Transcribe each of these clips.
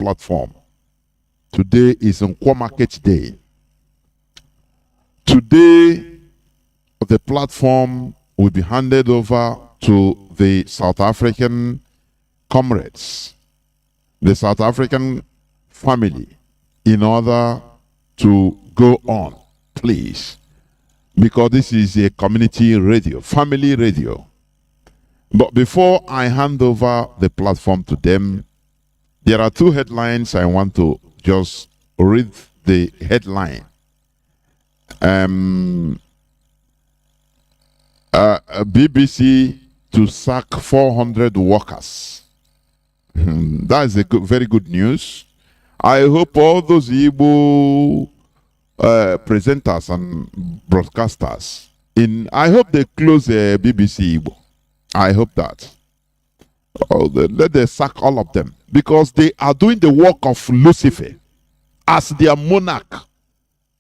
platform. Today is Nkwo Market Day. Today, the platform will be handed over to the South African comrades, the South African family, in order to go on, please. Because this is a community radio, family radio. But before I hand over the platform to them, there are two headlines I want to just read the headline. BBC to sack 400 workers. That is very good news. I hope all those Igbo presenters and broadcasters, I hope they close BBC Igbo. I hope that. Let them sack all of them, because they are doing the work of Lucifer as their monarch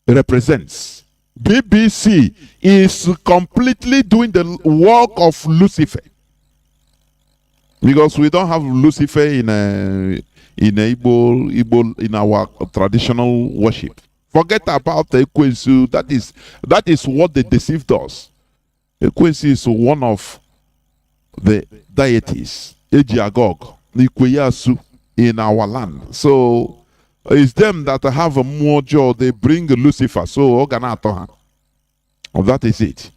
represents. BBC is completely doing the work of Lucifer, because we don't have Lucifer in Igbo in our traditional worship. Forget about the Ekwensu. That is what they deceived us. Ekwensu is one of the deities, Ejiagog, Ikweyasu, in our land. So it's them that have a more joy. They bring Lucifer. So that is it.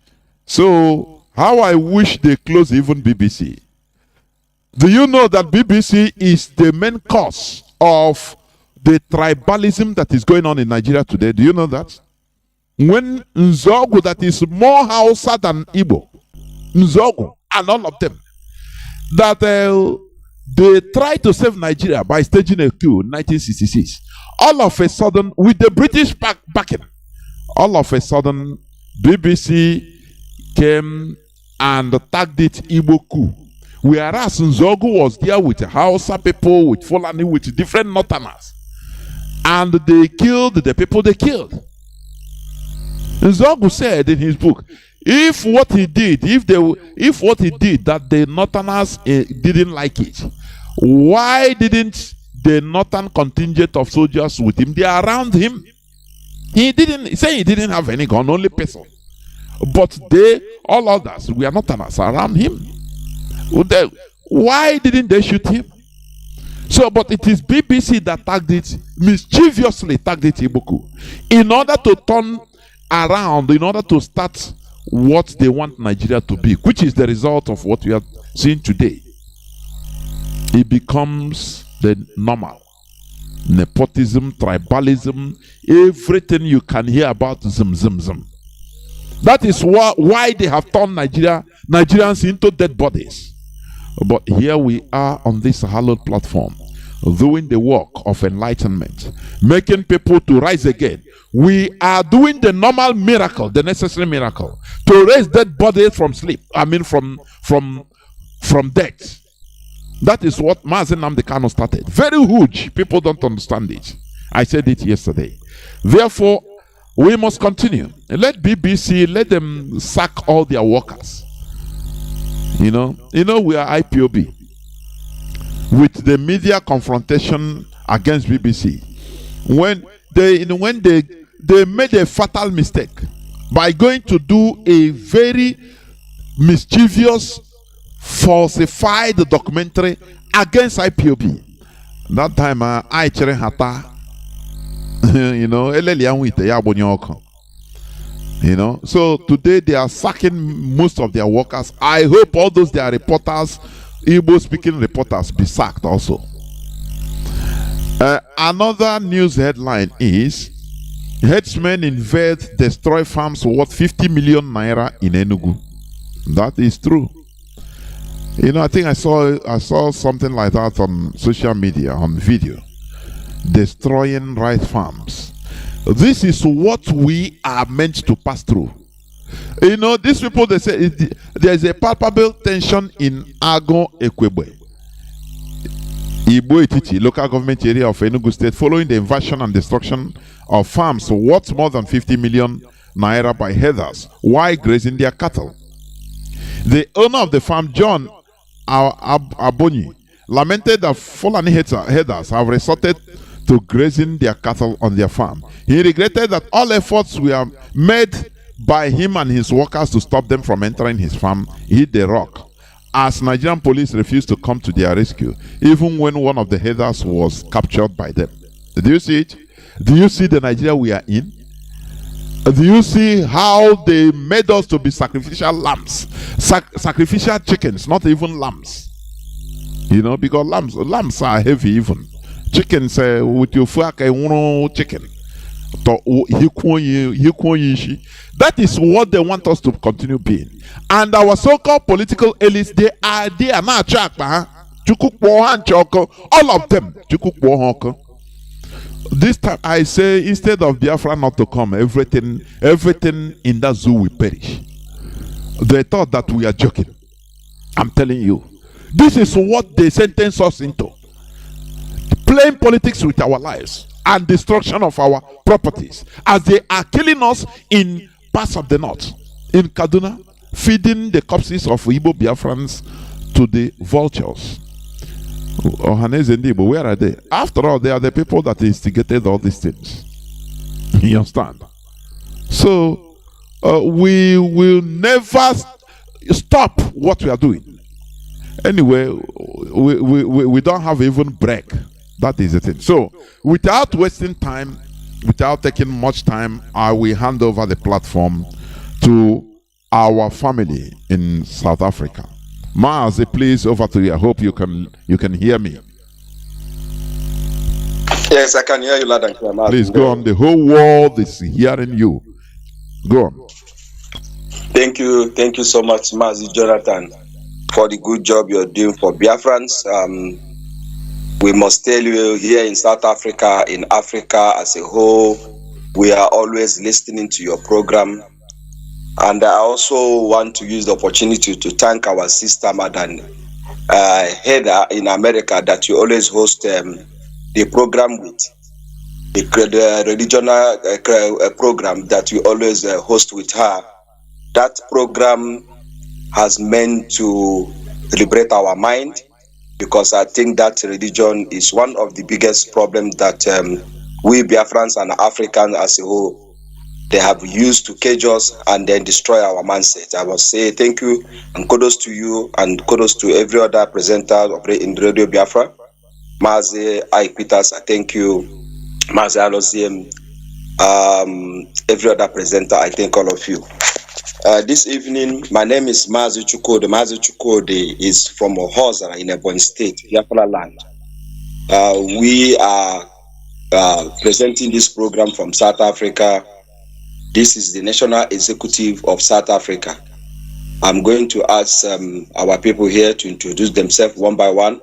So how I wish they close even BBC. Do you know that BBC is the main cause of the tribalism that is going on in Nigeria today? Do you know that? When Nzogu, that is more Hausa than Igbo, Nzogu and all of them, that they tried to save Nigeria by staging a coup in 1966. All of a sudden, with the British backing, all of a sudden, BBC came and tagged it Igbo coup. Whereas Nzogu was there with Hausa people, with Fulani, with different Northerners. And they killed the people they killed. Nzogu said in his book, if what he did that the Northerners didn't like it, why didn't the Northern contingent of soldiers with him, they are around him? He didn't have any gun, only pistol. But all others, we are Northerners around him. Why didn't they shoot him? So, but it is BBC that mischievously tagged it Ibuku, in order to turn around, in order to start what they want Nigeria to be, which is the result of what we are seeing today. It becomes the normal. Nepotism, tribalism, everything you can hear about zim. That is why they have turned Nigerians into dead bodies. But here we are on this hallowed platform, doing the work of enlightenment, making people to rise again. We are doing the normal miracle, the necessary miracle, to raise dead bodies from sleep. I mean, from death. That is what Mazi Nnamdi Kanu started. Very huge. People don't understand it. I said it yesterday. Therefore, we must continue. Let BBC, let them sack all their workers. You know, we are Ipob. With the media confrontation against BBC, when they made a fatal mistake by going to do a very mischievous, falsified documentary against Ipob. That time, I chere hata, so today they are sacking most of their workers. I hope all those their reporters, Igbo-speaking reporters, be sacked also. Another news headline is, Herdsmen invade, destroy farms worth 50 million naira in Enugu. That is true. I think I saw something like that on social media, on video. Destroying rice farms. This is what we are meant to pass through. These people, they say there is a palpable tension in Ago Ekwebe, Igbo Etiti, local government area of Enugu State, following the invasion and destruction of farms worth more than 50 million naira by herders while grazing their cattle. The owner of the farm, John Abonyi, lamented that Fulani herders have resorted to grazing their cattle on their farm. He regretted that all efforts were made by him and his workers to stop them from entering his farm hit the rock, as Nigerian police refused to come to their rescue, even when one of the herders was captured by them. Do you see it? Do you see the Nigeria we are in? Do you see how they made us to be sacrificial lambs, sacrificial chickens, not even lambs? You know, because lambs are heavy even. Chickens with your chicken. That is what they want us to continue being. And our so-called political elites, they are not all of them. This time I say, instead of Biafra not to come, everything in that zoo will perish. They thought that we are joking. I'm telling you, this is what they sentence us into: playing politics with our lives and destruction of our properties, as they are killing us in parts of the north, in Kaduna, feeding the corpses of Igbo Biafrans to the vultures. But where are they? After all, they are the people that instigated all these things. You understand? So we will never stop what we are doing. Anyway, we don't have even break. That is the thing. So without wasting time, without taking much time, I will hand over the platform to our family in South Africa. Mazi, please, over to you. I hope you can hear me. Yes, I can hear you loud and clear, Mazi. Please go on. The whole world is hearing you. Go on. Thank you so much, Mazi Jonathan, for the good job you're doing for Biafrans. We must tell you, here in South Africa, in Africa as a whole, we are always listening to your program. And I also want to use the opportunity to thank our sister, Madam Heather in America, that you always host the program with, the regional program that you always host with her. That program has meant to liberate our mind, because I think that religion is one of the biggest problems that we Biafrans and Africans as a whole, they have used to cage us and then destroy our mindset. I must say thank you and kudos to you and kudos to every other presenter in Radio Biafra. Mazi, Peters, I thank you. Mazi Alosiem, every other presenter, I thank all of you. This evening, my name is Mazi Chukwudi. Mazi Chukwudi is from Hausa in Ebonyi State, Biafra land. We are presenting this program from South Africa. This is the National Executive of South Africa. I'm going to ask our people here to introduce themselves one by one,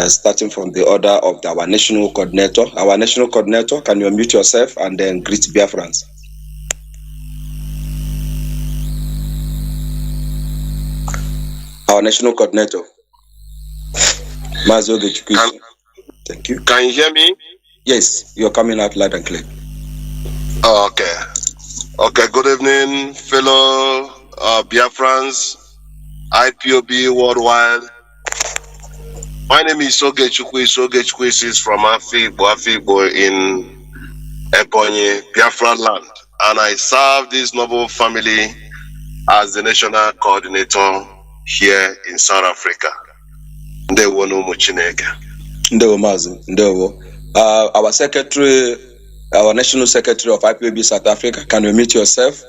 starting from the order of our National Coordinator. Our National Coordinator, can you unmute yourself and then greet Biafrans? Our National Coordinator. Mazi Ogechukwu. Thank you. Can you hear me? Yes, you're coming out loud and clear. Okay. Okay, good evening, fellow Biafrans, Ipob worldwide. My name is Ogechukwu. Ogechukwu is from Afikpo in Ebonyi, Biafra land. And I serve this noble family as the national coordinator here in South Africa. Ndewo n'umu Chineke. Ndewo Mazi, Ndewo. Our secretary, our national secretary of IPOB South Africa, can you meet yourself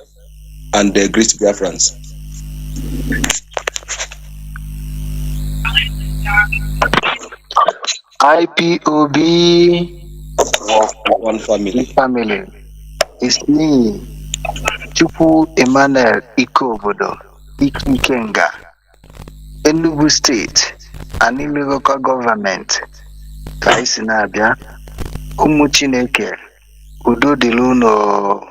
and greet Biafrans? IPOB, one family. It's me, Chukwu Emmanuel Ikobodo, Ikenga, Enugu State, and in local government, Kaisinabia, Chineke. Udo Diluno.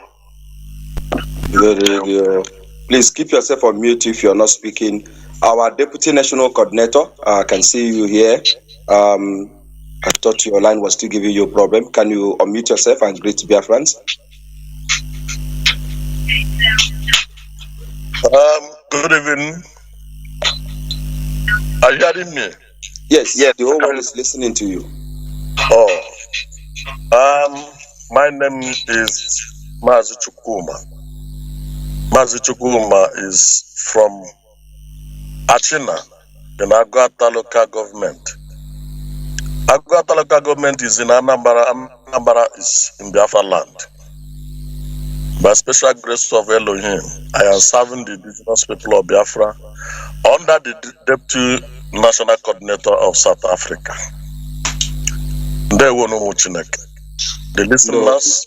Please keep yourself on mute if you're not speaking. Our Deputy National Coordinator, I can see you here. I thought your line was still giving you a problem. Can you unmute yourself and greet Biafrans? Good evening. Are you hearing me? Yes, the whole world is listening to you. Oh, my name is Mazi Chukuma. Mazi Chukuma is from Achina in Agwata local government. Agwata local government is in Anambra. Anambra is in Biafra land. By special grace of Elohim, I am serving the indigenous people of Biafra under the Deputy National Coordinator of South Africa. The listeners.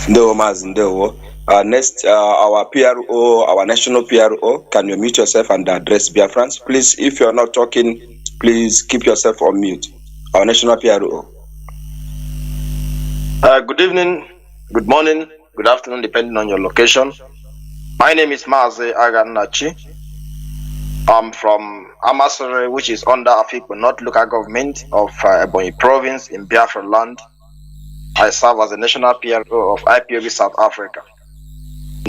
No, Mazi, no. Next, our PRO, our national PRO, can you mute yourself and address Biafrans? Please, if you're not talking, please keep yourself on mute. Our national PRO. Good evening, good morning, good afternoon, depending on your location. My name is Mazi Aganachi. I'm from Amasore, which is under Afikpo North local government of Ebonyi province in Biafra land. I serve as the national PRO of IPOB South Africa.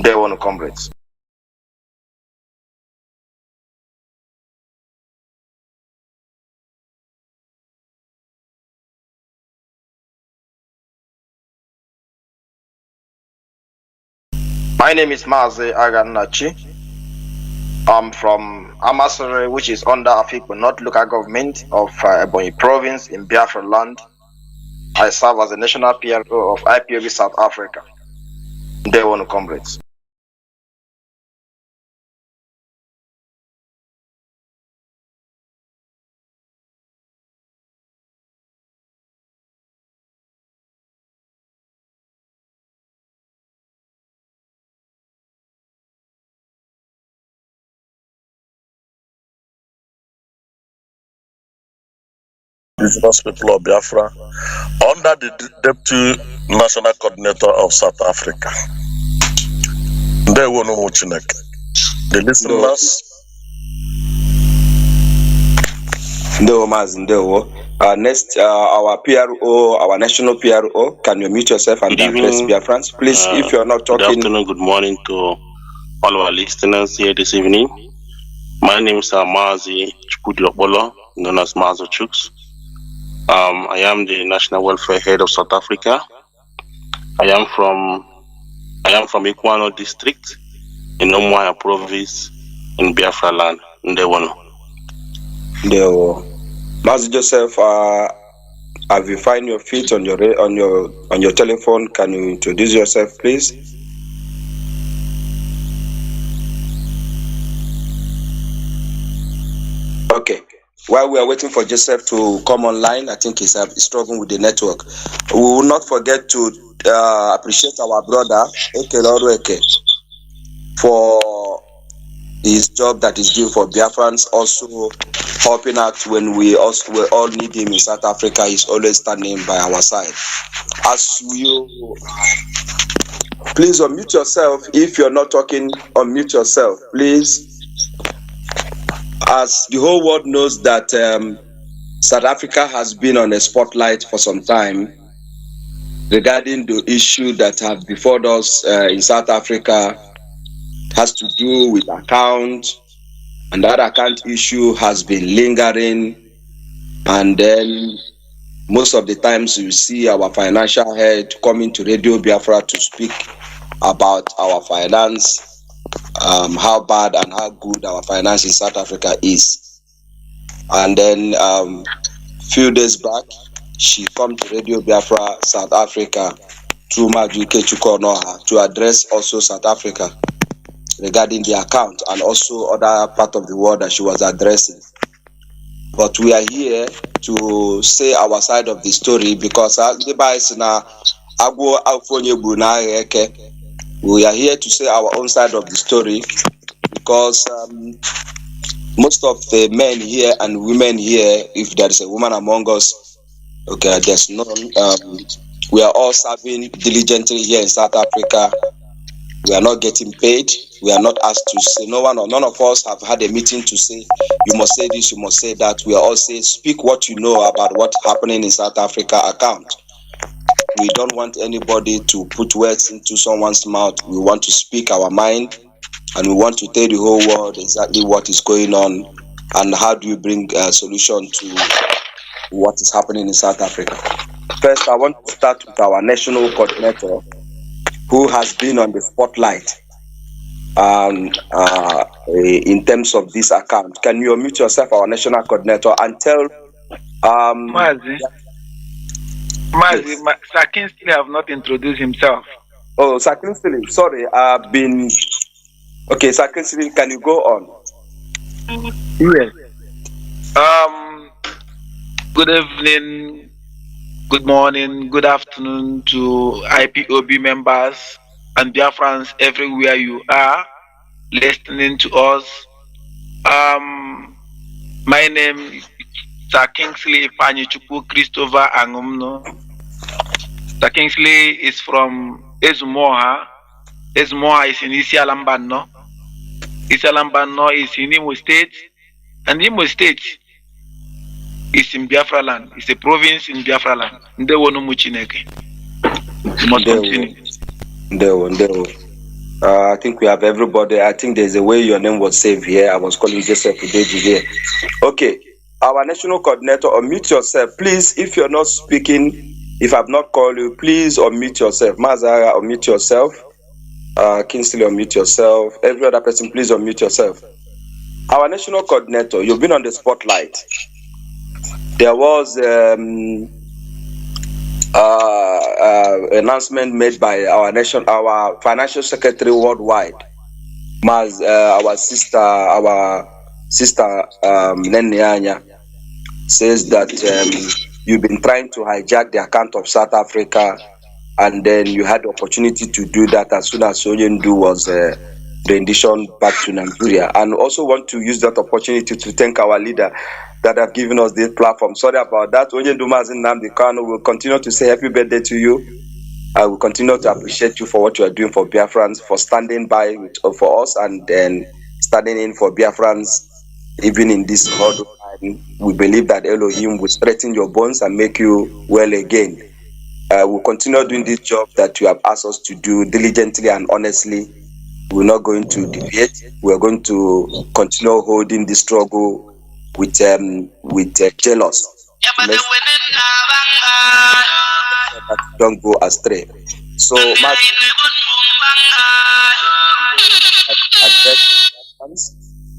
They want to comrades. My name is Mazi Aganachi. I'm from Amasore, which is under Afikpo North local government of Ebonyi province in Biafra land. I serve as the national PRO of IPOB South Africa. They want to comrades. Indigenous people of Biafra under the Deputy National Coordinator of South Africa. The listeners. No, Mazi, no. Next, our PRO, our national PRO, can you mute yourself and address Biafrans? Please, if you're not talking. Good afternoon, good morning to all our listeners here this evening. My name is Mazi Chukwu, known as Mazi Chuks. I am the National Welfare Head of South Africa. I am from Ikwano District in Umuahia Province in Biafra land. Mazi Joseph, have you find your feet on your telephone? Can you introduce yourself, please? Okay. While we are waiting for Joseph to come online, I think he's struggling with the network. We will not forget to appreciate our brother Eke for his job that he's doing for Biafrans, also helping out when we all need him in South Africa. He's always standing by our side. As you please unmute yourself. If you're not talking, unmute yourself, please. As the whole world knows that South Africa has been on a spotlight for some time regarding the issue that have before us in South Africa, has to do with account, and that account issue has been lingering, and then most of the times you see our financial head coming to Radio Biafra to speak about our finance, how bad and how good our finance in South Africa is. And then few days back, she come to Radio Biafra South Africa through Mazi Chukwunoha to address also South Africa regarding the account and also other part of the world that she was addressing. But we are here to say our side of the story because we are here to say our own side of the story because most of the men here and women here, if there is a woman among us, okay, there's none. We are all serving diligently here in South Africa. We are not getting paid. We are not asked to say, none of us have had a meeting to say, you must say this, you must say that. We are all saying, speak what you know about what's happening in South Africa account. We don't want anybody to put words into someone's mouth. We want to speak our mind and we want to tell the whole world exactly what is going on and how do you bring a solution to what is happening in South Africa. First, I want to start with our national coordinator, who has been on the spotlight in terms of this account. Can you unmute yourself, our national coordinator, and tell Mazi, yes. Sir Kingsley have not introduced himself. Oh, Sir Kingsley, sorry, I've been... Okay, Sir Kingsley, can you go on? Yes. Good evening, good morning, good afternoon to IPOB members and Biafrans everywhere you are listening to us. My name is Sir Kingsley Ifanyichukwu Christopher Angumno. Sir Kingsley is from Ezumoha. Ezumoha is in Isialambano. Isialambano is in Imo State, and Imo State is in Biafra land. It's a province in Biafra land. Ndewo no Muchineke. You must continue. Ndewo. I think we have everybody. I think there's a way your name was saved here. I was calling Joseph Udeji here. Okay. Our national coordinator, unmute yourself. Please, if you're not speaking, if I've not called you, please unmute yourself. Mazara, unmute yourself. Kingsley, unmute yourself. Every other person, please unmute yourself. Our national coordinator, you've been on the spotlight. There was announcement made by our financial secretary worldwide, Mazi, our sister Nene says that you've been trying to hijack the account of South Africa, and then you had the opportunity to do that as soon as Chinedu was rendition back to Nigeria. And also want to use that opportunity to thank our leader that have given us this platform. Sorry about that. Mazi Nnamdi Kanu will continue to say happy birthday to you. I will continue to appreciate you for what you are doing for Biafrans, for standing by for us, and then standing in for Biafrans even in this hard time. We believe that Elohim will strengthen your bones and make you well again. We'll continue doing this job that you have asked us to do diligently and honestly. We're not going to deviate. We're going to continue holding this struggle with jealous. Don't go astray. So,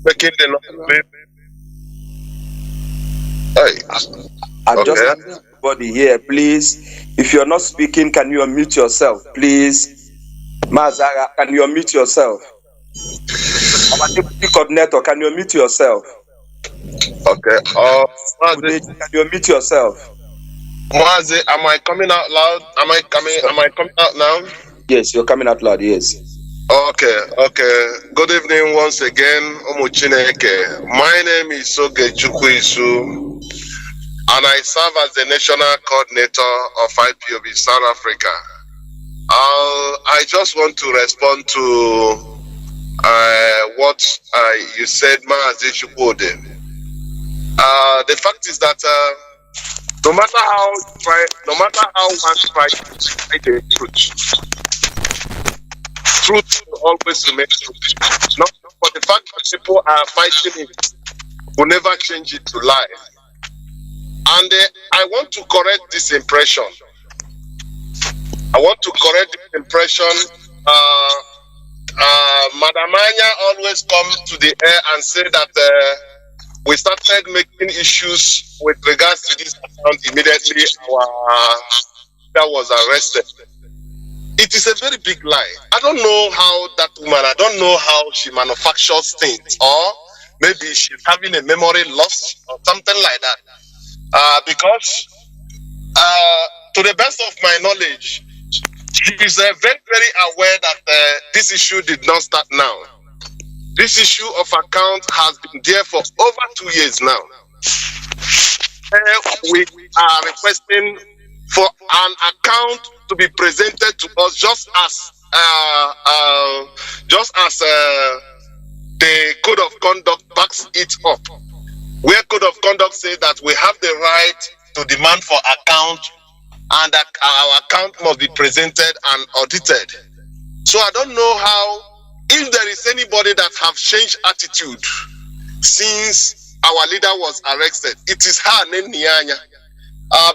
Making the just everybody here, please. If you're not speaking, can you unmute yourself, please? Mazara, can you unmute yourself? Our deputy coordinator, can you unmute yourself? Okay. Mazi, can you unmute yourself? Mazi, am I coming out loud? Am I coming out now? Yes, you're coming out loud, yes. Okay. Good evening once again, Omuchineke. My name is Ogechukwu Isu, and I serve as the national coordinator of IPOB South Africa. I just want to respond to what you said, Mazi Chukwude. The fact is that no matter how one tries to fight the truth will always remain truth. Not for the fact that people are fighting it will never change it to lie. And I want to correct this impression. Madam Anya always comes to the air and say that we started making issues with regards to this account immediately our leader was arrested. It is a very big lie. I don't know how that woman, I don't know how she manufactures things, or maybe she's having a memory loss or something like that. Because to the best of my knowledge, she is very, very aware that this issue did not start now. This issue of account has been there for over 2 years now. We are requesting for an account to be presented to us just as the code of conduct backs it up. Where code of conduct says that we have the right to demand for account, and that our account must be presented and audited. So I don't know how, if there is anybody that have changed attitude since our leader was arrested, it is her, Nyanya.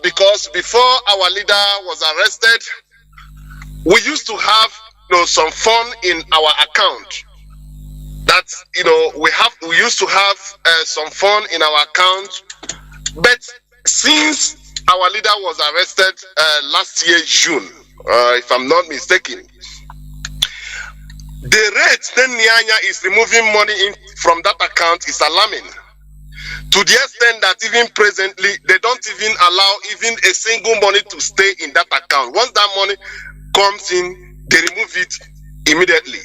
Because before our leader was arrested, we used to have some fun in our account. That we used to have some fun in our account. But since our leader was arrested last year June, if I'm not mistaken, the rate Nyanya is removing money from that account is alarming. To the extent that even presently, they don't even allow even a single money to stay in that account. Once that money comes in, they remove it immediately.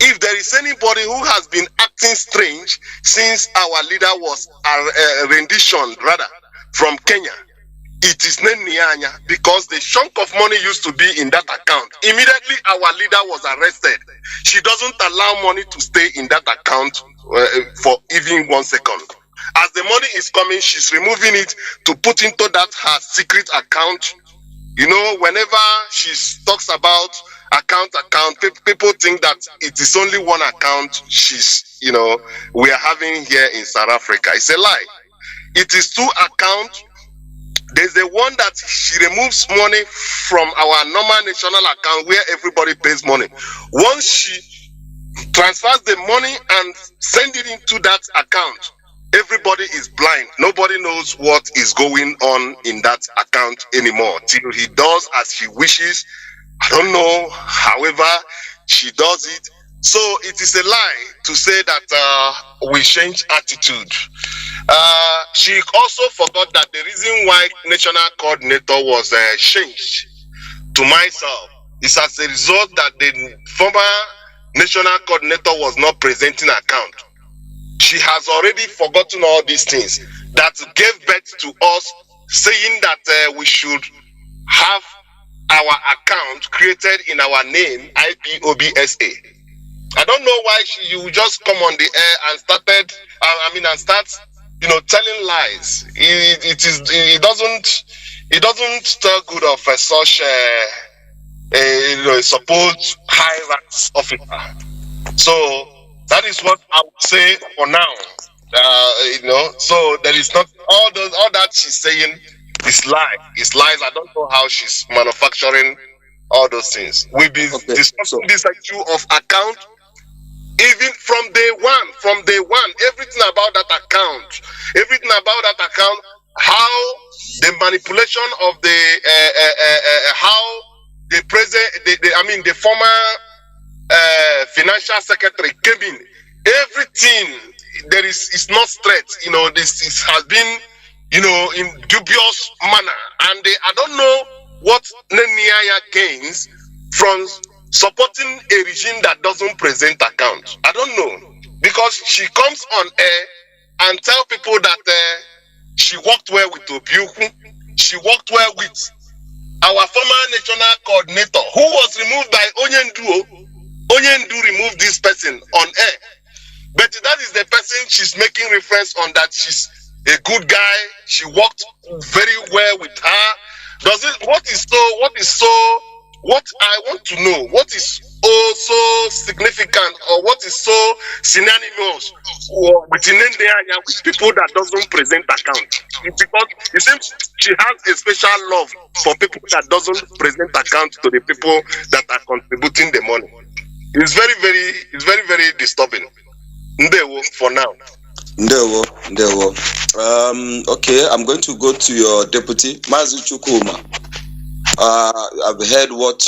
If there is anybody who has been acting strange since our leader was renditioned, rather, from Kenya, it is Nyanya, because the chunk of money used to be in that account. Immediately our leader was arrested. She doesn't allow money to stay in that account for even 1 second. As the money is coming, she's removing it to put into that her secret account. Whenever she talks about account, people think that it is only one account we are having here in South Africa. It's a lie. It is 2 accounts. There's the one that she removes money from our normal national account where everybody pays money. Once she transfers the money and sends it into that account, everybody is blind. Nobody knows what is going on in that account anymore till he does as she wishes. I don't know. However, she does it. So it is a lie to say that we change attitude. She also forgot that the reason why national coordinator was changed to myself is as a result that the former national coordinator was not presenting account. She has already forgotten all these things that gave birth to us saying that we should have our account created in our name, IPOBSA. I don't know why you just come on the air and start telling lies. It doesn't tell good of such a supposed high ranks officer. So that is what I would say for now. So there is not all that she's saying is lie. It's lies. I don't know how she's manufacturing all those things. We've been discussing this issue of account even from day one. Everything about that account, how the manipulation of the how the the former financial secretary came in. Everything is not straight. This has been in dubious manner, and I don't know what Nyanya gains from supporting a regime that doesn't present accounts. I don't know, because she comes on air and tell people that she worked well with Obiuku, she worked well with our former national coordinator, who was removed by Onyendu. Onyendu removed this person on air, but that is the person she's making reference on, that she's a good guy. She worked very well with her. What I want to know, what is so significant, or what is so synonymous with people that doesn't present account? It's because it seems she has a special love for people that doesn't present account to the people that are contributing the money. It's very, very disturbing. Ndewo for now. Ndewo. Okay, I'm going to go to your deputy, Mazi Chukuma. I've heard what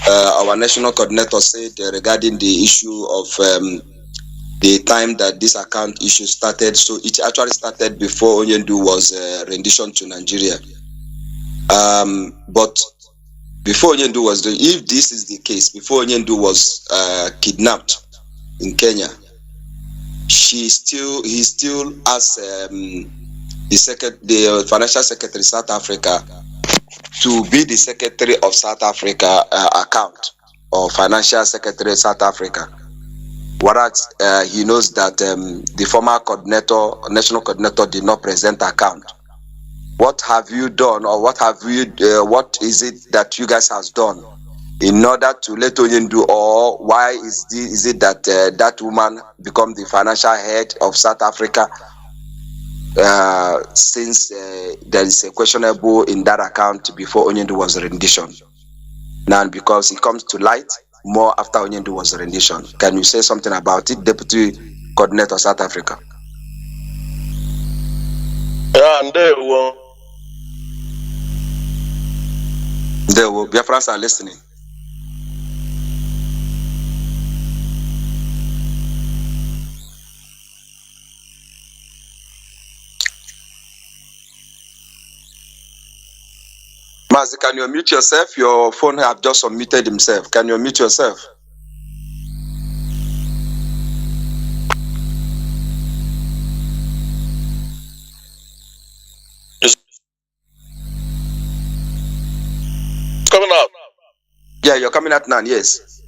our national coordinator said regarding the issue of the time that this account issue started. So it actually started before Onyendu was rendition to Nigeria. But before Onyendu was if this is the case, before Onyendu was kidnapped in Kenya, he still asked the financial secretary South Africa to be the secretary of South Africa account, or financial secretary South Africa. Whereas he knows that the former national coordinator did not present account. What have you done, or what is it that you guys has done in order to let Onyendu, or why is it that that woman become the financial head of South Africa since there is a questionable in that account before Onyendu was rendition? Now, because it comes to light more after Onyendu was rendition. Can you say something about it, Deputy Coordinator South Africa? Yeah, and they will. Biafrans are listening. Mazi, can you unmute yourself? Your phone have just unmuted himself. Can you unmute yourself? It's coming out. Yeah, you're coming out now, yes.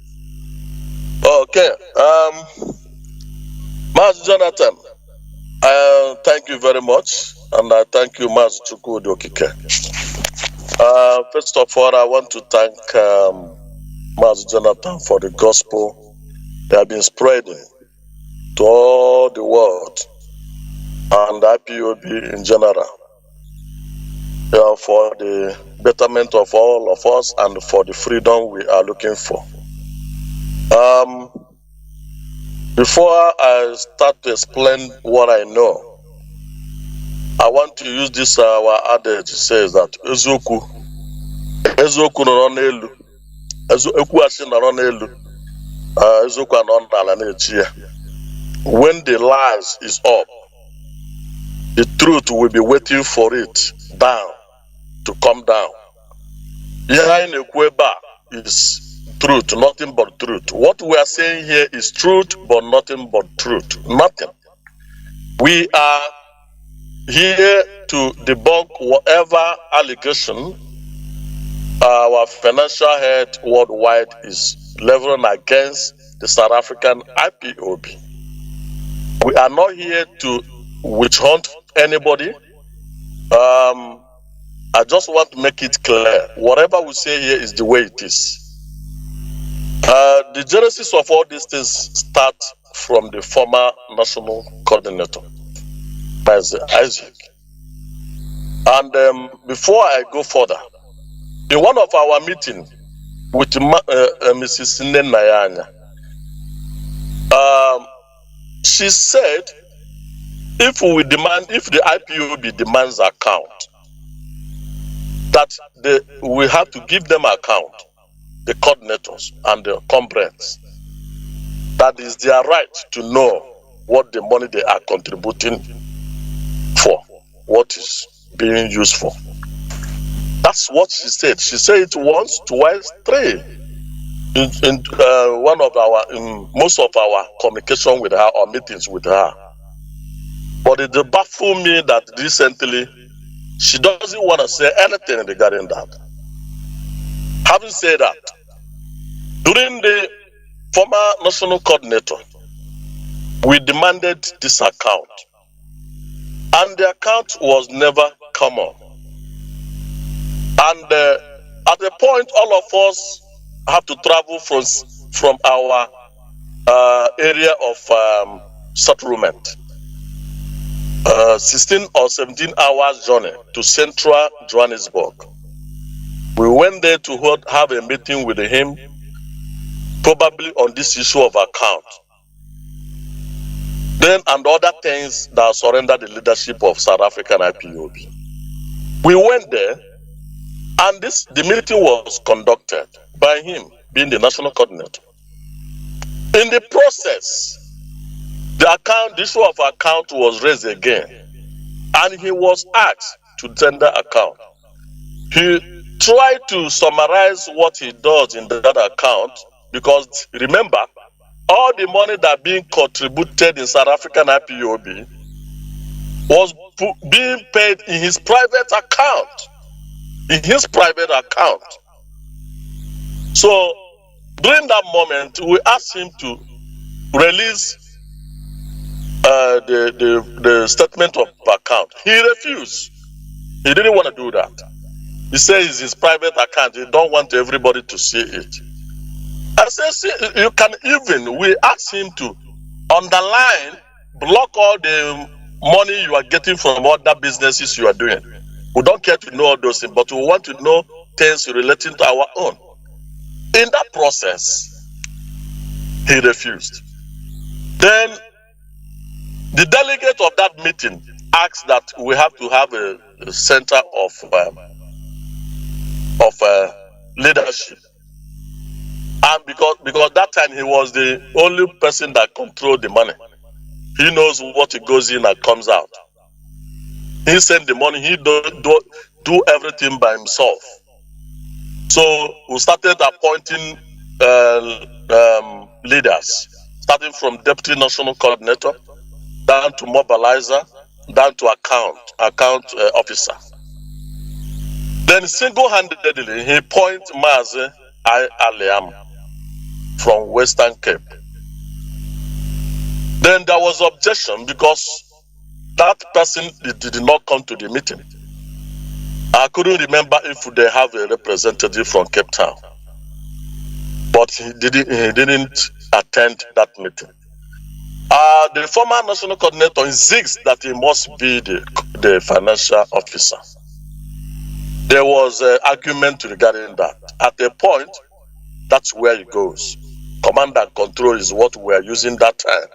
Okay. Mazi Jonathan, thank you very much. And I thank you, Mazi Chukwudi Okike. First of all, I want to thank Mazi Jonathan for the gospel they have been spreading to all the world and IPOB in general, for the betterment of all of us and for the freedom we are looking for. Before I start to explain what I know, I want to use this our adage says that ezoku nọrọ n'elu, ekwu asị nọrọ n'elu, ezoku anọ n'ala na-echi ya. When the lies is up, the truth will be waiting for it down to come down. Ihe anyị na-ekwu ebe a is truth, nothing but truth. What we are saying here is truth, but nothing but truth. Nothing. We are here to debunk whatever allegation our financial head worldwide is leveling against the South African IPOB. We are not here to witch hunt anybody. I just want to make it clear. Whatever we say here is the way it is. The genesis of all these things start from the former national coordinator, Mazi Isaac. And before I go further, in one of our meetings with Mrs. Nnamdi, she said, if the IPOB demands account, that we have to give them account, the coordinators and the comrades. That is their right to know what the money they are contributing for, what is being used for. That's what she said. She said it once, twice, three. In most of our communication with her or meetings with her. But it baffled me that recently she doesn't want to say anything regarding that. Having said that, during the former national coordinator, we demanded this account, and the account was never come up. And at the point, all of us have to travel from our area of settlement, 16 or 17 hours journey to central Johannesburg. We went there to have a meeting with him, probably on this issue of account. Then, and other things that surrendered the leadership of South African IPOB. We went there, and the meeting was conducted by him, being the national coordinator. In the process, the issue of account was raised again, and he was asked to tender account. He tried to summarize what he does in that account, because remember, all the money that being contributed in South African IPOB was being paid in his private account. So during that moment, we asked him to release the statement of account. He refused. He didn't want to do that. He says it's his private account. He don't want everybody to see it. I said, see, you can even, we asked him to underline, block all the money you are getting from other businesses you are doing. We don't care to know all those things, but we want to know things relating to our own. In that process, he refused. Then the delegate of that meeting asked that we have to have a center of leadership. And because that time he was the only person that controlled the money. He knows what goes in and comes out. He sent the money, he do everything by himself. So we started appointing leaders, starting from deputy national coordinator, down to mobilizer, down to account officer. Then single-handedly, he appointed Mazi Aliam from Western Cape. Then there was objection because that person did not come to the meeting. I couldn't remember if they have a representative from Cape Town, but he didn't attend that meeting. The former national coordinator insists that he must be the financial officer. There was an argument regarding that. At a point, that's where it goes. Command and control is what we are using that time.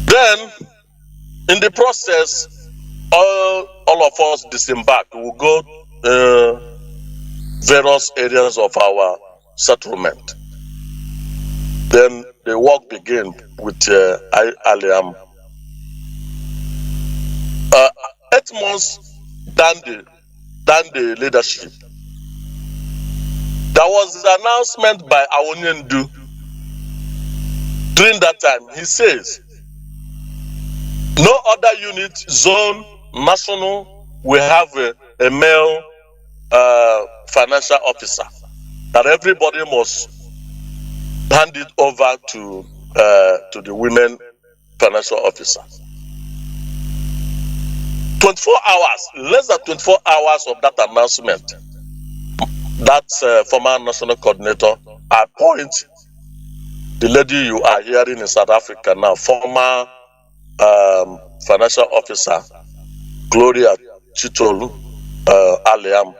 Then, in the process, all of us disembark. We will go various areas of our settlement. Then the work began with Aliam. 8 months down the leadership, there was an announcement by Awonyendu. During that time, he says, no other unit, zone, national will have a male financial officer. That everybody must hand it over to the women financial officer. 24 hours, less than 24 hours of that announcement, that former national coordinator appoints the lady you are hearing in South Africa now, former financial officer Gloria Chitolu Aliam.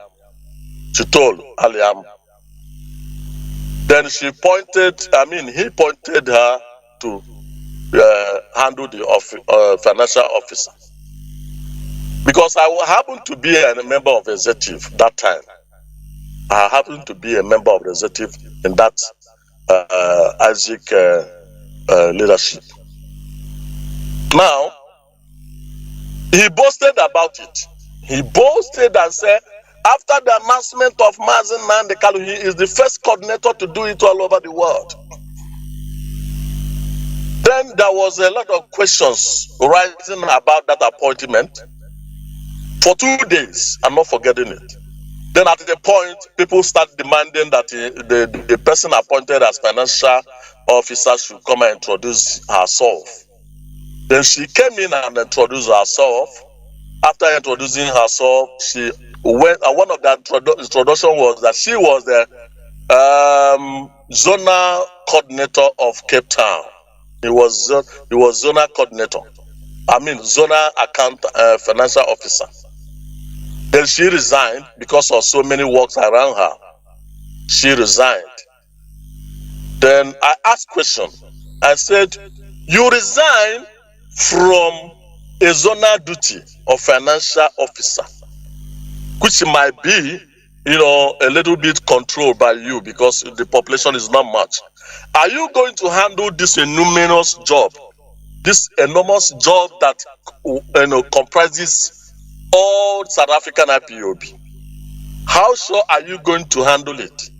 Then he pointed her to handle the financial officer. Because I happened to be a member of the executive that time. I happened to be a member of the executive in that Isaac leadership. Now, he boasted about it. He boasted and said, after the announcement of Mazi Nnamdi, he is the first coordinator to do it all over the world. Then there was a lot of questions rising about that appointment for 2 days. I'm not forgetting it. Then at the point, people start demanding that the person appointed as financial officer should come and introduce herself. Then she came in and introduced herself. After introducing herself, she went. One of the introduction was that she was the zonal coordinator of Cape Town. He was zonal coordinator. Zonal account financial officer. Then she resigned because of so many works around her. She resigned. Then I asked question. I said, you resign from a zonal duty of financial officer, which might be, a little bit controlled by you because the population is not much. Are you going to handle this enormous job that comprises all South African IPOB? How sure are you going to handle it?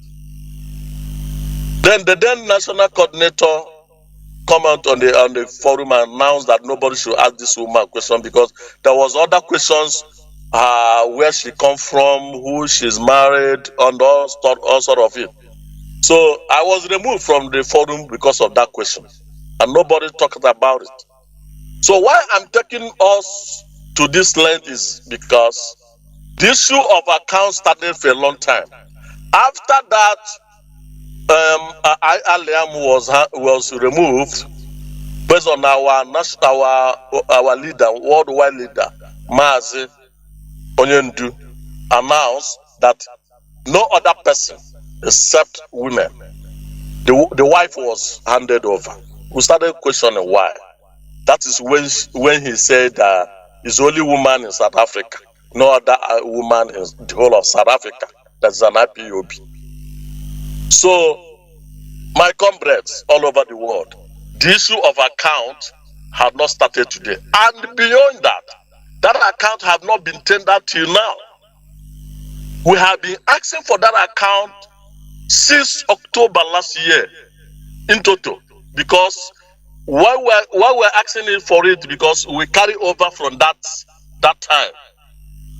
Then the then national coordinator come out on the forum and announced that nobody should ask this woman a question because there was other questions, where she come from, who she's married, and all sort of it. So I was removed from the forum because of that question, and nobody talked about it. So why I'm taking us to this length is because The issue of accounts started for a long time. After that, Aliam was removed based on our leader, worldwide leader, Mazi Onyendu, announced that no other person except women. The wife was handed over. We started questioning why. That is when he said that he's the only woman in South Africa, no other woman in the whole of South Africa. That's an IPOB. So, my comrades all over the world, the issue of account had not started today. And beyond that, that account have not been tendered till now. We have been asking for that account since October last year in total, because why we're asking it for it, because we carry over from that time,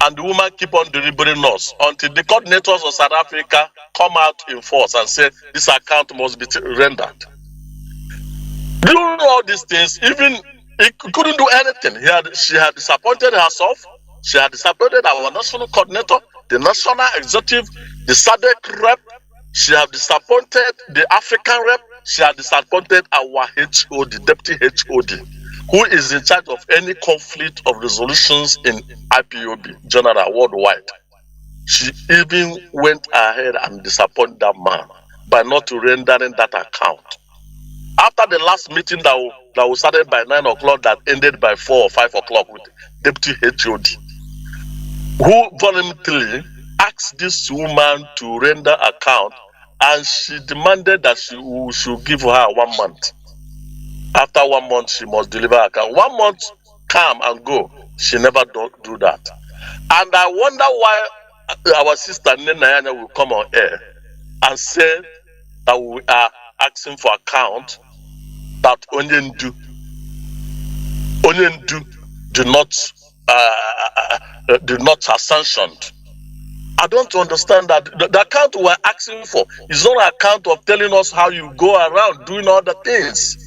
and the woman keep on delivering us until the coordinators of South Africa come out in force and say this account must be rendered. Doing all these things, even he couldn't do anything. She had disappointed herself. She had disappointed our national coordinator, the national executive, the SADC rep. She had disappointed the African rep. She had disappointed our HOD, deputy HOD, who is in charge of any conflict of resolutions in IPOB, general worldwide. She even went ahead and disappointed that man by not rendering that account. After the last meeting that was started by 9 o'clock, that ended by 4 or 5 o'clock with deputy HOD, who voluntarily asked this woman to render account, and she demanded that we should give her 1 month. After 1 month, she must deliver account. 1 month come and go, she never do that. And I wonder why our sister Nenayanya will come on air and say that we are asking for account that Onyendu do not have sanctioned. I don't understand that. The account we're asking for is not an account of telling us how you go around doing other things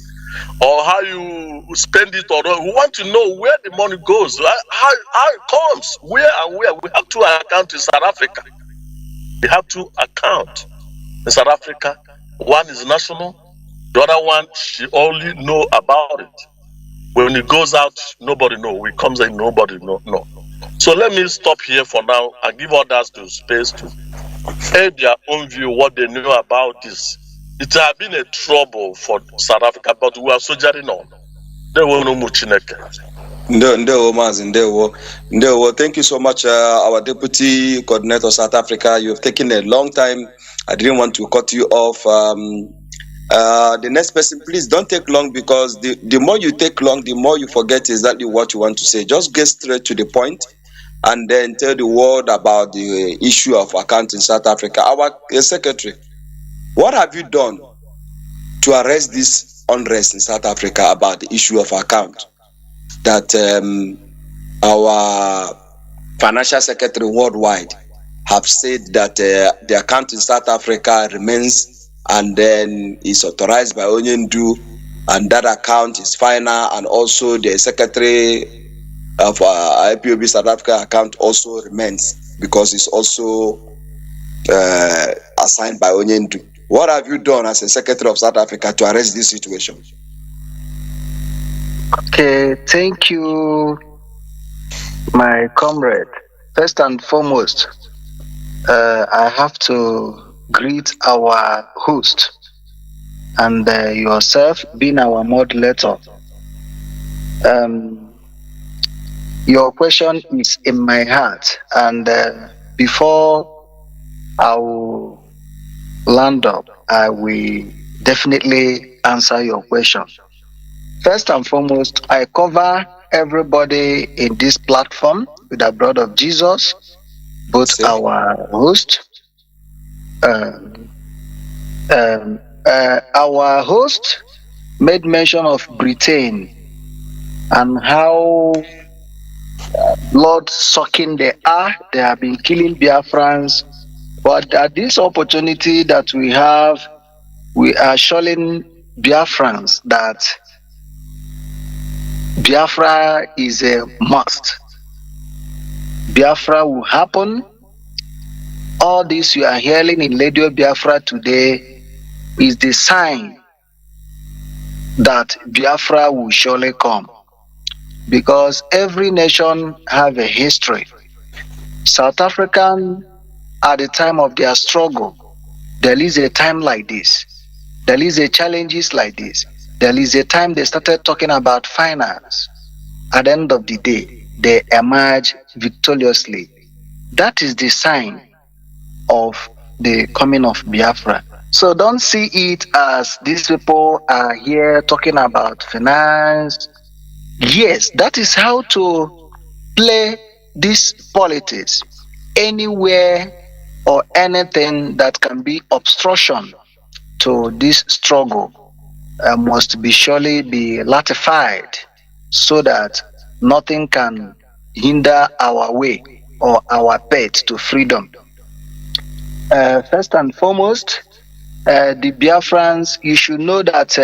or how you spend it. Or we want to know where the money goes, how it comes, where and where. We have to account in South Africa. We have to account in South Africa. One is national, the other one she only know about it. When it goes out, nobody know. When it comes in, nobody know. No. So let me stop here for now and give others the space to add their own view, what they know about this. It has been a trouble for South Africa, but we are soldiering on. They will know Muchineke. Thank you so much, our Deputy Coordinator South Africa. You have taken a long time. I didn't want to cut you off. The next person, please don't take long, because the more you take long, the more you forget exactly what you want to say. Just get straight to the point and then tell the world about the issue of account in South Africa. Our secretary, what have you done to arrest this unrest in South Africa about the issue of account? That our financial secretary worldwide have said that the account in South Africa remains and then is authorized by Onyendu, and that account is final, and also the secretary of IPOB South Africa account also remains because it's also assigned by Onyendu. What have you done as a secretary of South Africa to arrest this situation? Okay, thank you, my comrade. First and foremost, I have to greet our host and yourself being our moderator. Your question is in my heart, and before I will land up, I will definitely answer your question. First and foremost, I cover everybody in this platform with the blood of Jesus, both our host. Our host made mention of Britain and how blood sucking they are. They have been killing Biafrans. But at this opportunity that we have, we are showing Biafrans that Biafra is a must. Biafra will happen. All this you are hearing in Radio Biafra today is the sign that Biafra will surely come. Because every nation have a history. South African, at the time of their struggle, there is a time like this. There is a challenges like this. There is a time they started talking about finance. At the end of the day, they emerge victoriously. That is the sign of the coming of Biafra. So don't see it as these people are here talking about finance. Yes, that is how to play this politics. Anywhere or anything that can be obstruction to this struggle must be surely be ratified so that nothing can hinder our way or our path to freedom. First and foremost, the Biafrans, you should know that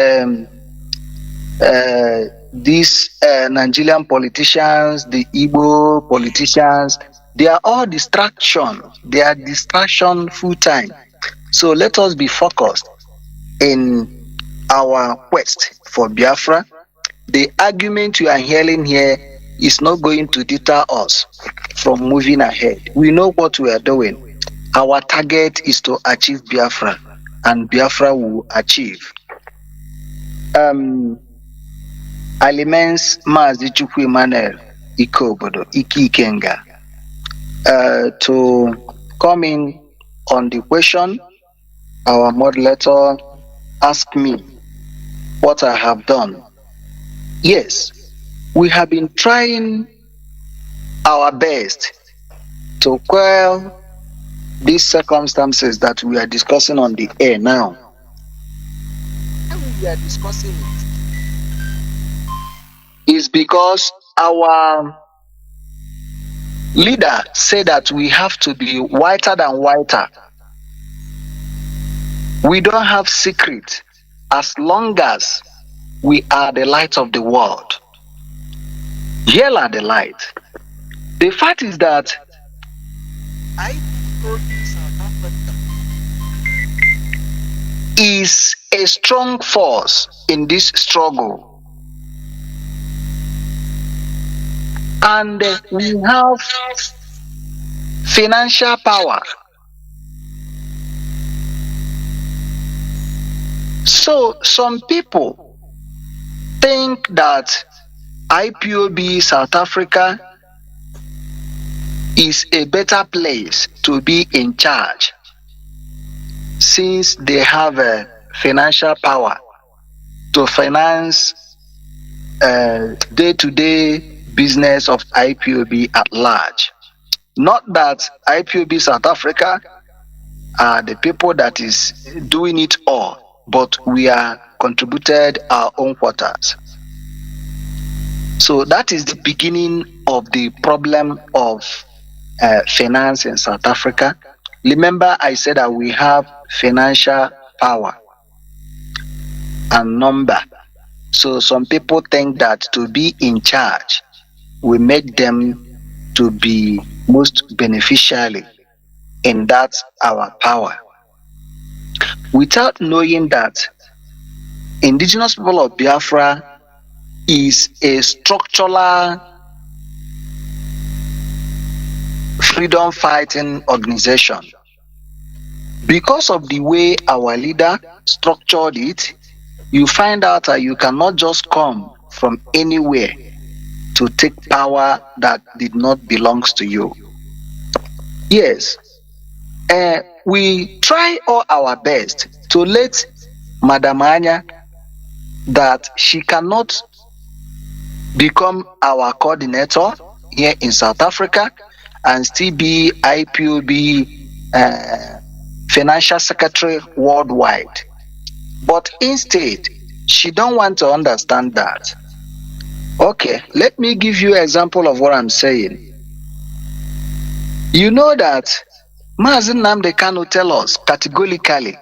these Nigerian politicians, the Igbo politicians, they are all distraction. They are distraction full time. So let us be focused in our quest for Biafra. The argument you are hearing here is not going to deter us from moving ahead. We know what we are doing. Our target is to achieve Biafra, and Biafra will achieve. Aliments Mazi Chukwu Emmanuel Ikobodo Iki Ikenga to come in on the question. Our moderator asked me what I have done. Yes, we have been trying our best to quell these circumstances that we are discussing on the air now. We are discussing it is because our leader said that we have to be whiter than whiter. We don't have secret as long as we are the light of the world. Here are the light. The fact is that is a strong force in this struggle. And we have financial power. So some people think that IPOB South Africa is a better place to be in charge since they have a financial power to finance day-to-day business of IPOB at large. Not that IPOB South Africa are the people that is doing it all, but we are contributed our own quarters. So that is the beginning of the problem of finance in South Africa. Remember, I said that we have financial power and number. So some people think that to be in charge will make them to be most beneficially in that our power. Without knowing that indigenous people of Biafra is a structural freedom fighting organization. Because of the way our leader structured it, you find out that you cannot just come from anywhere to take power that did not belong to you. Yes, we try all our best to let Madam Anya that she cannot become our coordinator here in South Africa and still be IPOB financial secretary worldwide. But instead, she don't want to understand that. Okay, let me give you an example of what I'm saying. You know that Mazi Nnamdi Kanu tell us categorically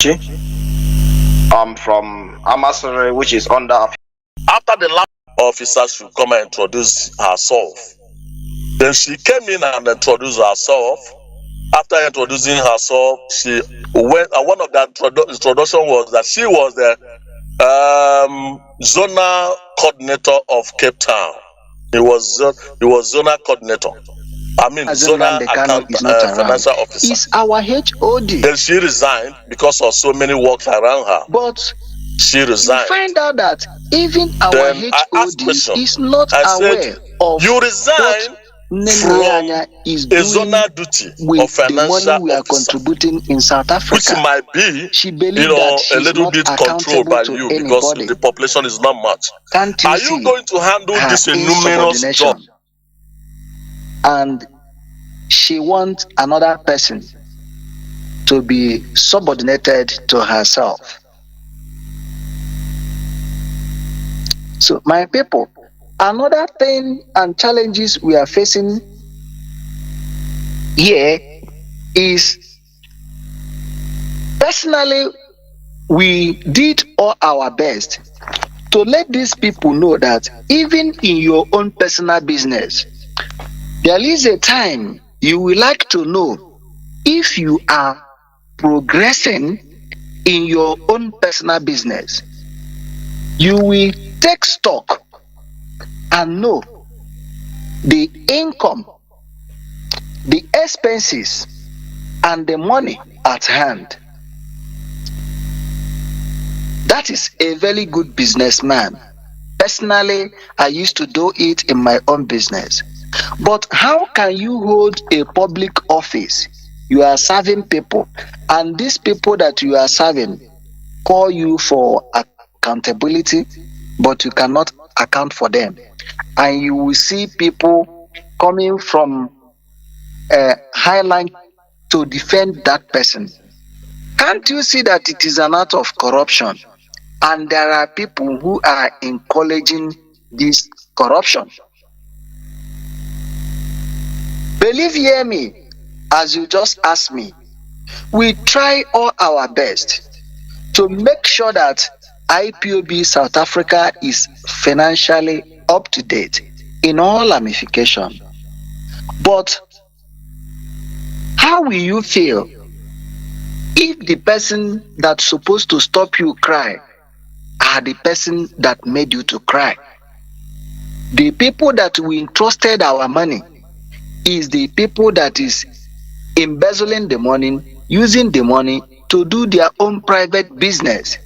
I'm from Amasore, which is under. After the last officer should come and introduce herself, then she came in and introduced herself. After introducing herself, she went. One of the introduction was that she was the zonal coordinator of Cape Town. He was zonal coordinator. I mean, zonal account financial officer. Is our HOD. Then she resigned because of so many works around her. But she resigned. You find out that even our Then HOD is not aware of you resign from is doing a zonal duty with of financial the money we are officer, contributing in South Africa, which might be, she believes that she's a little not bit controlled by accountable you to because anybody. the population is not much. Can't you Are see you going to handle her this numerous job? insubordination? And she wants another person to be subordinated to herself. So, my people, another thing and challenges we are facing here is, personally, we did all our best to let these people know that even in your own personal business, there is a time you will like to know if you are progressing in your own personal business. You will take stock and know the income, the expenses, and the money at hand. That is a very good businessman. Personally, I used to do it in my own business. But how can you hold a public office? You are serving people, and these people that you are serving call you for accountability, but you cannot account for them. And you will see people coming from highline to defend that person. Can't you see that it is an act of corruption? And there are people who are encouraging this corruption. Believe ye me, as you just asked me, we try all our best to make sure that IPOB South Africa is financially up to date in all ramifications. But how will you feel if the person that's supposed to stop you cry are the person that made you to cry? The people that we entrusted our money is the people that is embezzling the money, using the money to do their own private business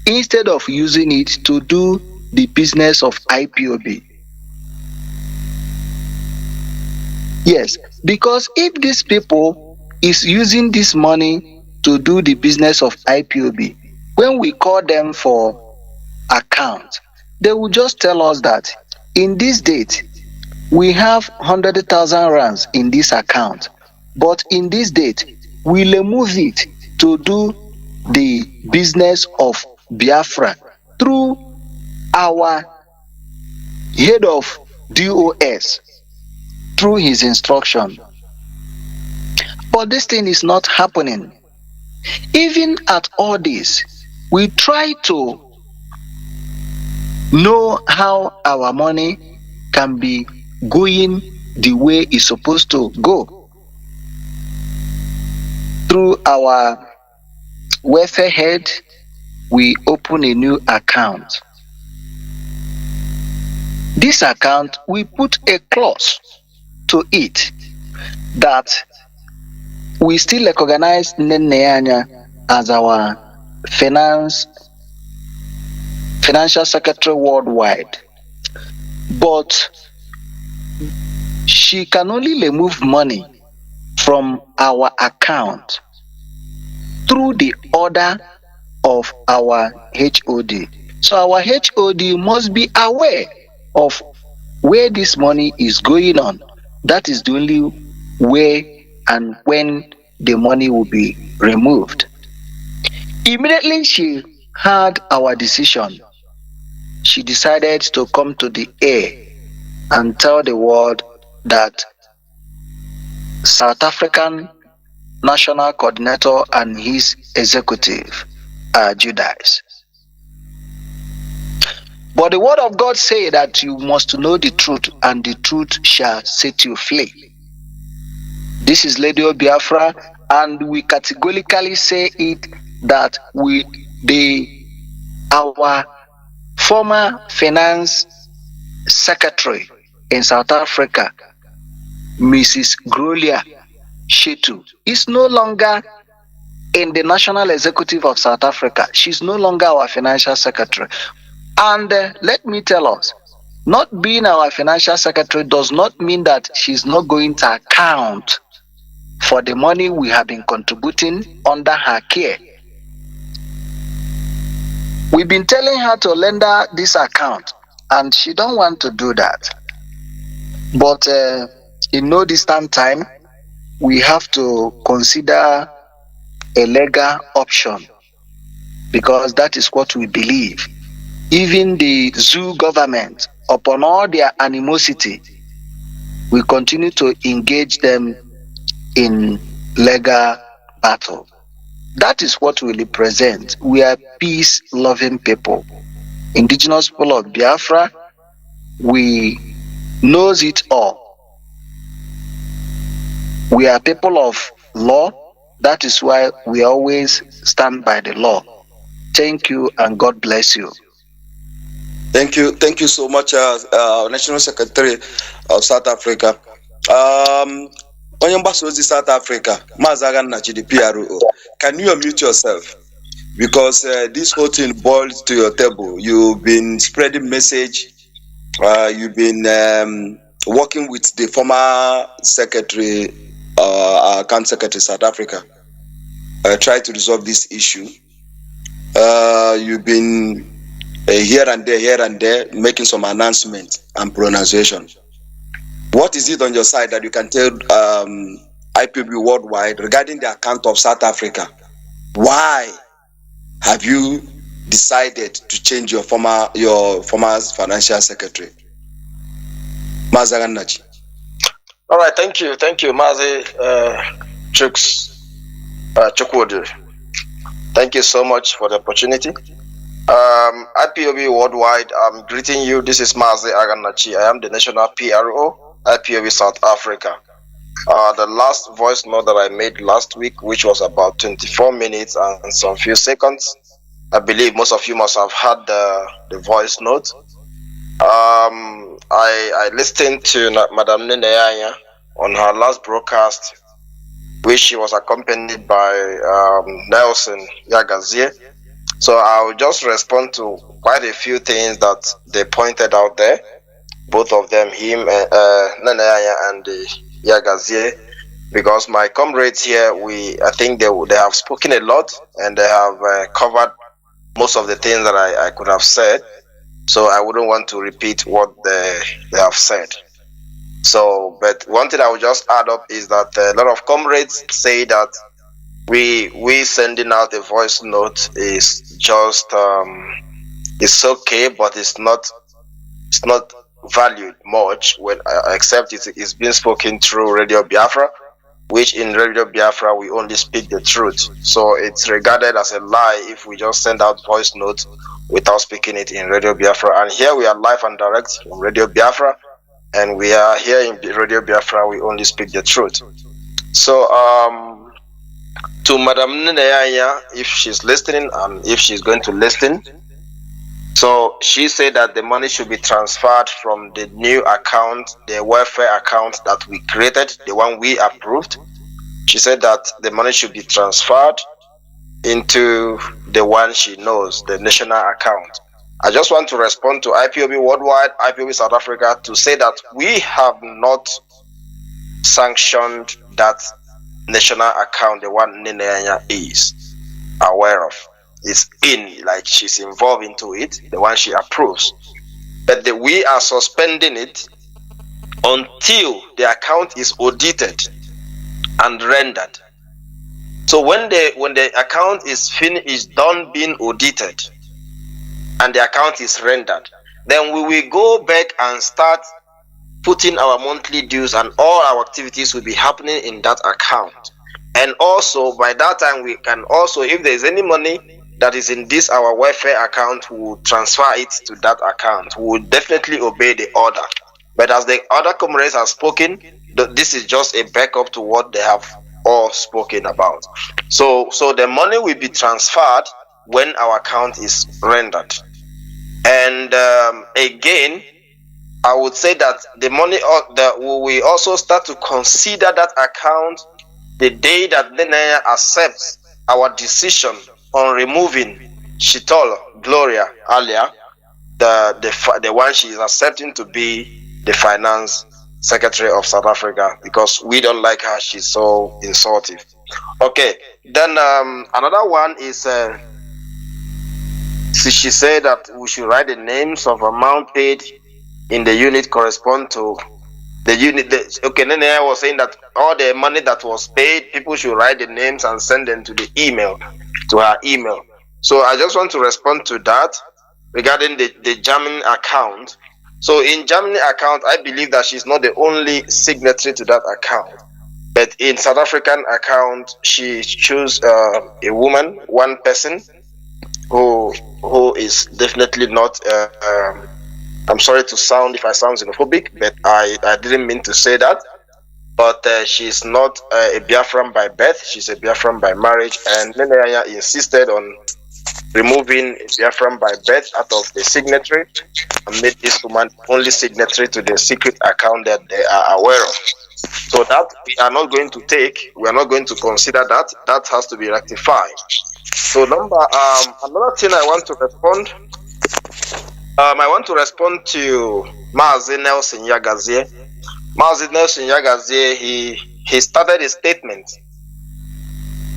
instead of using it to do the business of IPOB. Yes, because if these people is using this money to do the business of IPOB, when we call them for account, they will just tell us that in this date, we have 100,000 rands in this account, but in this date, we remove it to do the business of Biafra through our head of DOS, through his instruction. But this thing is not happening. Even at all this, we try to know how our money can be going the way it's supposed to go. Through our welfare head, we open a new account. This account, we put a clause to it that we still recognize Nene as our financial secretary worldwide, but she can only remove money from our account through the order of our HOD. So our HOD must be aware of where this money is going on. That is the only way and when the money will be removed. Immediately she heard our decision, she decided to come to the air and tell the world that South African National Coordinator and his executive Judas. But the word of God say that you must know the truth, and the truth shall set you free. This is Radio Biafra, and we categorically say it that our former finance secretary in South Africa, Mrs. Grolia Shetu, is no longer in the National Executive of South Africa. She's no longer our financial secretary. And let me tell us, not being our financial secretary does not mean that she's not going to account for the money we have been contributing under her care. We've been telling her to lend her this account, and she don't want to do that. But in no distant time, we have to consider a legal option, because that is what we believe. Even the zoo government, upon all their animosity, we continue to engage them in legal battle. That is what we represent. We are peace-loving people. Indigenous people of Biafra, we knows it all. We are people of law. That is why we always stand by the law. Thank you, and God bless you. Thank you so much, National Secretary of South Africa. Onye mgbasa ozi South Africa, Mazi Nnamdi, the PRO. Can you unmute yourself? Because this whole thing boils to your table. You've been spreading message. You've been working with the former secretary, account secretary South Africa. Try to resolve this issue. You've been here and there, making some announcements and pronunciation. What is it on your side that you can tell IPOB worldwide regarding the account of South Africa? Why have you decided to change your former financial secretary? Mazi Nnamdi. All right, thank you, Mazi Chukwudi. Thank you so much for the opportunity. IPOB worldwide, I'm greeting you. This is Mazi Nnamdi. I am the national PRO, IPOB South Africa. The last voice note that I made last week, which was about 24 minutes and some few seconds, I believe most of you must have had the voice note. I listened to Madam Neneanya on her last broadcast, which she was accompanied by Nelson Yagazie. So I'll just respond to quite a few things that they pointed out there. Both of them, him, Neneanya and Yagazie, because my comrades here, I think they have spoken a lot, and they have covered most of the things that I could have said. So I wouldn't want to repeat what they have said. So, but one thing I will just add up is that a lot of comrades say that we sending out a voice note is just it's okay, but it's not valued much when except it's been spoken through Radio Biafra, which in Radio Biafra we only speak the truth. So it's regarded as a lie if we just send out voice notes without speaking it in Radio Biafra. And here we are live and direct on Radio Biafra, and we are here in Radio Biafra, we only speak the truth. So to Madam Neneanya, if she's listening and if she's going to listen, so she said that the money should be transferred from the new account, the welfare account that we created, the one we approved. She said that the money should be transferred into the one she knows, the national account. I just want to respond to IPOB worldwide, IPOB South Africa, to say that we have not sanctioned that national account, the one Neneanya is aware of. It's in, like she's involved into it, the one she approves. But we are suspending it until the account is audited and rendered. So when the account is done being audited and the account is rendered, then we will go back and start putting our monthly dues, and all our activities will be happening in that account. And also by that time we can also, if there is any money that is in this our welfare account, we will transfer it to that account. We will definitely obey the order. But as the other comrades have spoken, this is just a backup to what they have all spoken about. So the money will be transferred when our account is rendered. And again, I would say that the money that we also start to consider that account the day that Nenaya accepts our decision on removing Shitol Gloria Alia, the one she is accepting to be the finance secretary of South Africa, because we don't like her. She's so insultive. Okay, then another one is she said that we should write the names of amount paid in the unit correspond to the unit. Okay, then I was saying that all the money that was paid, people should write the names and send them to the email, to her email. So I just want to respond to that regarding the German account. So in Germany account, I believe that she's not the only signatory to that account. But in South African account, she chose a woman, one person, who is definitely not. I'm sorry to sound if I sound xenophobic, but I didn't mean to say that. But she's not a Biafran by birth; she's a Biafran by marriage. And Nenaya insisted on removing Biafran by birth out of the signatory and made this woman only signatory to the secret account that they are aware of. So that we are not going to take, we are not going to consider that. That has to be rectified. So another thing I want to respond. I want to respond to Mazi Nelson Yagazie. Mazi Nelson Yagazie, he started a statement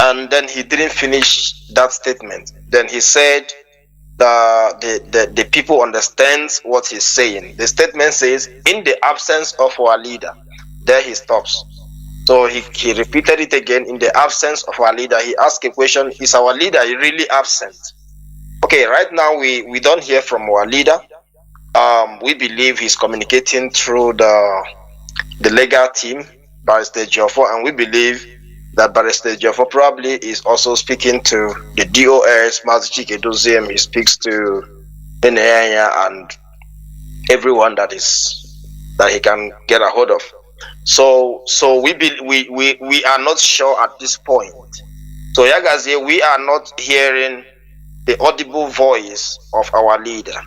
and then he didn't finish that statement. Then he said the people understand what he's saying. The statement says, in the absence of our leader, there he stops. So he repeated it again, in the absence of our leader. He asked a question, is our leader really absent? Okay, right now we don't hear from our leader. We believe he's communicating through the legal team, Barrister Jofo, and we believe that Barrister Jofo probably is also speaking to the DOS, Mazi Chinedu. He speaks to Nenaya and everyone that he can get a hold of. So we are not sure at this point. So Yagazie, we are not hearing the audible voice of our leader.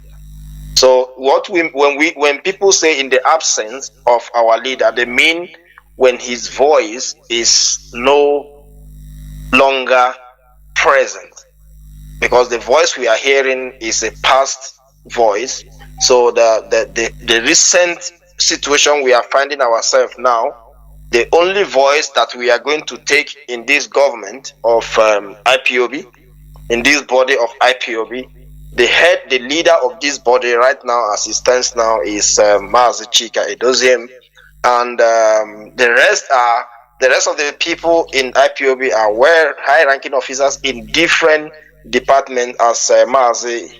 So when people say in the absence of our leader, they mean when his voice is no longer present, because the voice we are hearing is a past voice. So the recent situation we are finding ourselves now, the only voice that we are going to take in this government of IPOB, in this body of IPOB, the leader of this body right now, as it stands now, is Mazi Chinedu, and the rest of the people in IPOB are high-ranking officers in different departments, as Mazi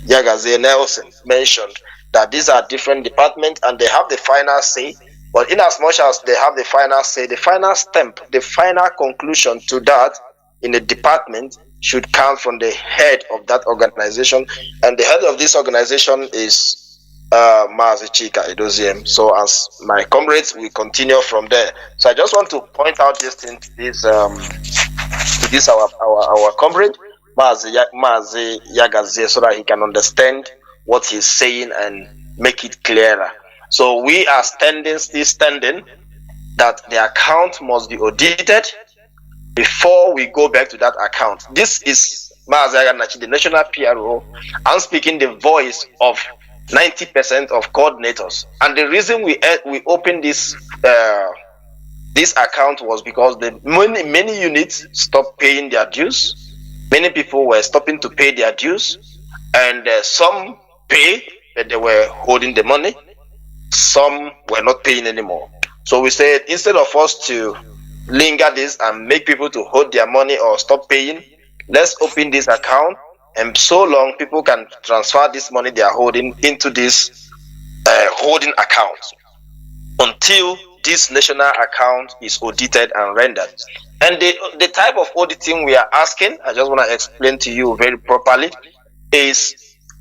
Yagazie Nelson mentioned, that these are different departments and they have the final say. But in as much as they have the final say, the final stamp, the final conclusion to that in the department should come from the head of that organization, and the head of this organization is Mazi Chinedu. So as my comrades, we continue from there. So I just want to point out this thing to this our comrade Mazi Yagazie, so that he can understand what he's saying and make it clearer. So we are still standing that the account must be audited before we go back to that account. This is Mazi Yagazie, the national PRO. I'm speaking the voice of 90% of coordinators, and the reason we opened this account was because many units stopped paying their dues. Many people were stopping to pay their dues, and some pay, but they were holding the money. Some were not paying anymore. So we said, instead of us to linger this and make people to hold their money or stop paying, let's open this account, and so long people can transfer this money they are holding into this holding account until this national account is audited and rendered. And the type of auditing we are asking, I just want to explain to you very properly, is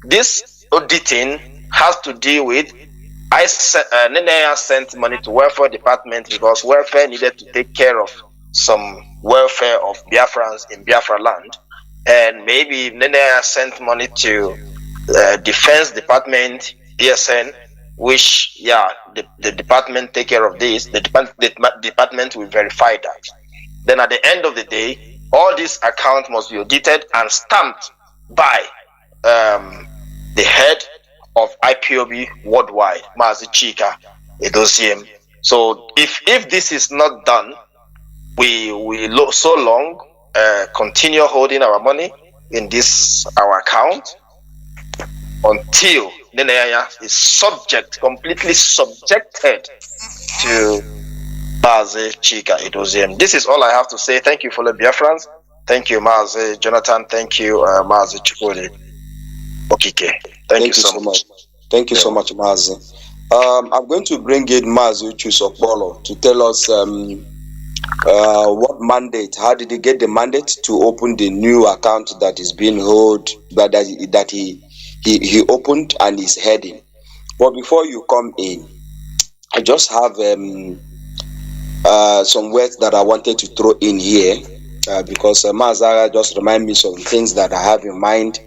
this auditing has to deal with Nenea sent money to welfare department because welfare needed to take care of some welfare of Biafrans in Biafra land, and maybe Nenea sent money to defense department, PSN, which the department take care of this. The department will verify that. Then at the end of the day, all these accounts must be audited and stamped by the head of IPOB worldwide, Mazi Chika Edoziem. So if this is not done, we so long continue holding our money in this our account until Nenea is completely subjected to Mazi Chika Edoziem. This is all I have to say. Thank you for the Biafrans. Thank you, Mazi Jonathan. Thank you, Mazi Chukwudi. Okay. Thank you so much. Thank you so much, Mazi. I'm going to bring in Mazi Chusopolo to tell us what mandate, how did he get the mandate to open the new account that is being held, but that he opened and is heading. But before you come in, I just have some words that I wanted to throw in here because Mazaga just remind me some things that I have in mind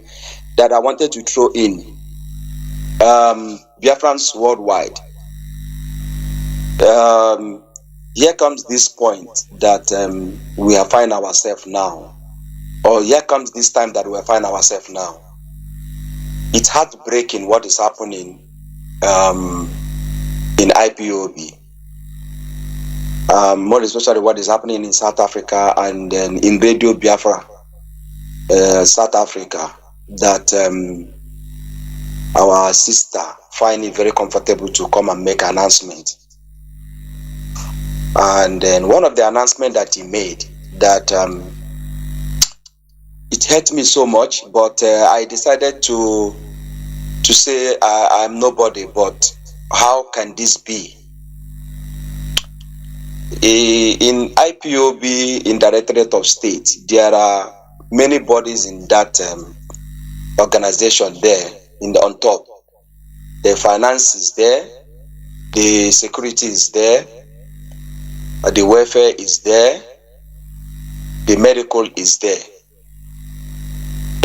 that I wanted to throw in. Biafrans worldwide. Here comes this point that we are finding ourselves now, or here comes this time that we are finding ourselves now. It's heartbreaking what is happening in IPOB, more especially what is happening in South Africa and in Radio Biafra, South Africa, that our sister find it very comfortable to come and make an announcement. And then one of the announcements that he made that it hurt me so much, but I decided to say I'm nobody, but how can this be? In IPOB, in Directorate of State, there are many bodies in that organization there, on top. The finance is there, the security is there, the welfare is there, the medical is there.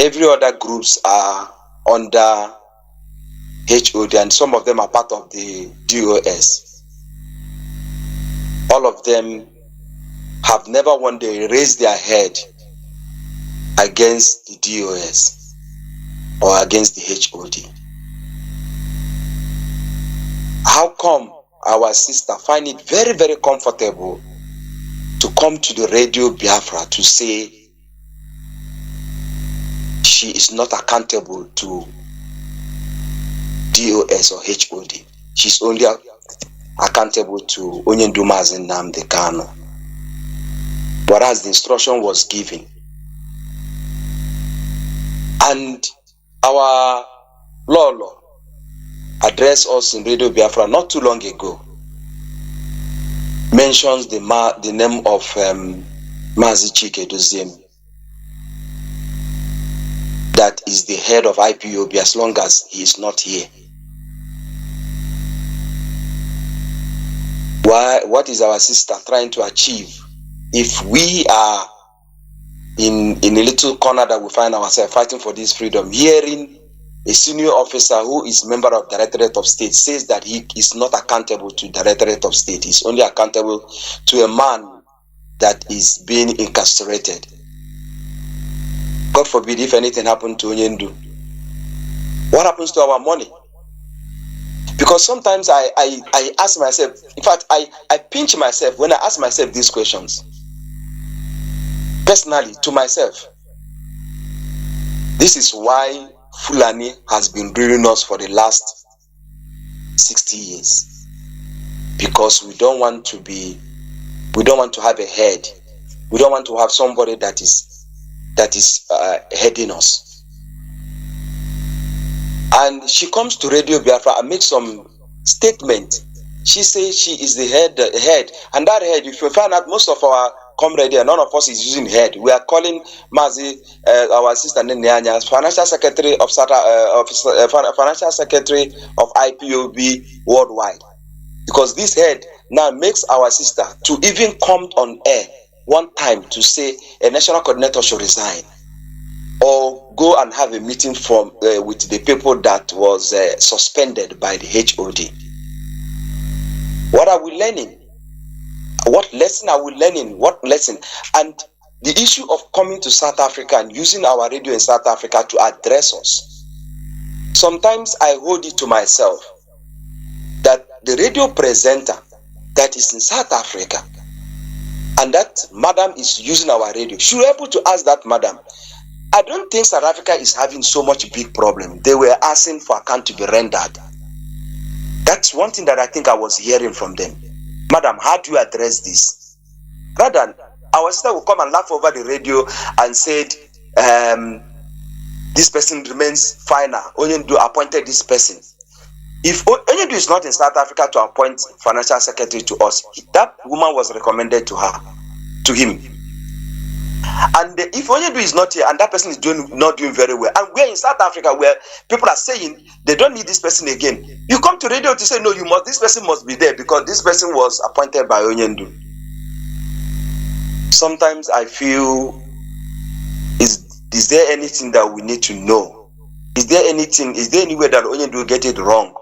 Every other groups are under HOD, and some of them are part of the DOS. All of them have never one day raised their head against the DOS or against the HOD. How come our sister find it very, very comfortable to come to the Radio Biafra to say she is not accountable to DOS or HOD? She's only accountable to Onyendu Mazi Nnamdi Kanu, whereas the instruction was given. And our Lolo addressed us in Radio Biafra not too long ago, mentions the name of Mazi Chika Edoziem, that is the head of IPOB as long as he is not here. What is our sister trying to achieve if we are in a little corner that we find ourselves fighting for this freedom, hearing a senior officer who is member of Directorate of State says that he is not accountable to Directorate of State. He's only accountable to a man that is being incarcerated. God forbid if anything happened to Onyendu. What happens to our money? Because sometimes I ask myself, in fact, I pinch myself when I ask myself these questions. Personally, to myself. This is why Fulani has been ruling us for the last 60 years. Because we don't want to have a head. We don't want to have somebody that is heading us. And she comes to Radio Biafra and makes some statement. She says she is the head, and that head, if you find out, most of our comrades here, none of us is using head. We are calling Mazi, our sister Nyanya, financial secretary of financial secretary of IPOB worldwide, because this head now makes our sister to even come on air one time to say a national coordinator should resign or go and have a meeting from with the people that was suspended by the HOD. What are we learning? What lesson are we learning? What lesson? And the issue of coming to South Africa and using our radio in South Africa to address us. Sometimes I hold it to myself that the radio presenter that is in South Africa and that madam is using our radio, should be able to ask that madam, I don't think South Africa is having so much big problem. They were asking for account to be rendered. That's one thing that I think I was hearing from them. Madam, how do you address this? Rather than our sister will come and laugh over the radio and said, this person remains final. Onyendu appointed this person. If Onyendu is not in South Africa to appoint financial secretary to us, that woman was recommended to him. And if Onyendu is not here and that person is not doing very well, and we're in South Africa where people are saying they don't need this person again, you come to radio to say no, this person must be there because this person was appointed by Onyendu. Sometimes I feel, is there anything that we need to know? Is there any way that Onyendu will get it wrong?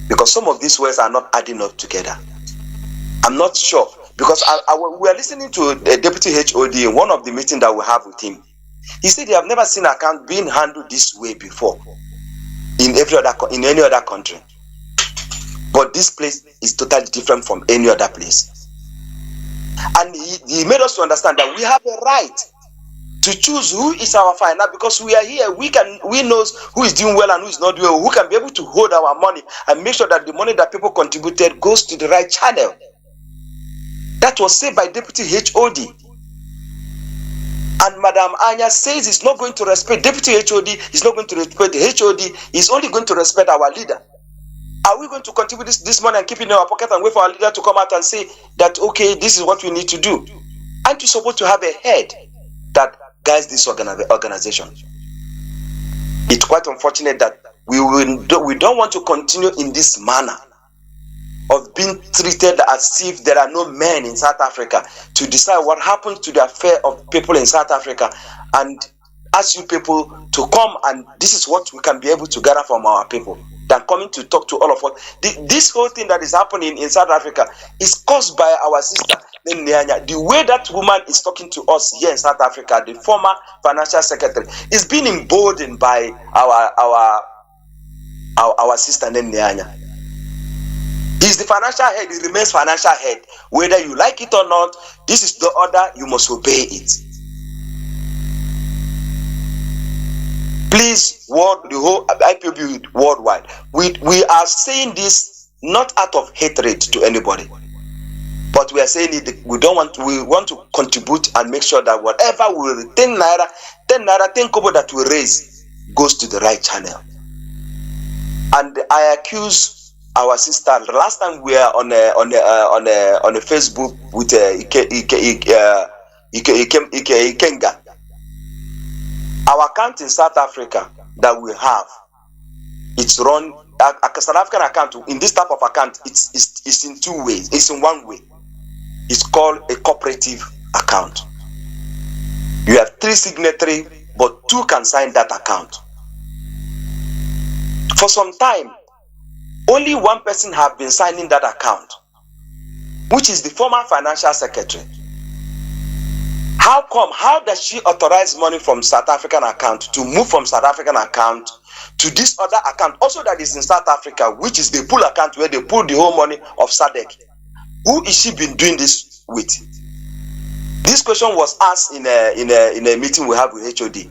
Because some of these words are not adding up together. I'm not sure. Because we are listening to a deputy HOD in one of the meetings that we have with him. He said they have never seen account being handled this way before in any other country. But this place is totally different from any other place. And he made us to understand that we have a right to choose who is our final, because we are here. We know who is doing well and who is not doing well. Who can be able to hold our money and make sure that the money that people contributed goes to the right channel. That was said by Deputy HOD. And Madam Anya says he's not going to respect Deputy HOD, he's not going to respect the HOD, he's only going to respect our leader. Are we going to contribute this money and keep it in our pocket and wait for our leader to come out and say that, okay, this is what we need to do? Aren't you supposed to have a head that guides this organization? It's quite unfortunate that we don't want to continue in this manner of being treated as if there are no men in South Africa to decide what happens to the affair of people in South Africa and ask you people to come and this is what we can be able to gather from our people than coming to talk to all of us. This whole thing that is happening in South Africa is caused by our sister Nyanya. The way that woman is talking to us here in South Africa, the former financial secretary, is being emboldened by our sister Nyanya. He's the financial head, he remains financial head. Whether you like it or not, this is the order, you must obey it. Please, the whole IPOB worldwide, we are saying this not out of hatred to anybody, but we are saying it, we want to contribute and make sure that whatever we retain 10 kobo that we raise goes to the right channel. And I accuse our sister. Last time we were on a Facebook with Ikenga. Our account in South Africa that we have, it's run a South African account. In this type of account, it's in two ways. It's in one way. It's called a cooperative account. You have 3 signatories, but 2 can sign that account. For some time, only one person has been signing that account, which is the former financial secretary. How come? How does she authorize money from South African account to move from South African account to this other account, also that is in South Africa, which is the pool account where they pull the whole money of SADC? Who is she been doing this with? This question was asked in a meeting we have with HOD.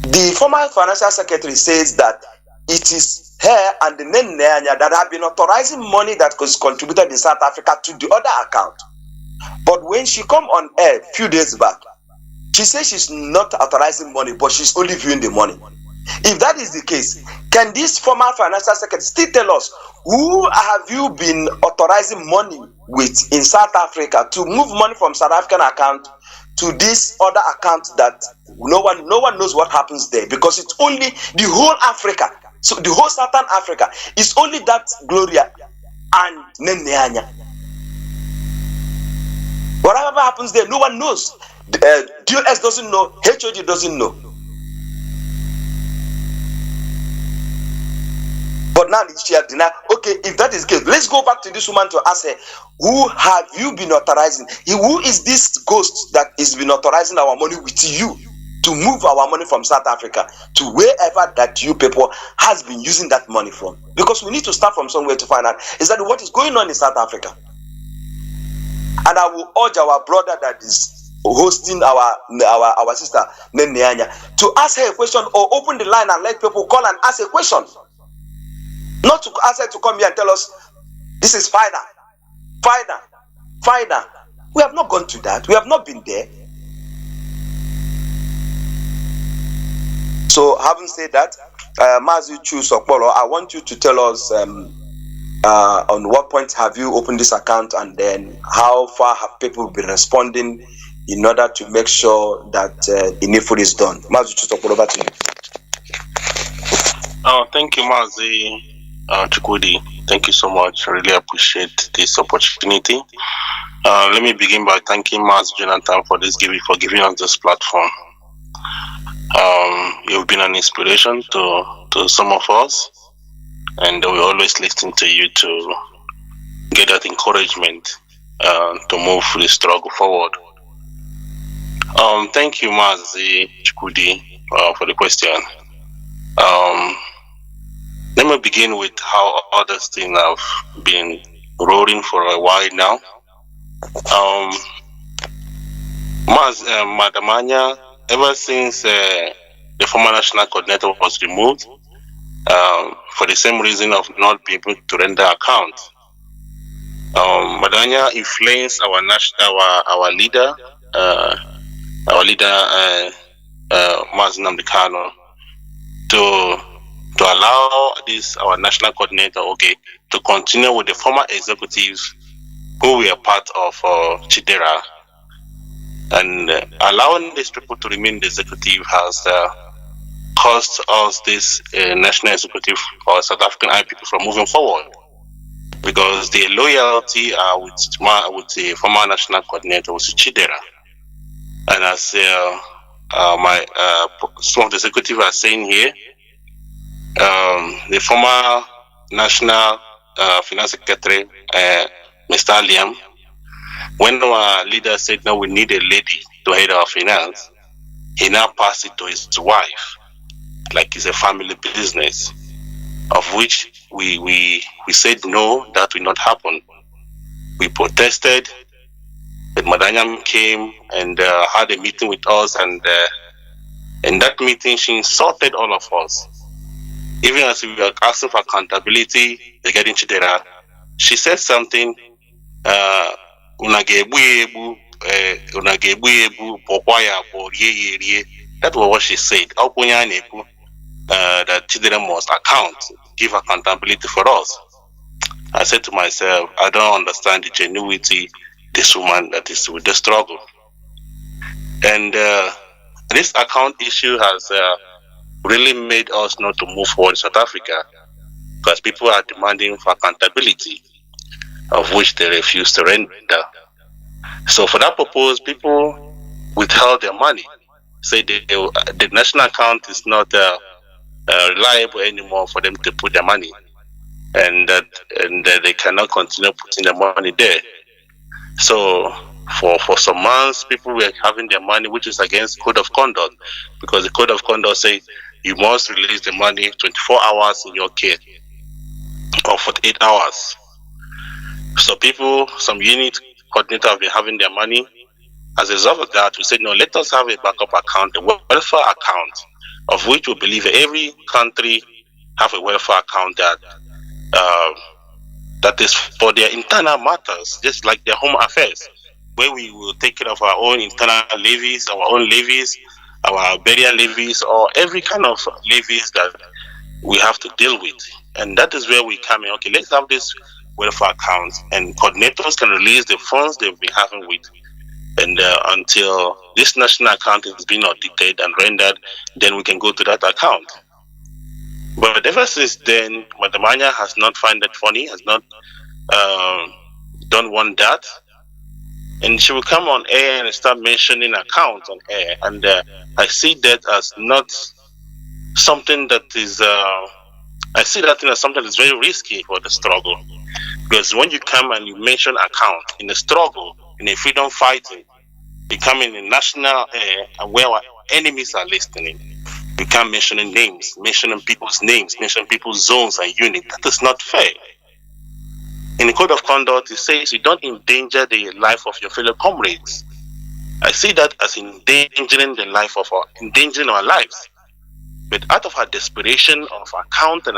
The former financial secretary says that it is her and the Nyanya that have been authorizing money that was contributed in South Africa to the other account. But when she come on air a few days back, she says she's not authorizing money, but she's only viewing the money. If that is the case, can this former financial secretary still tell us who have you been authorizing money with in South Africa to move money from South African account to this other account that no one knows what happens there, because it's only the whole Africa, so the whole Southern Africa is only that Gloria and Neneanya. Whatever happens there, no one knows. DOS doesn't know, HOD doesn't know. But now she has denied. Okay, if that is the case, let's go back to this woman to ask her, who have you been authorizing? Who is this ghost that is been authorizing our money with you to move our money from South Africa to wherever that you people has been using that money from? Because we need to start from somewhere to find out is that what is going on in South Africa. And I will urge our brother that is hosting our sister Neneanya to ask her a question, or open the line and let people call and ask a question. Not to ask her to come here and tell us this is final. We have not gone to that. We have not been there. So, having said that, Mazi Okpolo, I want you to tell us on what point have you opened this account, and then how far have people been responding in order to make sure that the needful is done. Mazi Okpolo, over to you. Oh, thank you, Mazi. Chukudi, thank you so much. I really appreciate this opportunity. Let me begin by thanking Mazi Jonathan for giving us this platform. You've been an inspiration to some of us, and we always listen to you to get that encouragement to move the struggle forward. Thank you, Mazi Chukudi, for the question. Let me begin with how other things have been rolling for a while now. Madam Anya, ever since the former national coordinator was removed, for the same reason of not being able to render account, Madam Anya influenced our leader, Mazi Nnamdi Kanu, to allow our national coordinator, to continue with the former executives who were part of Chidera, and allowing these people to remain in the executive has cost us this national executive or South African people from moving forward, because the loyalty with the former national coordinator was Chidera, and as some of the executives are saying here, the former national finance secretary, Mr. Liam, when our leader said, no, we need a lady to head our finance, he now passed it to his wife, like it's a family business, of which we said, no, that will not happen. We protested, but Madanyam came and had a meeting with us, and in that meeting, she insulted all of us. Even as we were asking for accountability regarding Chidera, she said something, that was what she said. That Chidera must give accountability for us. I said to myself, I don't understand the genuity this woman that is with the struggle. And this account issue has really made us not to move forward in South Africa, because people are demanding for accountability, of which they refuse to render. So for that purpose, people withheld their money, say the national account is not reliable anymore for them to put their money, and that they cannot continue putting their money there. So for some months, people were having their money, which is against code of conduct, because the code of conduct says you must release the money 24 hours in your care, or 48 hours. So some unit coordinator have been having their money. As a result of that, we said, no, let us have a backup account, a welfare account, of which we believe every country have a welfare account that is for their internal matters, just like their home affairs, where we will take care of our own internal levies, our own levies, our burial levies, or every kind of levies that we have to deal with. And that is where we come in. Okay, let's have this welfare account, and coordinators can release the funds they've been having with. And until this national account is being audited and rendered, then we can go to that account. But ever since then, Madam Anya has not found that funny, has not done one that. And she will come on air and start mentioning accounts on air. And I see that as not something that is, I see that as something that's very risky for the struggle. Because when you come and you mention account in the struggle, in a freedom fighting, you come in the national air and where our enemies are listening. You can't mention names, mentioning people's names, mentioning people's zones and units. That is not fair. In the code of conduct, it says you don't endanger the life of your fellow comrades. I see that as endangering the life of endangering our lives. But out of her desperation of account,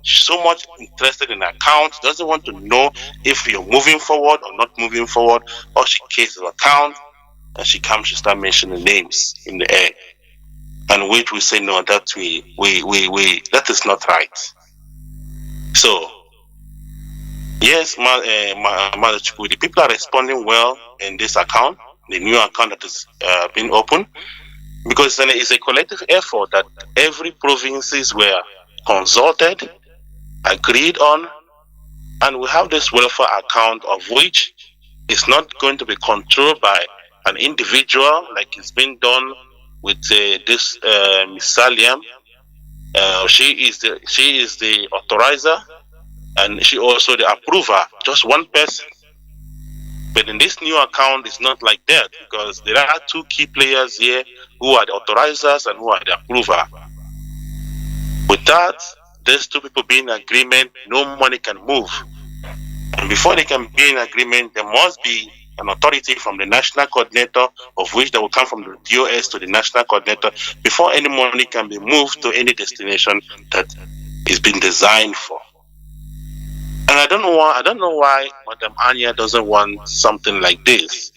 so much interested in account, doesn't want to know if you're moving forward or not moving forward, or she cases account, and she start mentioning names in the air. And which we say no, that that is not right. So yes, Mother Chukwu, the people are responding well in this account, the new account that is being opened, because it's a collective effort that every provinces were consulted, agreed on, and we have this welfare account of which is not going to be controlled by an individual like it's been done with this Miss Saliam. She is the authorizer, and she also the approver, just one person. But in this new account, it's not like that, because there are two key players here who are the authorizers and who are the approver. With that, these two people being in agreement, no money can move. And before they can be in agreement, there must be an authority from the national coordinator, of which that will come from the DOS to the national coordinator, before any money can be moved to any destination that is been designed for. And I don't know why Madam Anya doesn't want something like this.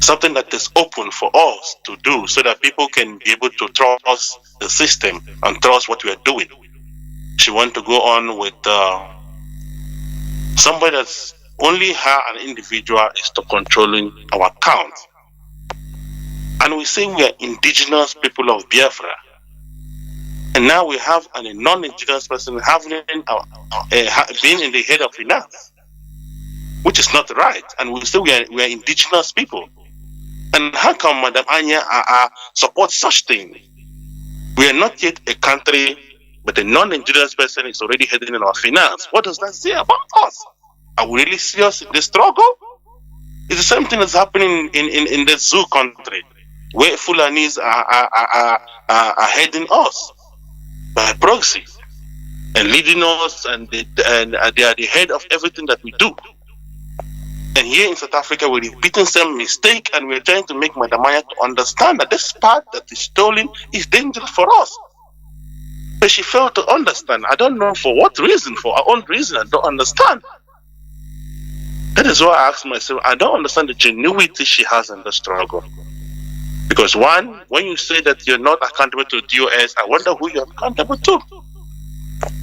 Something that is open for us to do, so that people can be able to trust the system and trust what we are doing. She wants to go on with somebody that's only her, an individual, is to controlling our account. And we say we are indigenous people of Biafra. And now we have a non-indigenous person having being in the head of finance, which is not right. And we say we are indigenous people. And how come Madam Anya support such thing? We are not yet a country, but a non-indigenous person is already heading in our finance. What does that say about us? Are we really serious in this struggle? It's the same thing that's happening in the zoo country, where Fulanis are heading us by proxy and leading us, and they are the head of everything that we do. And here in South Africa, we're repeating some mistake, and we're trying to make Madam Anya to understand that this part that is stolen is dangerous for us. But she failed to understand. I don't know for what reason, for her own reason, I don't understand. That is why I asked myself, I don't understand the genuity she has in the struggle. Because one, when you say that you're not accountable to DOS, I wonder who you're accountable to.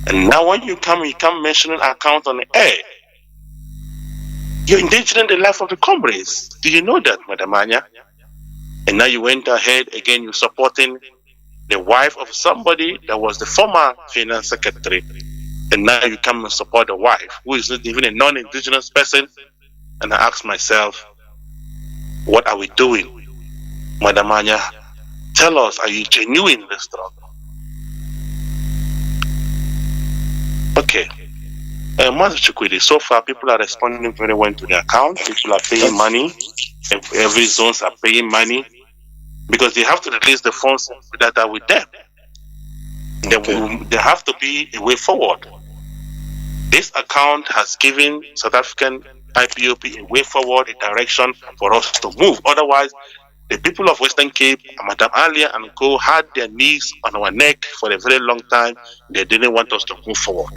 And now when you come mentioning account on the air, you're endangering the life of the comrades. Do you know that, Madam Anya? And now you went ahead, again, you're supporting the wife of somebody that was the former finance secretary. And now you come and support the wife, who is not even a non-indigenous person. And I ask myself, what are we doing? Madam Anya, tell us, are you genuine in this struggle? Okay. Mazi Chukwudi, so far people are responding very well to the account. People are paying money. Every zones are paying money, because they have to release the funds that are with them. There have to be a way forward. This account has given South African IPOP a way forward, a direction for us to move. Otherwise, the people of Western Cape, Madam Alia and co, had their knees on our neck for a very long time. They didn't want us to move forward.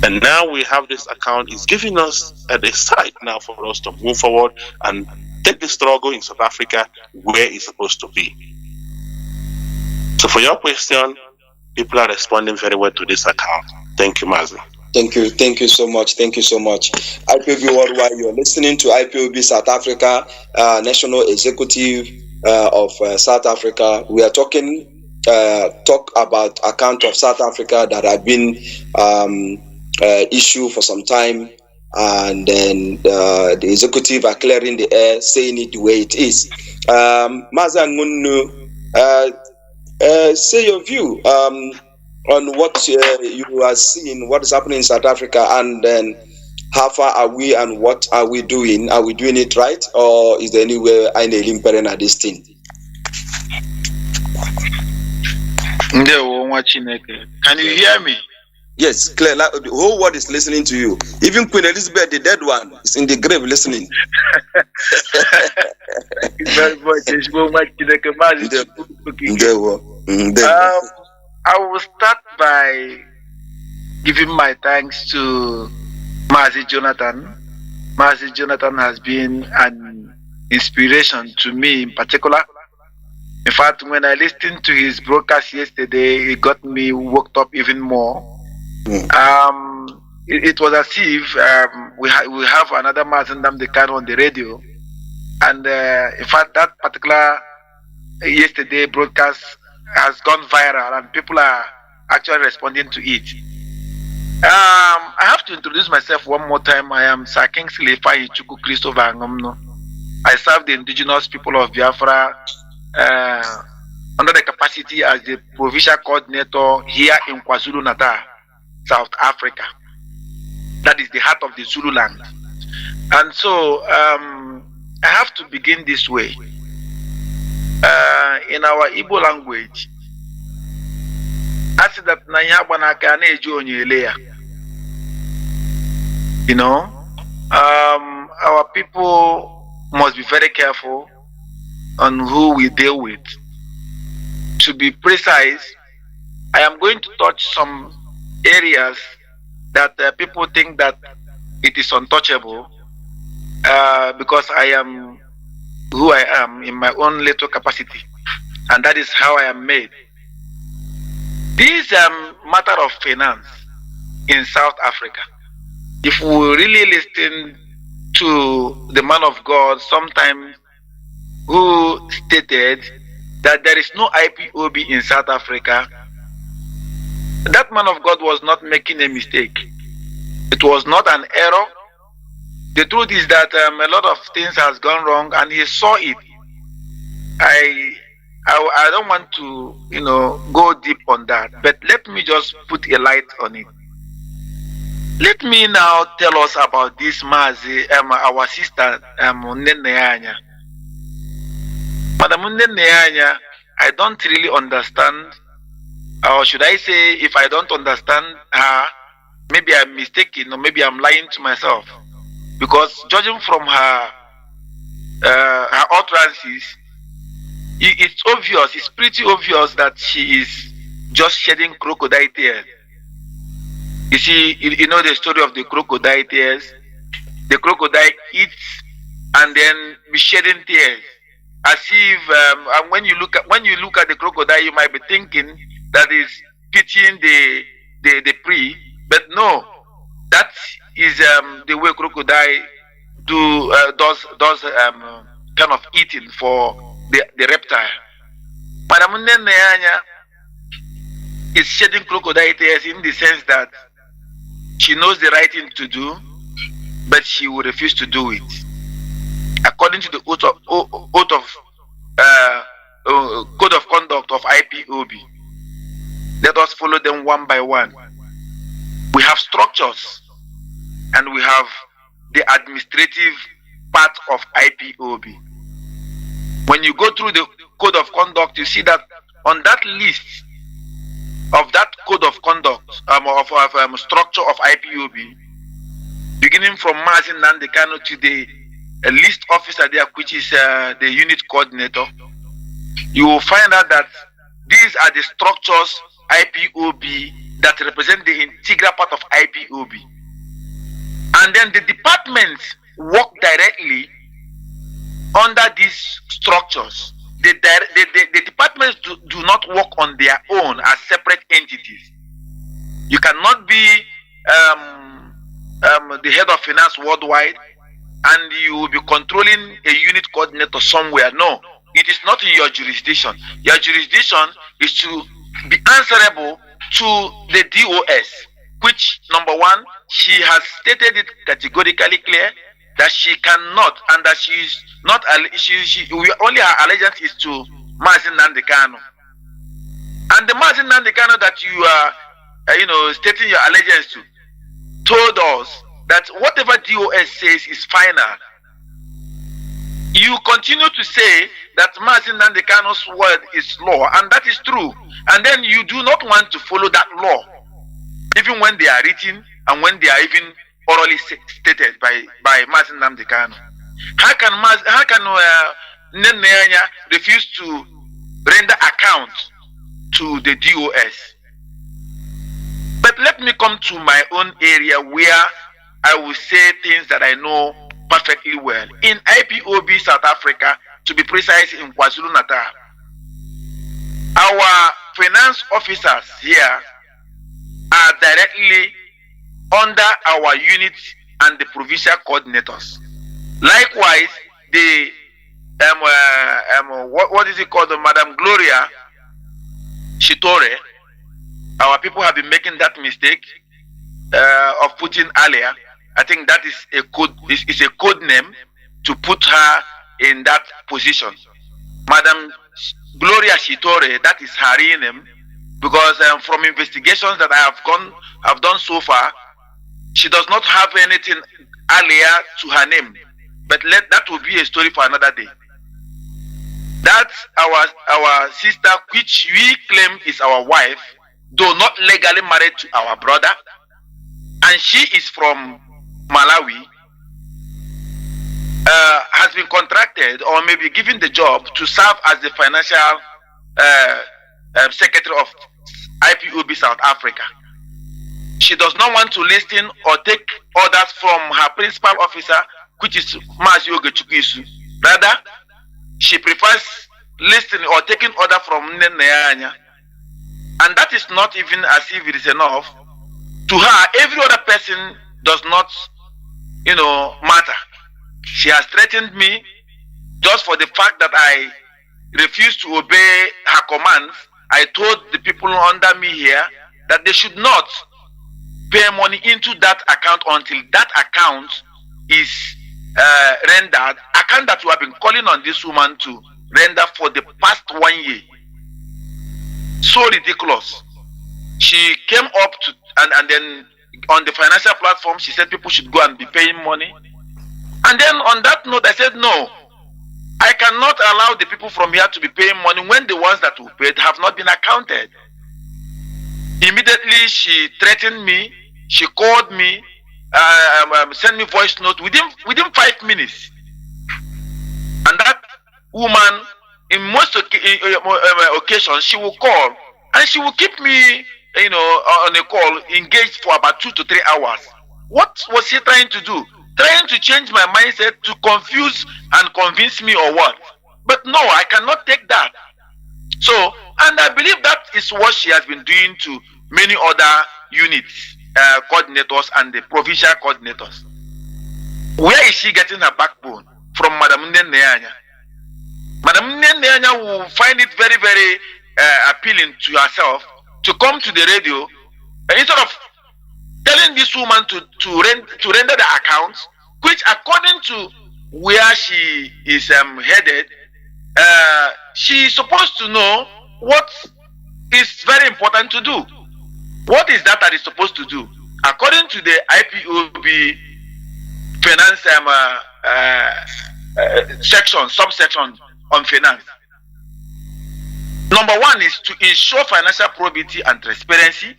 And now we have this account. It's giving us a site now for us to move forward and take the struggle in South Africa where it's supposed to be. So for your question, people are responding very well to this account. Thank you, Mazi. Thank you so much. IPOB Worldwide, you're listening to IPOB South Africa, National Executive of South Africa. We are talk about account of South Africa that have been issued for some time, and then the executive are clearing the air, saying it the way it is. Mazi Ngunu, say your view on what you are seeing, what is happening in South Africa, and then how far are we and what are we doing? Are we doing it right, or is there anywhere I need impairing at this thing? Can you hear me? Yes, clear. The whole world is listening to you. Even Queen Elizabeth, the dead one, is in the grave listening. Thank you very much. I will start by giving my thanks to Mazi Jonathan. Mazi Jonathan has been an inspiration to me in particular. In fact, when I listened to his broadcast yesterday, it got me worked up even more. It was as if we have another Mazi Nnamdi Kanu on the radio. And in fact, that particular yesterday broadcast has gone viral and people are actually responding to it. I have to introduce myself one more time. I am Sir Kingsley Ifeanyichukwu Christopher Angomno. I serve the indigenous people of Biafra under the capacity as the provincial coordinator here in KwaZulu-Natal, South Africa. That is the heart of the Zulu land. And so I have to begin this way. In our Igbo language, I said that you know, our people must be very careful on who we deal with. To be precise, I am going to touch some areas that people think that it is untouchable because I am who I am in my own little capacity, and that is how I am made. This matter of finance in South Africa, if we really listen to the man of God sometimes who stated that there is no IPOB in South Africa, that man of God was not making a mistake. It was not an error. The truth is that a lot of things has gone wrong, and he saw it. I don't want to, you know, go deep on that, but let me just put a light on it. Let me now tell us about this Mazi, our sister, Nneneanya. Madam Nneneanya, I don't really understand, or should I say, if I don't understand her, maybe I'm mistaken, or maybe I'm lying to myself. Because judging from her utterances, it's obvious, it's pretty obvious that she is just shedding crocodile tears. You see, you know the story of the crocodile tears. The crocodile eats and then be shedding tears, as if and when you look at the crocodile, you might be thinking that is pitying the prey, but no, that is the way crocodile does kind of eating for the reptile. Madam Nneneanya is shedding crocodile tears in the sense that she knows the right thing to do, but she will refuse to do it. According to the code of conduct of IPOB, let us follow them one by one. We have structures and we have the administrative part of IPOB. When you go through the code of conduct, you see that on that list of that code of conduct of structure of IPOB, beginning from Mazi Nnamdi Kanu to the list officer there, which is the unit coordinator, you will find out that these are the structures IPOB that represent the integral part of IPOB. And then the departments work directly under these structures. The departments do not work on their own as separate entities. You cannot be the head of finance worldwide and you will be controlling a unit coordinator somewhere. No, it is not in your jurisdiction. Your jurisdiction is to be answerable to the DOS, which, number one, she has stated it categorically clear that she cannot, and that she is not, only her allegiance is to Mazi Nnamdi Kanu. And the Mazi Nnamdi Kanu that you are, stating your allegiance to, told us that whatever DOS says is final. You continue to say that Mazi Nnamdi Kanu's word is law, and that is true. And then you do not want to follow that law, even when they are written and when they are even orally stated by Mazi Nnamdi Kanu. How can Nene refuse to render account to the DOS? But let me come to my own area where I will say things that I know perfectly well. In IPOB South Africa, to be precise, in KwaZulu-Natal, our finance officers here are directly under our units and the provincial coordinators. Likewise, the what is it called, Madam Gloria Shitore, our people have been making that mistake of putting earlier. I think that is a code name to put her in that position. Madam Gloria Shitore, that is her real name, because from investigations that I have done so far, she does not have anything earlier to her name. But that will be a story for another day. That's our sister, which we claim is our wife, though not legally married to our brother, and she is from Malawi, has been contracted or maybe given the job to serve as the financial secretary of IPOB South Africa. She does not want to listen or take orders from her principal officer, which is Mazi Ogechukwu. Rather, she prefers listening or taking order from Nene. And that is not even as if it is enough. To her, every other person does not, matter. She has threatened me just for the fact that I refused to obey her commands. I told the people under me here that they should not pay money into that account until that account is rendered. Account that we have been calling on this woman to render for the past 1 year. So ridiculous. She came up to and then on the financial platform, she said people should go and be paying money. And then on that note, I said, no, I cannot allow the people from here to be paying money when the ones that we paid have not been accounted. Immediately, she threatened me. She called me, sent me voice note within 5 minutes. And that woman, in most occasions, she will call and she will keep me, on a call, engaged for about 2 to 3 hours. What was she trying to do? Trying to change my mindset, to confuse and convince me, or what? But no, I cannot take that. So, and I believe that is what she has been doing to many other units, coordinators and the provincial coordinators. Where is she getting her backbone? From Madam Nneanya. Madam Nneanya will find it very, very appealing to herself to come to the radio, instead of telling this woman to render the accounts, which according to where she is headed, she is supposed to know what is very important to do. What is that is supposed to do? According to the IPOB finance subsection on finance, number one is to ensure financial probity and transparency.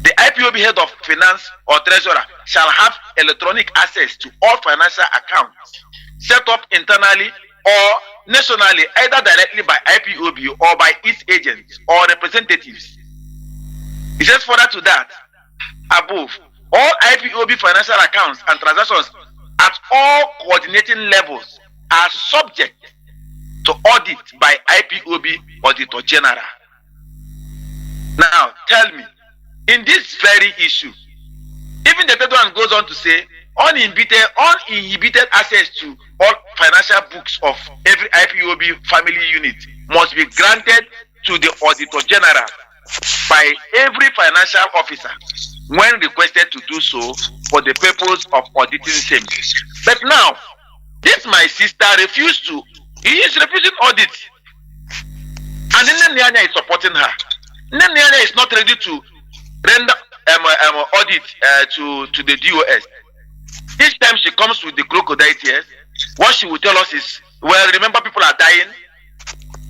The IPOB head of finance or treasurer shall have electronic access to all financial accounts set up internally or nationally, either directly by IPOB or by its agents or representatives. He says further to that, above, all IPOB financial accounts and transactions at all coordinating levels are subject to audit by IPOB Auditor General. Now, tell me, in this very issue, even the third one goes on to say, uninhibited access to all financial books of every IPOB family unit must be granted to the Auditor General by every financial officer when requested to do so for the purpose of auditing same. But now, this my sister refused to. He is refusing audit. And Nnamdi is supporting her. Nnamdi is not ready to render audit to the DOS. Each time she comes with the crocodile tears, what she will tell us is, well, remember people are dying.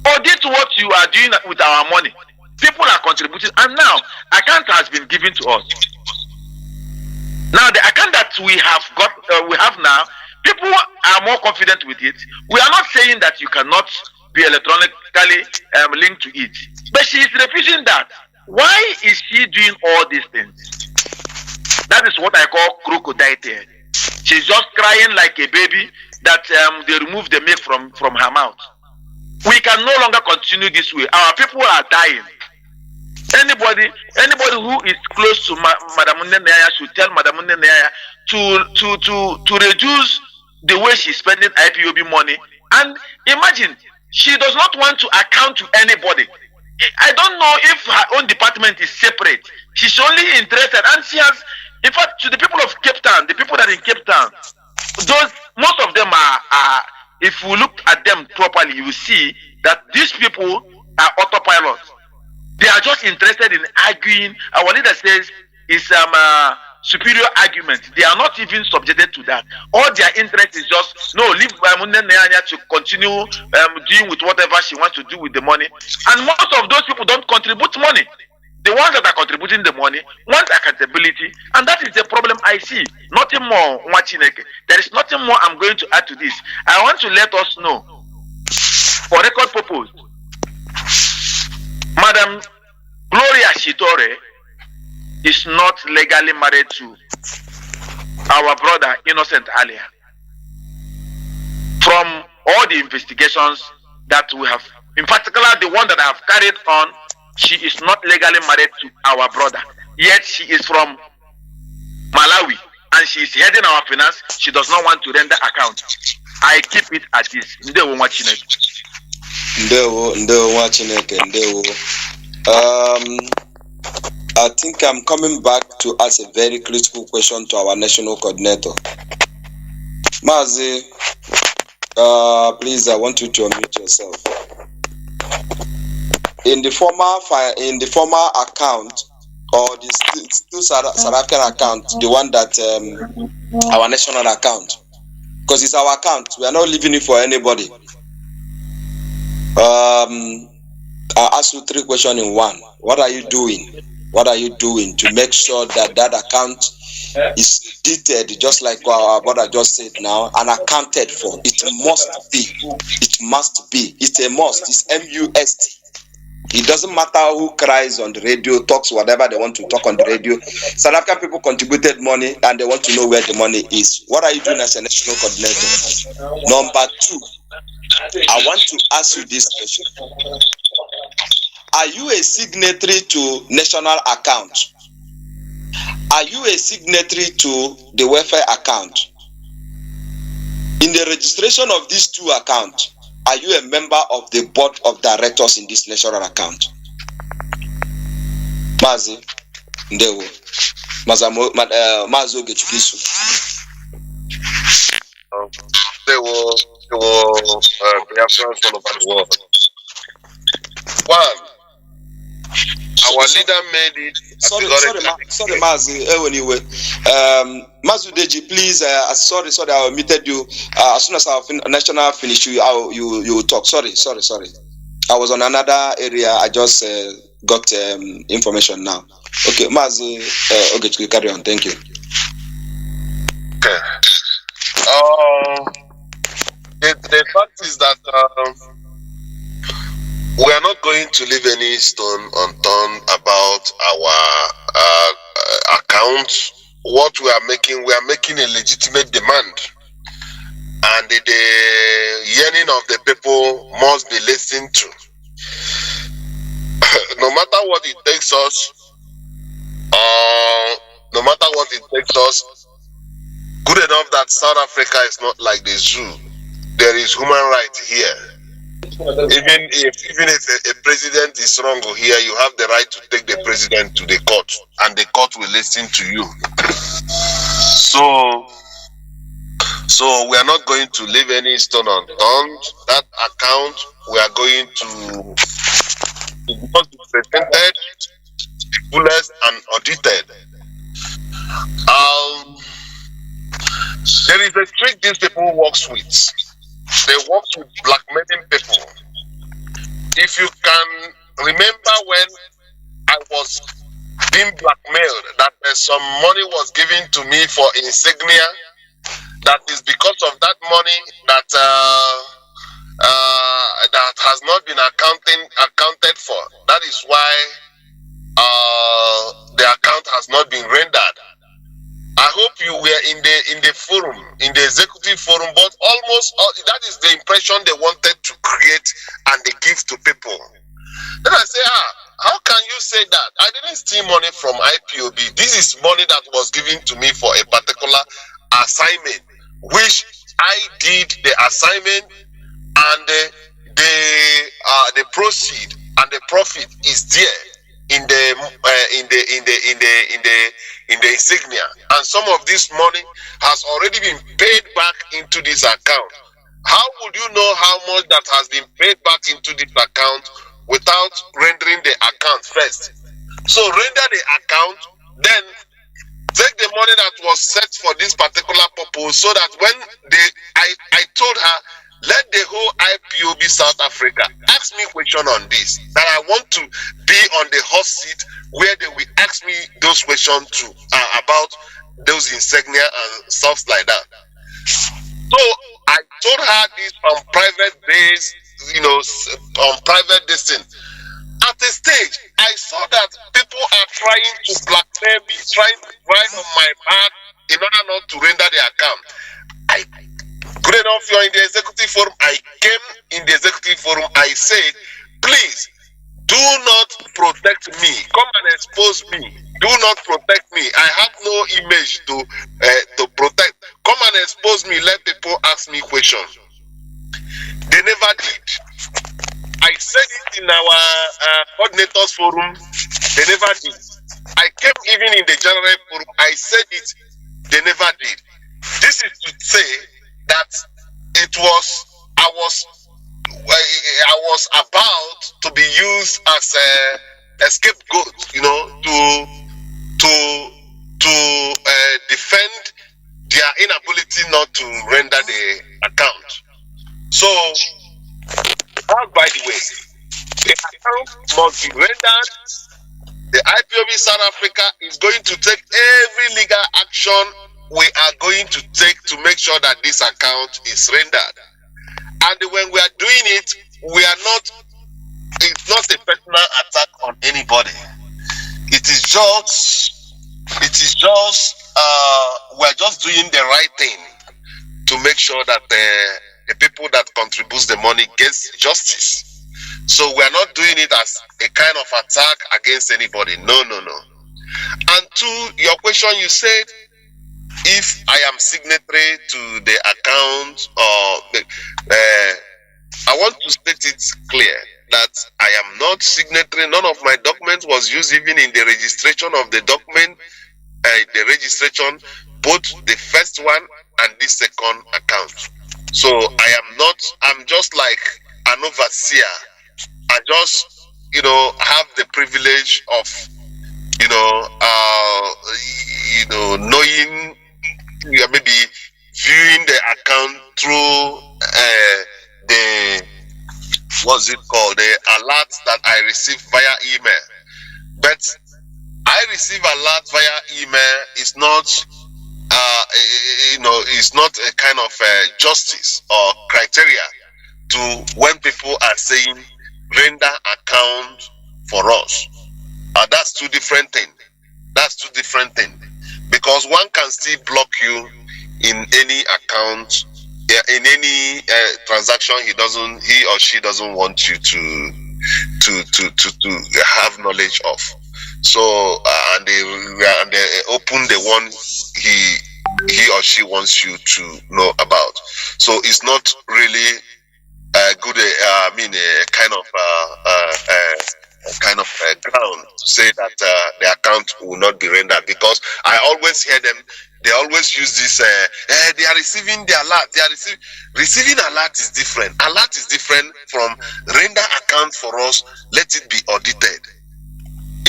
Audit what you are doing with our money. People are contributing, and now account has been given to us. Now the account that we have now, people are more confident with it. We are not saying that you cannot be electronically linked to it, but she is refusing that. Why is she doing all these things? That is what I call crocodile tears. She's just crying like a baby that they remove the milk from her mouth. We can no longer continue this way. Our people are dying. Anybody who is close to Madam Nnamdi should tell Madam Nnamdi to reduce the way she's spending IPOB money. And imagine, she does not want to account to anybody. I don't know if her own department is separate. She's only interested, and she has, in fact, to the people of Cape Town, the people that are in Cape Town, most of them are, if we look at them properly, you will see that these people are autopilot. They are just interested in arguing. Our leader says it's superior argument. They are not even subjected to that. All their interest is just, no, leave Nnamdi to continue doing with whatever she wants to do with the money. And most of those people don't contribute money. The ones that are contributing the money want accountability, and that is the problem I see. Nothing more, Mwachineke. There is nothing more I'm going to add to this. I want to let us know, for record purpose, Madam Gloria Shitore is not legally married to our brother Innocent Alia. From all the investigations that we have, in particular the one that I have carried on, she is not legally married to our brother. Yet she is from Malawi and she is heading our finance. She does not want to render account. I keep it at this. Ndewo Mwachineke. Ndewo Mwachineke. I think I'm coming back to ask a very critical question to our national coordinator. Mazi, please, I want you to unmute yourself. In the former account, or the still South African account, the one that our national account, because it's our account, we are not leaving it for anybody. I'll ask you 3 questions in one. What are you doing? What are you doing to make sure that that account is dated, just like what I just said now, and accounted for? It must be. It must be. It's a must. It's MUST. It doesn't matter who cries on the radio, talks whatever they want to talk on the radio. South African people contributed money and they want to know where the money is. What are you doing as a national coordinator? Number 2, I want to ask you this question. Are you a signatory to national account? Are you a signatory to the welfare account? In the registration of these 2 accounts, are you a member of the board of directors in this national account? Mazi, Ndewo, Mazo Gechukisu. Biafrans all over the world. 1, our leader made it. Sorry, Mazi. Anyway, Mazu Deji, please. Sorry, I omitted you. As soon as our national finish, you will talk. Sorry. I was on another area. I just got information now. Okay, Mazi. Okay, carry on. Thank you. Okay. The fact is that we are not going to leave any stone unturned about about our account. What we are making a legitimate demand, and the yearning of the people must be listened to. No matter what it takes us, no matter what it takes us, good enough that South Africa is not like the zoo. There is human rights here. Even if a president is wrong here, you have the right to take the president to the court, and the court will listen to you. So we are not going to leave any stone unturned. That account, we are going to, because it's presented, fullest and audited. There is a trick these people works with. They work with blackmailing people. If you can remember when I was being blackmailed, that some money was given to me for insignia, that is because of that money that that has not been accounted for. That is why the account has not been rendered. I hope you were in the forum, in the executive forum, but almost that is the impression they wanted to create and they give to people. Then I say, how can you say that? I didn't steal money from IPOB. This is money that was given to me for a particular assignment, which I did the assignment, and the proceed and the profit is there in the insignia, and some of this money has already been paid back into this account. How would you know how much that has been paid back into this account without rendering the account first? So render the account, then take the money that was set for this particular purpose, so that when I told her, let the whole IPOB South Africa ask me question on this, that I want to be on the hot seat where they will ask me those questions too, about those insignia and stuff like that. So I told her this on private base, on private distance. At a stage, I saw that people are trying to blackmail me, trying to ride on my back in order not to render the account. Good enough, you're in the executive forum. I came in the executive forum. I said, please do not protect me. Come and expose me. Do not protect me. I have no image to protect. Come and expose me. Let people ask me questions. They never did. I said it in our coordinators forum. They never did. I came even in the general forum. I said it. They never did. This is to say that I was about to be used as a scapegoat, to defend their inability not to render the account. So, by the way, the account must be rendered. The IPOB South Africa is going to take every legal action we are going to take to make sure that this account is rendered. And when we are doing it, it's not a personal attack on anybody. It is just we're just doing the right thing to make sure that the people that contribute the money gets justice. So we are not doing it as a kind of attack against anybody. No. And to your question, you said, if I am signatory to the account, or I want to state it clear that I am not signatory. None of my documents was used even in the registration of the document, the registration, both the first one and the second account. So I'm just like an overseer. I just, have the privilege of, knowing, maybe viewing the account through the alert that I receive via email. But I receive alert via email is not, it's not a kind of justice or criteria to when people are saying render account for us. That's two different things. That's two different things. Because one can still block you in any account, in any transaction he or she doesn't want you to have knowledge of. So and they open the one he or she wants you to know about. So it's not really good. Kind of ground to say that the account will not be rendered, because I always hear them. They always use this. They are receiving the alert. They are receiving alert is different. Alert is different from render account for us. Let it be audited.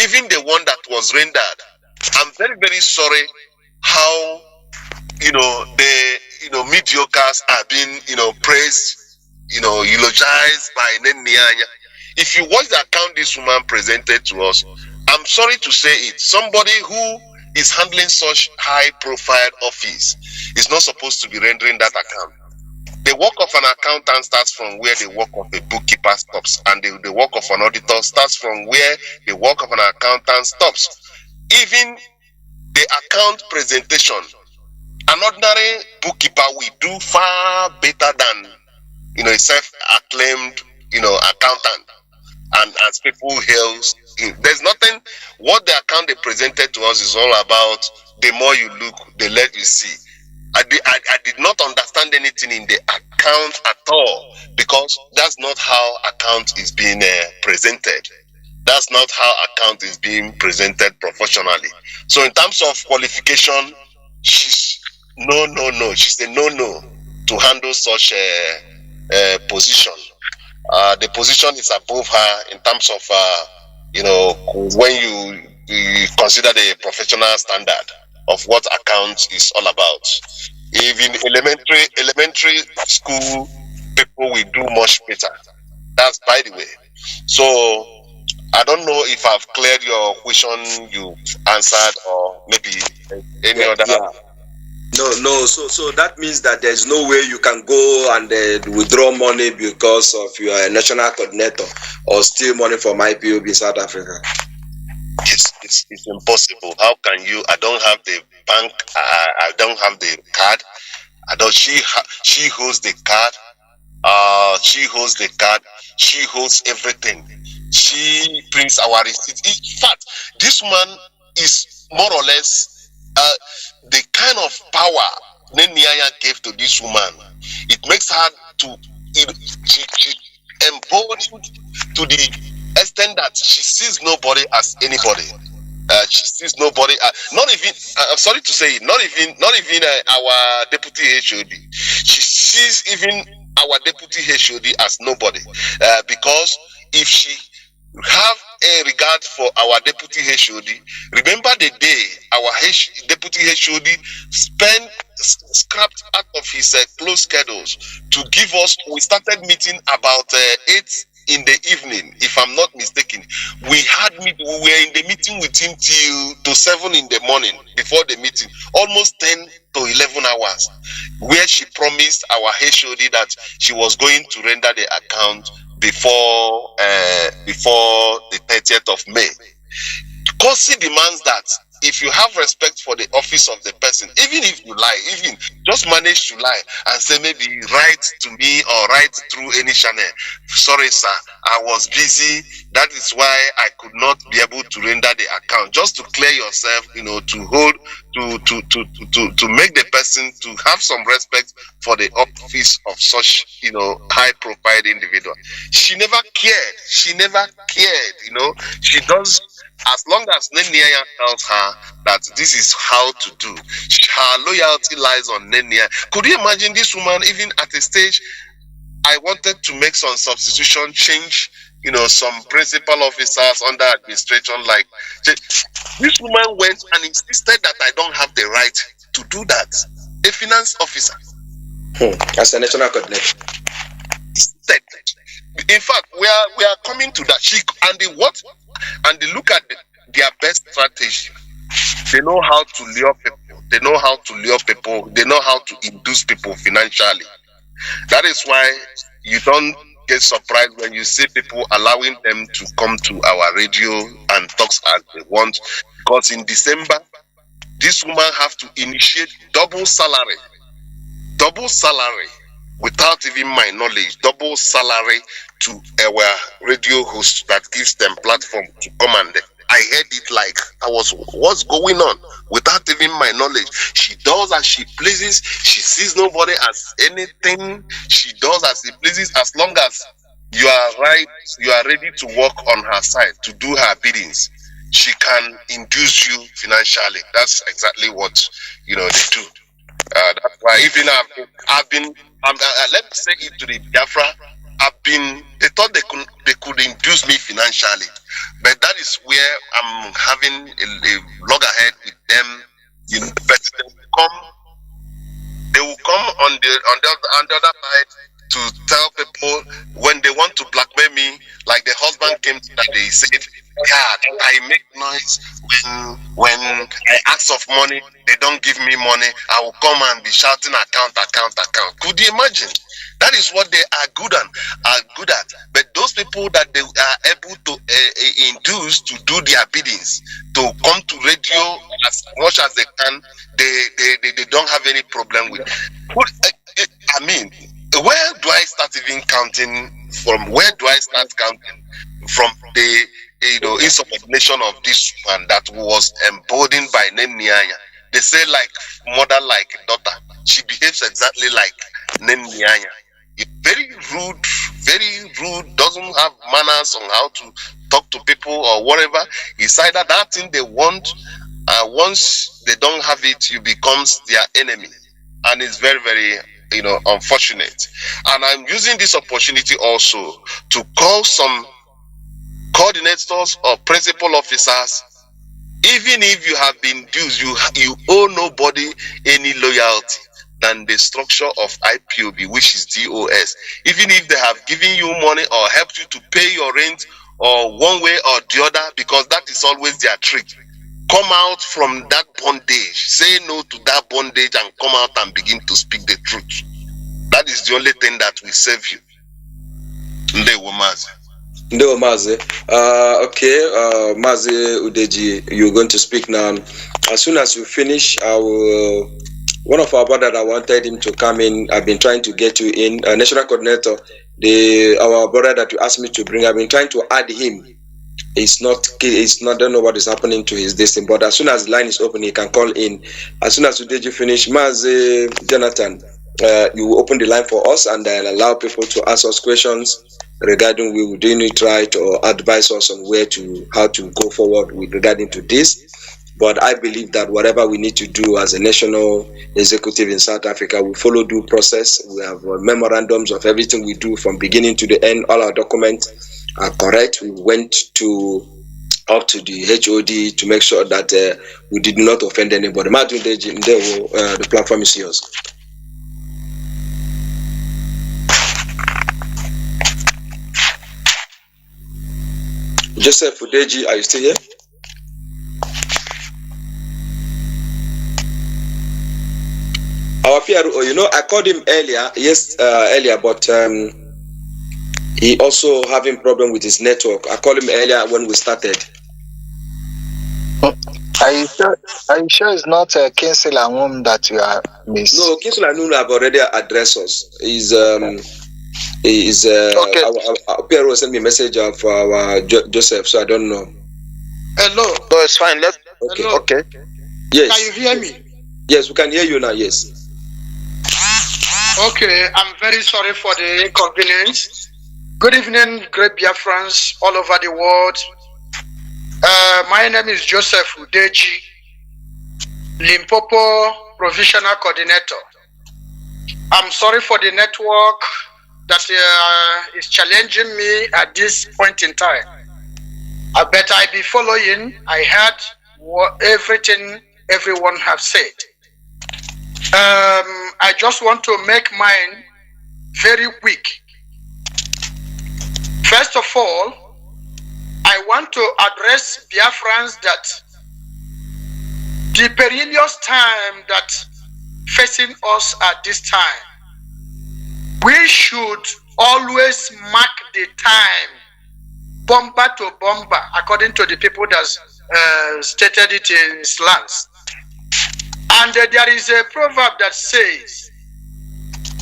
Even the one that was rendered, I'm very, very sorry how the mediocres are being praised, eulogized by Nenianya. If you watch the account this woman presented to us, I'm sorry to say it, somebody who is handling such high profile office is not supposed to be rendering that account. The work of an accountant starts from where the work of a bookkeeper stops, and the work of an auditor starts from where the work of an accountant stops. Even the account presentation, an ordinary bookkeeper will do far better than a self-acclaimed accountant. And as people hail him, there's nothing. What the account they presented to us is all about. The more you look, the less you see. I did not understand anything in the account at all, because that's not how account is being presented. That's not how account is being presented professionally. So in terms of qualification, she's no. She's a no to handle such a position. The position is above her in terms of when you consider the professional standard of what account is all about. Even elementary school people will do much better. That's by the way. So I don't know if I've cleared your question you answered, or maybe any other. Yeah. No. So that means that there's no way you can go and withdraw money because of you are a national coordinator or steal money from IPOB in South Africa. It's impossible. How can you? I don't have the bank. I don't have the card. I don't. She holds the card. She holds the card. She holds everything. She prints our receipt. In fact, this woman is more or less the kind of power Nenianya gave to this woman. It makes her she embodied to the extent that she sees nobody as anybody. She sees nobody. Not even. I'm sorry to say it. Not even our deputy HOD. She sees even our deputy HOD as nobody. Because if she have a regard for our deputy HOD, remember the day our deputy HOD scrapped out of his closed schedules to give us. We started meeting about 8 in the evening, if I'm not mistaken. We were in the meeting with him till 7 in the morning before the meeting, almost 10 to 11 hours, where she promised our HOD that she was going to render the account before the 30th of May. Courtesy demands that if you have respect for the office of the person, even if you lie, even just manage to lie and say maybe write to me or write through any channel. Sorry, sir, I was busy. That is why I could not be able to render the account. Just to clear yourself, to hold, to make the person to have some respect for the office of such, high profile individual. She never cared. She does. As long as Nenia tells her that this is how to do, her loyalty lies on Nenia. Could you imagine this woman, even at a stage, I wanted to make some substitution, change, some principal officers under administration, like, this woman went and insisted that I don't have the right to do that. A finance officer. As a national coordinator. In fact, we are coming to that. And they look at their best strategy. They know how to lure people. They know how to induce people financially. That is why you don't get surprised when you see people allowing them to come to our radio and talk as they want. Because in December, this woman have to initiate double salary without even my knowledge, double salary to our radio host that gives them platform to come and I heard it like what's going on without even my knowledge. She does as she pleases. She sees nobody as anything. She does as she pleases as long as you are right, you are ready to work on her side to do her biddings. She can induce you financially. That's exactly what they do. That's why even I've been let me say it to the Biafra. They thought they could induce me financially, but that is where I'm having a loggerhead with them. But they will come on the other side to tell people when they want to blackmail me. Like the husband came that they said, "God, I make noise when I ask of money, they don't give me money. I will come and be shouting account. Could you imagine? That is what they are good at. But those people that they are able to induce to do their biddings, to come to radio as much as they can, they don't have any problem with. I mean, where do I start even counting from? Where do I start counting from the insubordination of this man that was emboldened by Nnamdi? They say like mother, like daughter. She behaves exactly like Nnamdi. Very rude, doesn't have manners on how to talk to people or whatever. It's either that thing they want, once they don't have it, you becomes their enemy. And it's very, very, unfortunate. And I'm using this opportunity also to call some coordinators or principal officers. Even if you have been duped, you owe nobody any loyalty than the structure of IPOB, which is DOS. Even if they have given you money or helped you to pay your rent or one way or the other, because that is always their trick. Come out from that bondage. Say no to that bondage and come out and begin to speak the truth. That is the only thing that will save you. Ndewo Mazi. Okay, Mazi Udeji, you're going to speak now. As soon as you finish, I will. One of our brothers, I wanted him to come in. I've been trying to get you in. National coordinator, our brother that you asked me to bring, I've been trying to add him. It's not, don't know what is happening to his destiny. But as soon as the line is open, he can call in. As soon as you finish, Mazi, Jonathan, you open the line for us and allow people to ask us questions regarding we will doing it right or advise us on how to go forward with regarding to this. But I believe that whatever we need to do as a national executive in South Africa, we follow due process. We have memorandums of everything we do from beginning to the end. All our documents are correct. We went up to the HOD to make sure that we did not offend anybody. The platform is yours. Joseph Udeji, are you still here? Our PRO, I called him earlier, but he also having problem with his network. I called him earlier when we started. Are you sure it's not Kinsel Anum that you are missing? No, Kinsel Anum have already addressed us. Okay. Our PRO sent me a message of our Joseph, so I don't know. Hello. No, it's fine. Okay. Hello. Okay. Yes. Can you hear me? Yes, we can hear you now. Yes. Okay, I'm very sorry for the inconvenience. Good evening, great Biafrans all over the world. My name is Joseph Udeji, Limpopo Provisional Coordinator. I'm sorry for the network that is challenging me at this point in time. I bet I be following. I heard everything everyone have said. I just want to make mine very quick. First of all, I want to address Biafrans that the perilous time that facing us at this time, We should always mark the time, bomber to bomber, according to the people that stated it in slangs. And there is a proverb that says,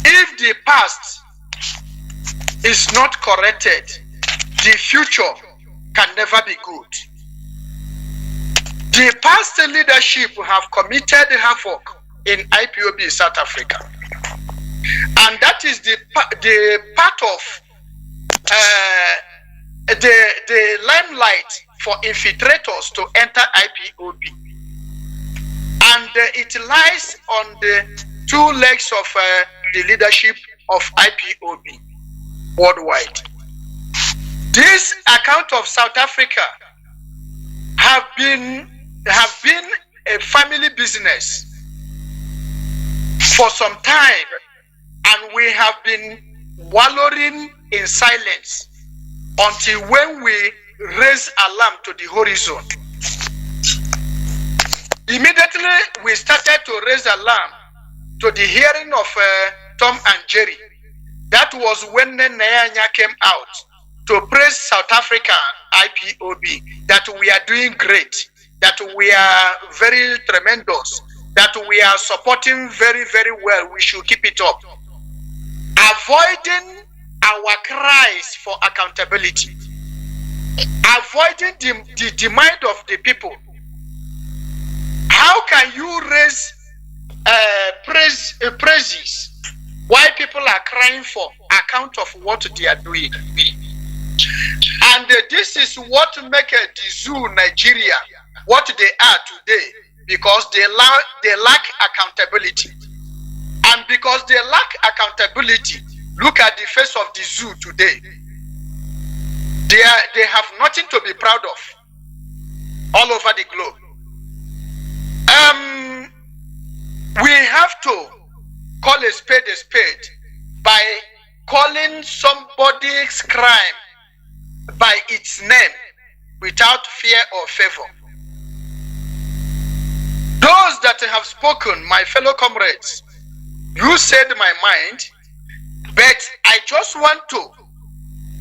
if the past is not corrected, the future can never be good. The past leadership have committed havoc in IPOB South Africa. And that is the part of the limelight for infiltrators to enter IPOB. And it lies on the two legs of the leadership of IPOB worldwide. This account of South Africa have been a family business for some time, and we have been wallowing in silence until when we raise alarm to the horizon. Immediately we started to raise alarm to the hearing of Tom and Jerry. That was when Nayanya came out to praise South Africa IPOB, that we are doing great, that we are very tremendous, that we are supporting very, very well. We should keep it up. Avoiding our cries for accountability, avoiding the demand of the people. How can you raise praises while people are crying for account of what they are doing? And this is what makes the zoo Nigeria what they are today, because they lack accountability. And because they lack accountability, look at the face of the zoo today. They have nothing to be proud of all over the globe. We have to call a spade by calling somebody's crime by its name without fear or favor. Those that have spoken, my fellow comrades, you said my mind, but I just want to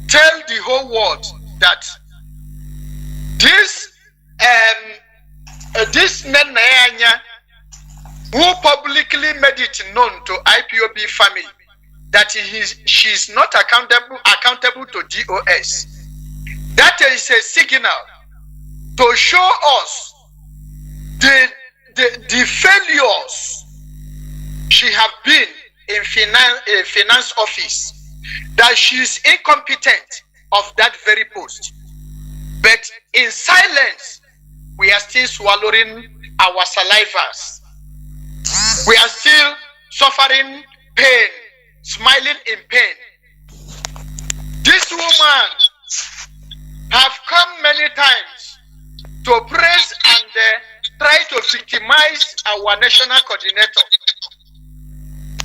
tell the whole world that this Nenayanya, who publicly made it known to IPOB family that she's not accountable to DOS. That is a signal to show us the failures she have been in finance office, that she is incompetent of that very post. But in silence, we are still swallowing our salivas. We are still suffering pain, smiling in pain. This woman have come many times to praise and try to victimize our national coordinator,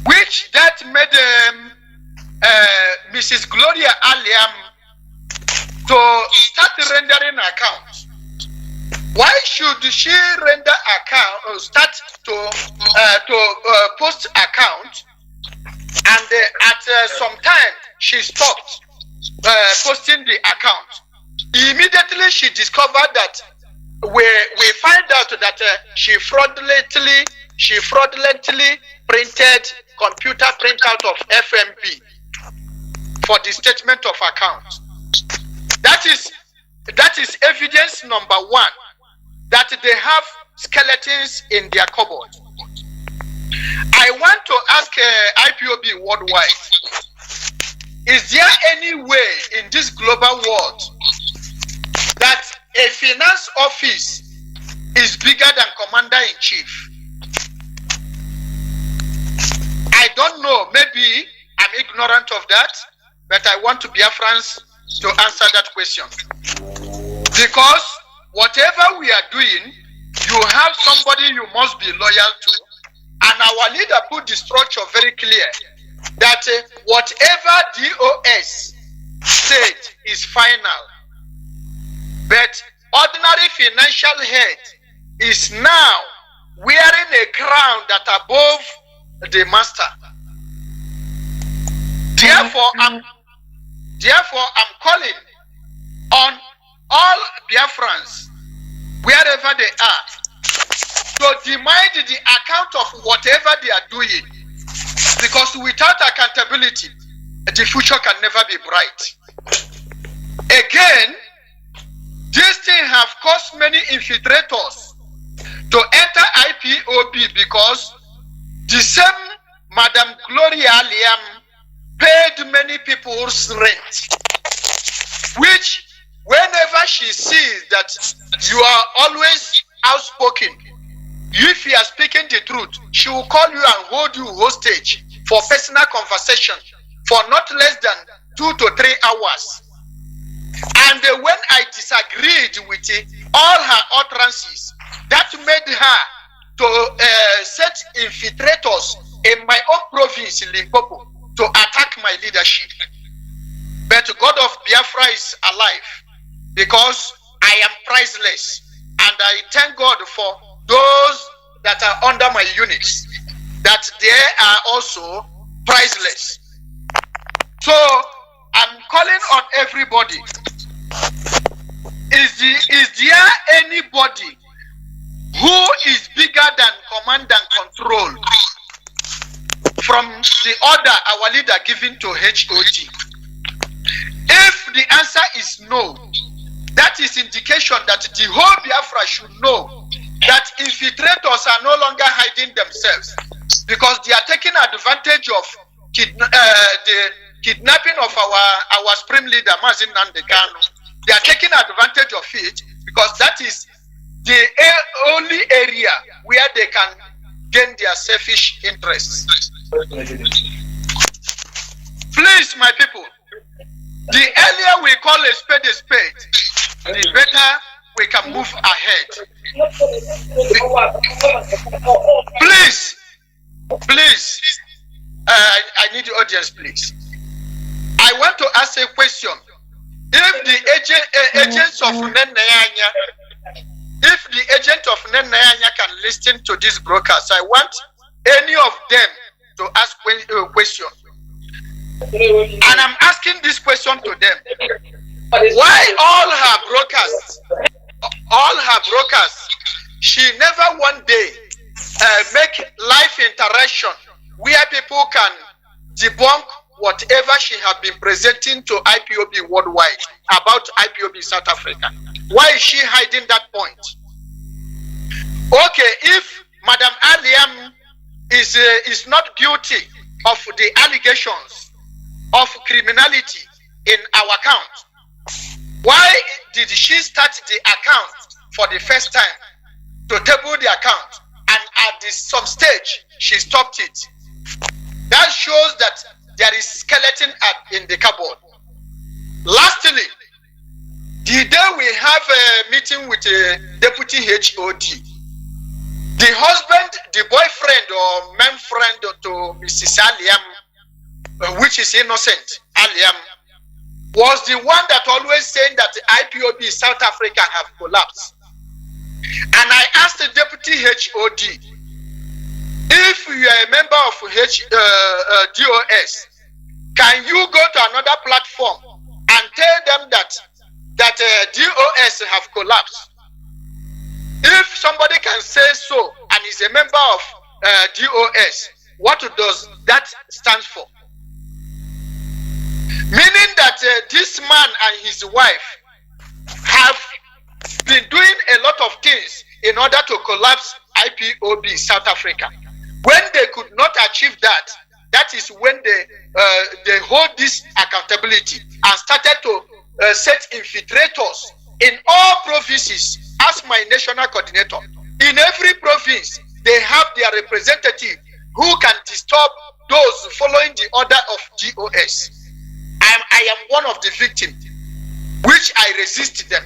which that made Mrs. Gloria Aliam to start rendering accounts. Why should she render account or start to post account, and at some time she stopped posting the account? Immediately she discovered that we find out that she fraudulently printed computer printout of FMB for the statement of account. That is evidence number one, that they have skeletons in their cupboard. I want to ask IPOB worldwide, is there any way in this global world that a finance office is bigger than commander-in-chief? I don't know, maybe I'm ignorant of that, but I want Biafrans to answer that question. Because whatever we are doing, you have somebody you must be loyal to. And our leader put the structure very clear, that whatever DOS said is final. But ordinary financial head is now wearing a crown that above the master. Therefore, I'm calling on all Biafrans, wherever they are, to demand the account of whatever they are doing. Because without accountability, the future can never be bright. Again, this thing have caused many infiltrators to enter IPOB because the same Madam Gloria Liam paid many people's rent, which whenever she sees that you are always outspoken, if you are speaking the truth, she will call you and hold you hostage for personal conversation for not less than 2 to 3 hours. And when I disagreed with all her utterances, that made her to set infiltrators in my own province, Limpopo, to attack my leadership. But God of Biafra is alive because I am priceless. And I thank God for those that are under my units, that they are also priceless. So I'm calling on everybody. Is there anybody who is bigger than command and control from the order our leader given to HOD? If the answer is no, that is indication that the whole Biafra should know that infiltrators are no longer hiding themselves, because they are taking advantage of the kidnapping of our supreme leader, Mazi Nnamdi Kanu. They are taking advantage of it because that is the only area where they can gain their selfish interests. Please, my people, the earlier we call a spade, the better we can move ahead. Please, I need the audience, please. I want to ask a question. If the agents of Nenayanya, can listen to this broadcast, I want any of them to ask a question. And I'm asking this question to them. Why all her broadcasts, she never one day make live interaction where people can debunk whatever she has been presenting to IPOB worldwide about IPOB South Africa? Why is she hiding that point? Okay, if Madam Aliam is not guilty of the allegations of criminality in our account, why did she start the account for the first time to table the account, and at some stage she stopped it? That shows that there is skeleton in the cupboard. Lastly, the day we have a meeting with a deputy HOD, the husband, the boyfriend or man friend to Mrs. Aliam, which is innocent, Aliam, was the one that always saying that the IPOB South Africa have collapsed. And I asked the deputy HOD, if you are a member of DOS, can you go to another platform and tell them that DOS have collapsed? If somebody can say so and is a member of DOS, what does that stand for? Meaning that this man and his wife have been doing a lot of things in order to collapse IPOB South Africa. When they could not achieve that, that is when they hold this accountability and started to set infiltrators in all provinces. As my national coordinator, in every province, they have their representative who can disturb those following the order of DOS. I am one of the victims, which I resist them.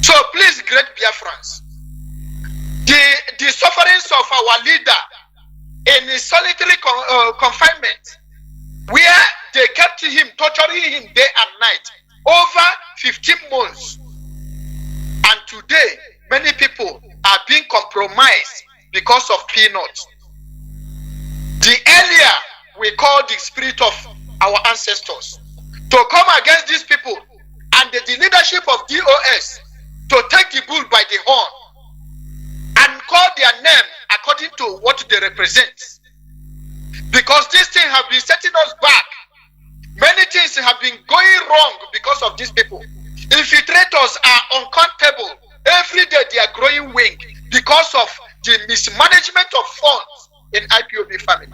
So please, great Biafrans, the sufferings of our leader in solitary confinement, where they kept him, torturing him day and night, over 15 months. And today, many people are being compromised because of peanuts. The earlier we call the spirit of our ancestors, to come against these people and the leadership of DOS to take the bull by the horn and call their name according to what they represent. Because this thing have been setting us back. Many things have been going wrong because of these people. Infiltrators are uncountable. Every day they are growing wing because of the mismanagement of funds in IPOB family.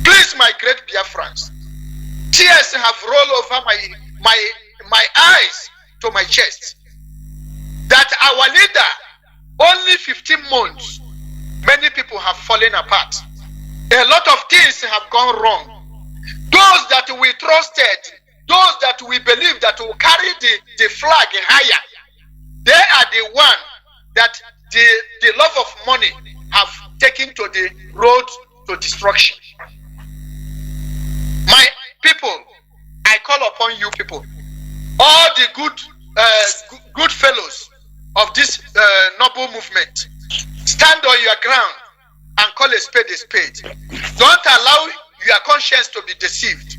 Please, my great Biafrans, tears have rolled over my eyes to my chest. That our leader, only 15 months, many people have fallen apart. A lot of things have gone wrong. Those that we trusted, those that we believe that will carry the flag higher, they are the one that the love of money have taken to the road to destruction. My people, I call upon you people, all the good fellows of this noble movement, stand on your ground and call a spade a spade. Don't allow your conscience to be deceived,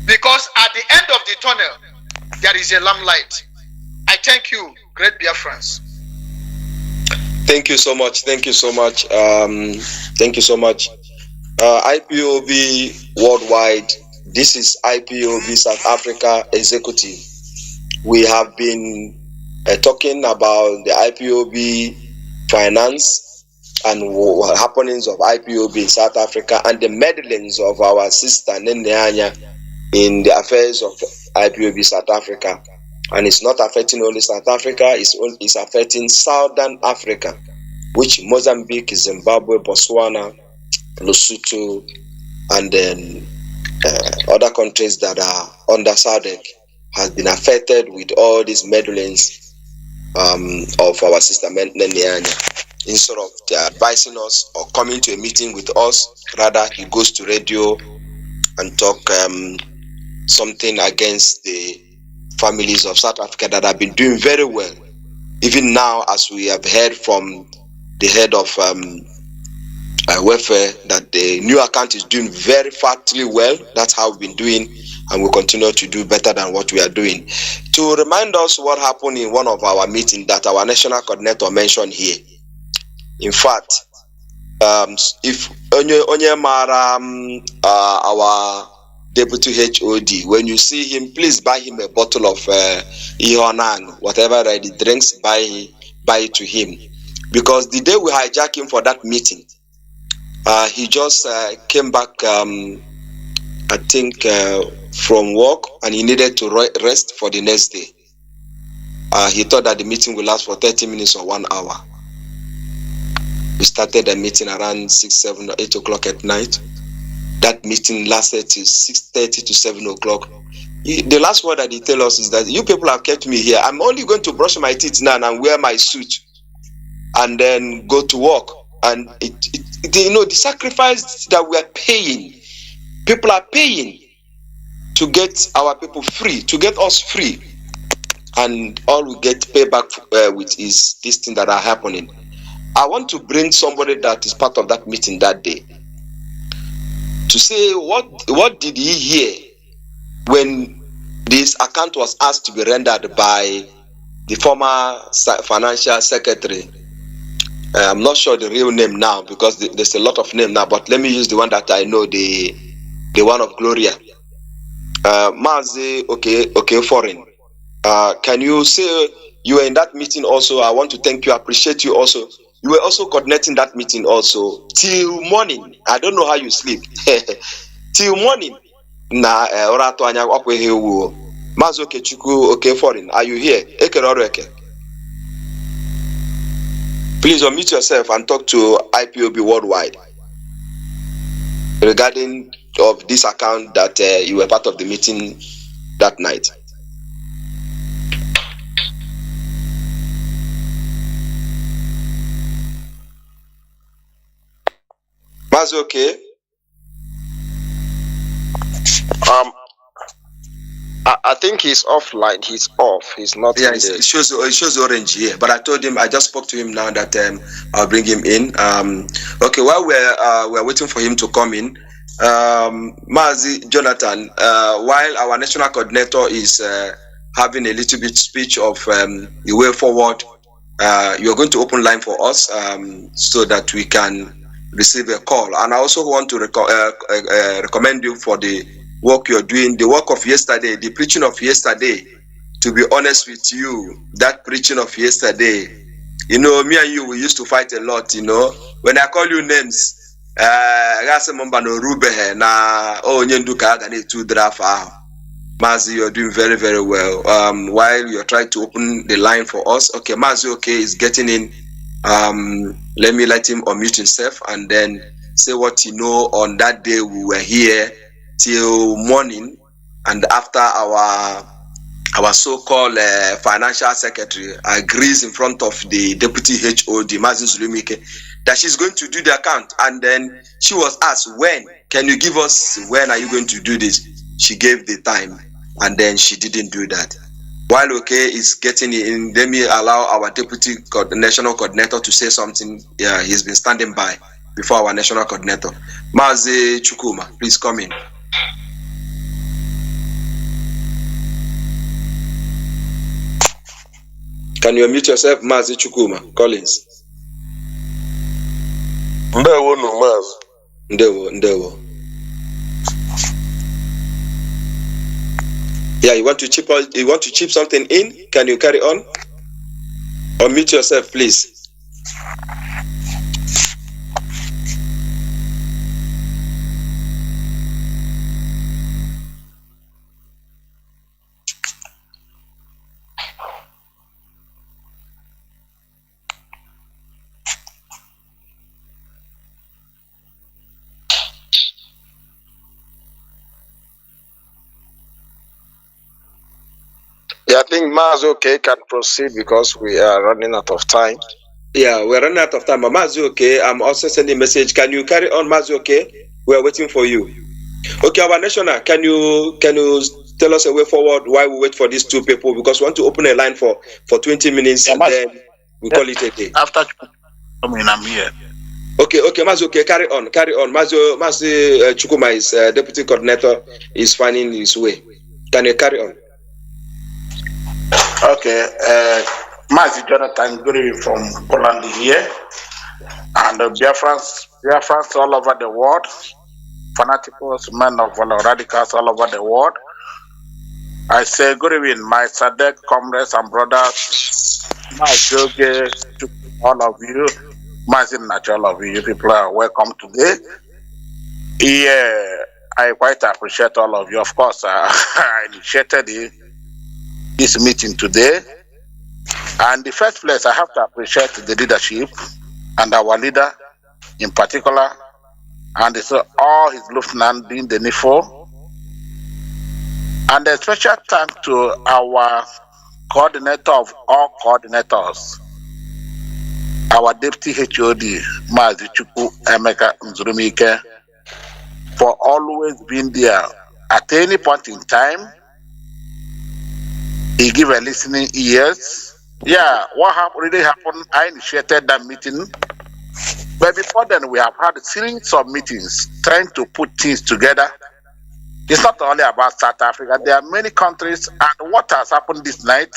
because at the end of the tunnel, there is a lamplight. I thank you, great Biafrans. Thank you so much. Thank you so much. Thank you so much. IPOB worldwide. This is IPOB South Africa Executive. We have been talking about the IPOB finance and happenings of IPOB in South Africa and the meddlings of our sister Nene in the affairs of IPOB South Africa. And it's not affecting only South Africa, it's affecting Southern Africa, which Mozambique, Zimbabwe, Botswana, Lesotho, and then other countries that are under SADC has been affected with all these meddlings of our sister Nene. Instead of advising us or coming to a meeting with us, rather he goes to radio and talk something against the families of South Africa that have been doing very well. Even now, as we have heard from the head of welfare, that the new account is doing very fatly well. That's how we've been doing, and we'll continue to do better than what we are doing. To remind us what happened in one of our meetings that our national coordinator mentioned here. In fact, if Onye Mara, our deputy HOD, when you see him, please buy him a bottle of Ihonang, whatever he drinks, buy it to him. Because the day we hijacked him for that meeting, he just came back, I think, from work, and he needed to rest for the next day. He thought that the meeting will last for 30 minutes or 1 hour. We started the meeting around 6, 7, or 8 o'clock at night. That meeting lasted till 6:30 to 7 o'clock. The last word that he tell us is that you people have kept me here. I'm only going to brush my teeth now and wear my suit and then go to work. And the sacrifice that we are paying, people are paying to get our people free, to get us free. And all we get payback with is this thing that are happening. I want to bring somebody that is part of that meeting that day to say what did he hear when this account was asked to be rendered by the former financial secretary. I'm not sure the real name now because there's a lot of names now, but let me use the one that I know, the one of Gloria. Mazi, okay, foreign. Can you say you were in that meeting also? I want to thank you, appreciate you also. You were also coordinating that meeting also till morning. I don't know how you sleep. Till morning. Orato anya okwe hewu. Mazi Okechukwu, okay, foreign. Are you here? Please unmute yourself and talk to IPOB worldwide regarding of this account that you were part of the meeting that night. Mazi, okay? I think he's offline. He's off. He's not. Yeah, it shows orange here. But I told him, I just spoke to him now that I'll bring him in. Okay, while we're waiting for him to come in, Mazi Jonathan, while our national coordinator is having a little bit speech of the way forward, you are going to open line for us so that we can receive a call. And I also want to recommend you for the work you're doing, the work of yesterday, the preaching of yesterday. To be honest with you, that preaching of yesterday, you know, me and you, we used to fight a lot, you know. When I call you names, Mazi, you're doing very, very well. While you're trying to open the line for us, okay, Mazi, okay, is getting in. Let me let him unmute himself and then say what you know. On that day, we were here till morning, and after our so-called financial secretary agrees in front of the deputy HOD, Mazi Zulumike, that she's going to do the account. And then she was asked, when? Can you give us, when are you going to do this? She gave the time, and then she didn't do that. While okay is getting in, let me allow our deputy national coordinator to say something. Yeah, he's been standing by before our national coordinator. Mazi Chukuma, please come in. Can you unmute yourself, Mazi Chukuma Collins? Ndewo no Mazi. Ndewo. Yeah, you want to chip something in? Can you carry on? Unmute yourself, please. Yeah, I think Mazi can proceed because we are running out of time. Yeah, we're running out of time. But Mazi, I'm also sending a message. Can you carry on, Mazi? We're waiting for you. Okay, our national, can you tell us a way forward while we wait for these two people? Because we want to open a line for 20 minutes, and then we call it a day. After I'm here. Okay, Mazi, carry on. Mazi Chukuma is deputy coordinator, is finding his way. Can you carry on? Okay, Mazi Jonathan Guri from Poland here, and Biafrans all over the world, fanaticals, men of radicals all over the world. I say good evening, my Sadek comrades and brothers, my Joge, all of you, Mazi Nacho, all of you people are welcome today. Yeah, I quite appreciate all of you. Of course, I initiated this meeting today, and the first place I have to appreciate the leadership and our leader in particular, and all his lieutenants being the NIFO, and a special thanks to our coordinator of all coordinators, our deputy HOD Mazi Chukwu Emeka Nzurumike, for always being there at any point in time. He give a listening ears. Yeah, what really happened, I initiated that meeting. But before then, we have had a series of meetings trying to put things together. It's not only about South Africa. There are many countries, and what has happened this night,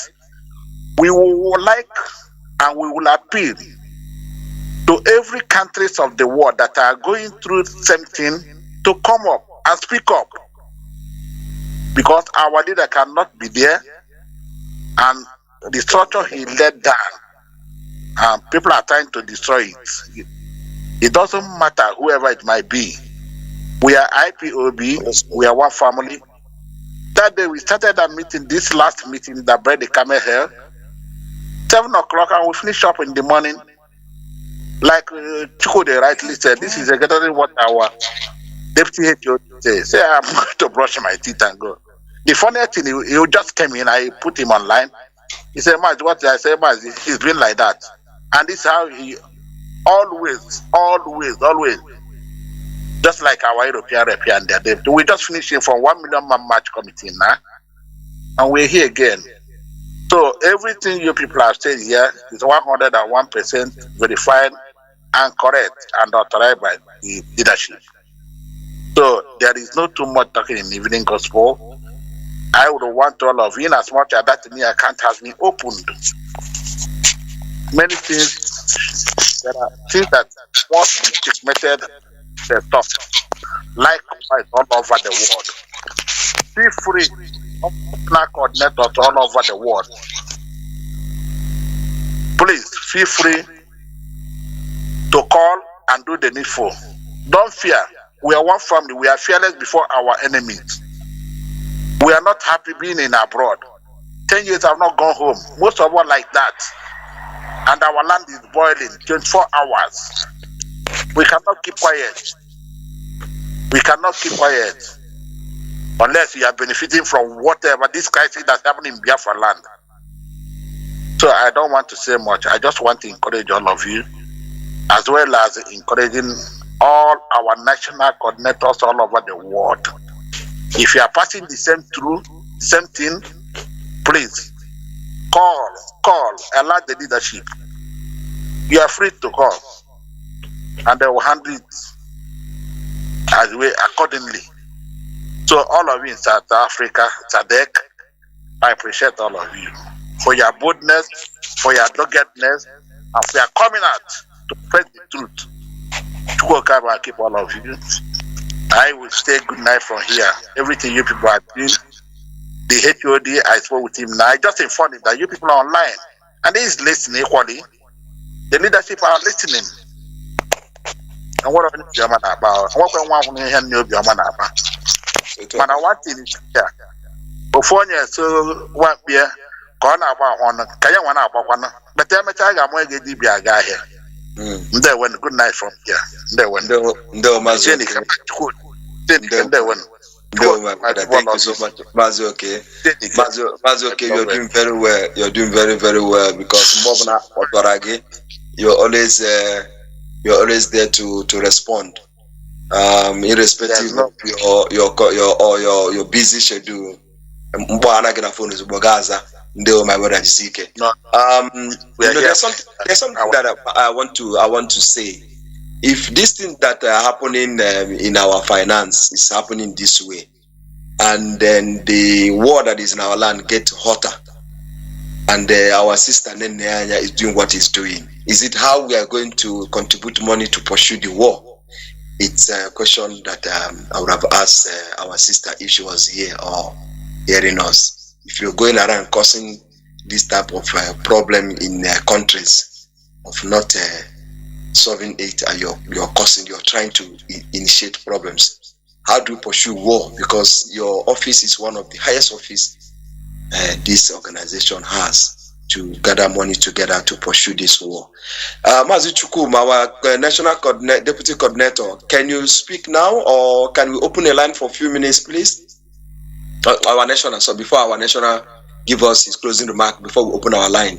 we will like and we will appeal to every countries of the world that are going through the same thing to come up and speak up. Because our leader cannot be there, and the structure he let down, people are trying to destroy it. It doesn't matter whoever it might be. We are IPOB, we are one family. That day we started that meeting, this last meeting that brought the camel here, 7 o'clock, and we finish up in the morning. Like Chukwude rightly said, this is exactly what our deputy HOD says. Say, I'm going to brush my teeth and go. The funny thing, he just came in, I put him online. He said, Mazi, what did I say? Mazi, he's been like that. And this is how he always, just like our European rep and their deputy. We just finishing from 1 million man march committee now. And we're here again. So everything you people are saying here is 101% verified and correct and authorized by the leadership. So there is no too much talking in evening gospel. I would want all of you, in as much as that me account has been opened. Many things, there are things that once checkmated, they talk. Likewise, all over the world. Feel free, national coordinators all over the world. Please feel free to call and do the needful. Don't fear. We are one family. We are fearless before our enemies. We are not happy being in abroad. 10 years have not gone home. Most of us like that. And our land is boiling 24 hours. We cannot keep quiet. We cannot keep quiet. Unless we are benefiting from whatever this crisis that's happening in Biafra land. So I don't want to say much. I just want to encourage all of you, as well as encouraging all our national coordinators all over the world. If you are passing the same through, same thing, please call, alert the leadership. You are free to call, and they will handle it as way accordingly. So all of you in South Africa, SADC, I appreciate all of you for your boldness, for your doggedness, and for your coming out to spread the truth. To go cover and keep all of you. I will say good night from here. Everything you people are doing, the HOD, I spoke with him now. I just informed him that you people are online and he is listening equally. The leadership are listening. And what are you German about? What can one hear new German about? But I want to hear. Before you so what beer, corner about one, can you want about one? But tell me, I'm going to give you a guy here. There went good night from here. There went Mazi. Thank you so much, Mazi. Okay, Mazi. Okay, you're doing very well. You're doing very, very well because Mobna Otorage, you're always there to respond. Irrespective of your busy schedule. There's something that I want to say. If this thing that are happening in our finance is happening this way, and then the war that is in our land get hotter, and our sister Nenya is doing what he's doing, is it how we are going to contribute money to pursue the war? It's a question that I would have asked our sister if she was here or hearing us. If you're going around causing this type of problem in countries of not solving it, and you're trying to initiate problems, how do you pursue war? Because your office is one of the highest office this organization has to gather money together to pursue this war. Mazi Chukum, our national deputy coordinator, can you speak now, or can we open a line for a few minutes, please? Our national, so before our national give us his closing remark before we open our line.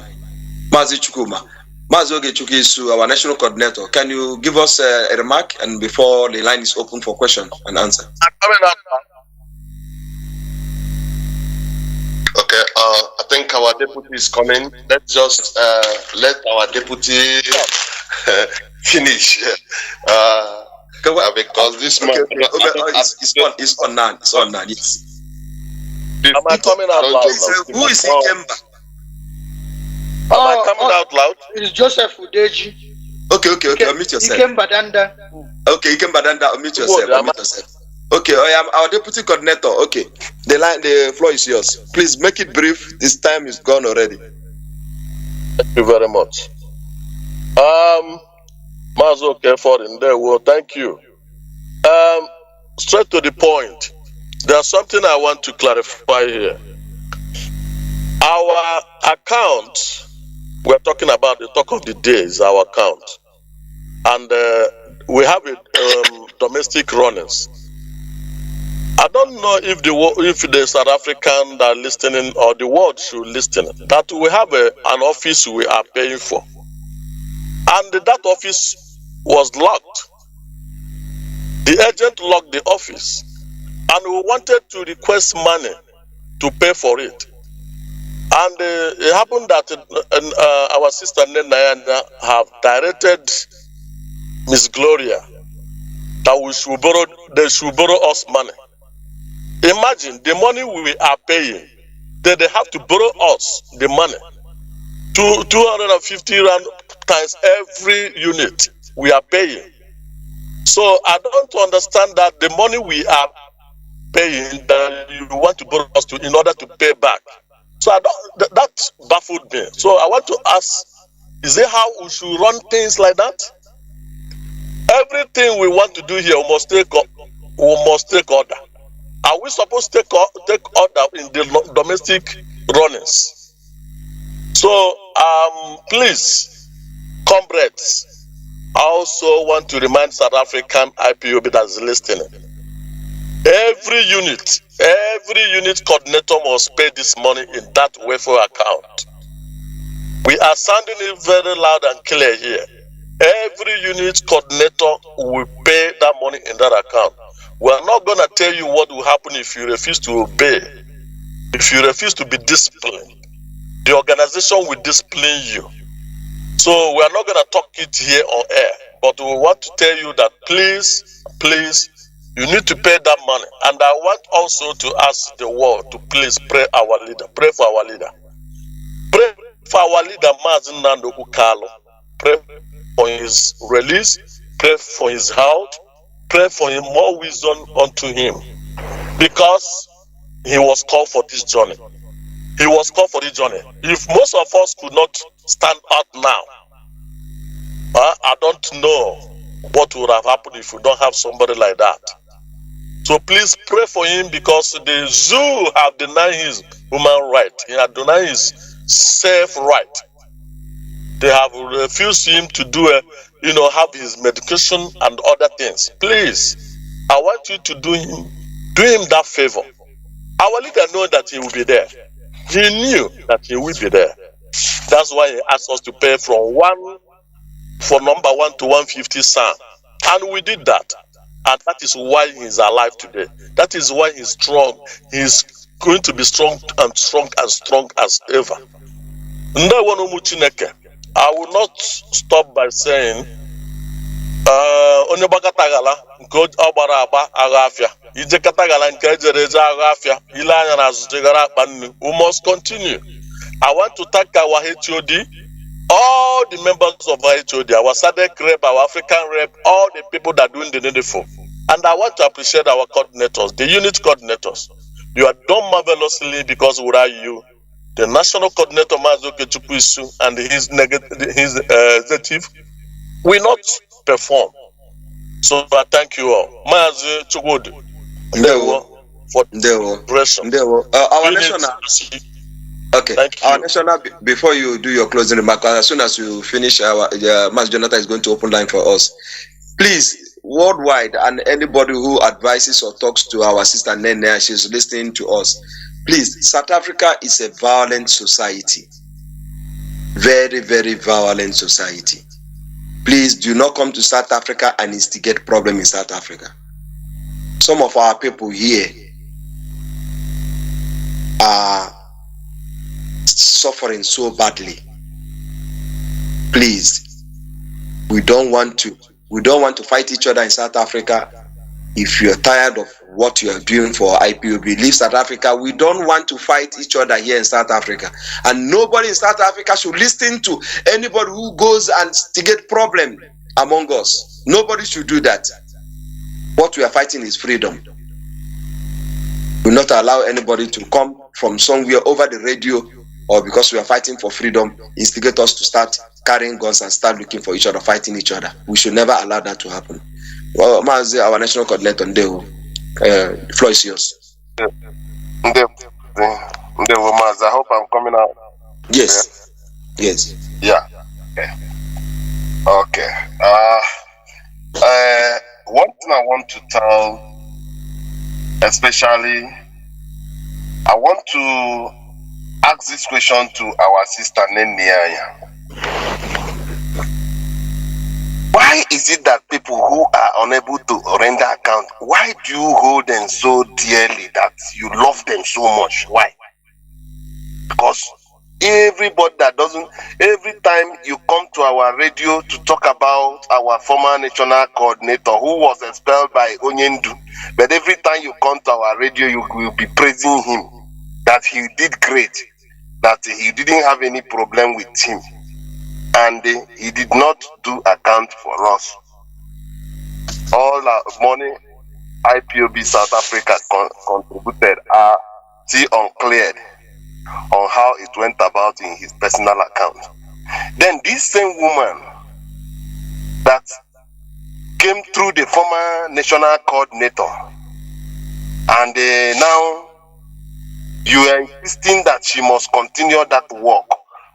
Mazi Chukuma, Mazi Ogechukisu, our national coordinator, can you give us a remark and before the line is open for question and answer? Okay, I think our deputy is coming. Let's just let our deputy finish. Because this man, it's on now. It's on now. Yes. Am I coming out loud? Who is Ikemba? Am I coming out loud? It's Joseph Udeji. Okay. Unmute yourself. Ikemba Danda. Okay, Ikemba Danda. Unmute yourself. Okay, I am our deputy coordinator. Okay, the floor is yours. Please make it brief. This time is gone already. Thank you very much. Mazo Keford in there. Well, thank you. Straight to the point. There's something I want to clarify here. Our account, we're talking about the talk of the day is our account, and we have domestic runners. I don't know if the South African that are listening or the world should listen, that we have an office we are paying for. And that office was locked. The agent locked the office. And we wanted to request money to pay for it. And it happened that our sister Nena have directed Miss Gloria that they should borrow us money. Imagine the money we are paying, they have to borrow us the money. 250 rand times every unit we are paying. So I don't understand that the money we are paying that you want to borrow us to in order to pay back. So that baffled me. So I want to ask, is it how we should run things like that? Everything we want to do here, we must take order. Are we supposed to take order in the domestic runnings? So please, comrades, I also want to remind South African IPOB that is listening. Every unit coordinator must pay this money in that welfare account. We are sounding it very loud and clear here. Every unit coordinator will pay that money in that account. We are not going to tell you what will happen if you refuse to obey. If you refuse to be disciplined, the organization will discipline you. So we are not going to talk it here on air, but we want to tell you that please, you need to pay that money. And I want also to ask the world to please pray for our leader. Pray for our leader, Mazi Nnamdi. Pray for his release, pray for his health, pray for him more wisdom unto him, because he was called for this journey. He was called for this journey. If most of us could not stand out now, I don't know what would have happened if we don't have somebody like that. So please pray for him, because the zoo have denied his human right. He had denied his self-right. They have refused him to do have his medication and other things. Please, I want you to do him that favor. Our leader knows that he will be there. He knew that he will be there. That's why he asked us to pay from number 1 to 150 cents. And we did that. And that is why he's alive today. That is why he's strong. He's going to be strong as ever. I will not stop by saying onye gbakọtagala nke ọgbara agba agha afia ije katagala nke ejere eje agha afia ile anya na azụjegara akpa nnu. We must continue. I want to thank our HOD, all the members of our HOD, our SADC rep, our African rep, all the people that are doing the needful. And I want to appreciate our coordinators, the unit coordinators. You are done marvelously, because without you, the national coordinator Mazi Okechukwu and his executive will not perform. So I thank you all. Mazi Chukwu for the pressure. Our national. Okay. Our national. Before you do your closing remark, as soon as you finish, our Mazi Jonathan is going to open line for us. Please, worldwide, and anybody who advises or talks to our sister Nene, she's listening to us. Please, South Africa is a violent society. Very, very violent society. Please do not come to South Africa and instigate problem in South Africa. Some of our people here are suffering so badly. Please, we don't want to fight each other in South Africa. If you're tired of what you are doing for IPOB, leave South Africa. We don't want to fight each other here in South Africa. And nobody in South Africa should listen to anybody who goes and instigate problem among us. Nobody should do that. What we are fighting is freedom. We will not allow anybody to come from somewhere over the radio, or because we are fighting for freedom, instigate us to start carrying guns and start looking for each other, fighting each other. We should never allow that to happen. Well, Mazi, our national coordinator, the floor is yours. Mazi, I hope I'm coming out. Yes. Yes. Yeah. Okay. One thing I want to tell, especially, I want to ask this question to our sister Neniaya. Why is it that people who are unable to render account, why do you hold them so dearly that you love them so much? Why? Because Everybody that doesn't, every time you come to our radio to talk about our former national coordinator who was expelled by Onyendu, but every time you come to our radio, you will be praising him, that he did great, that he didn't have any problem with him, and he did not do account for us. All our money IPOB South Africa contributed are still uncleared on how it went about in his personal account. Then this same woman that came through the former national coordinator, and now you are insisting that she must continue that work,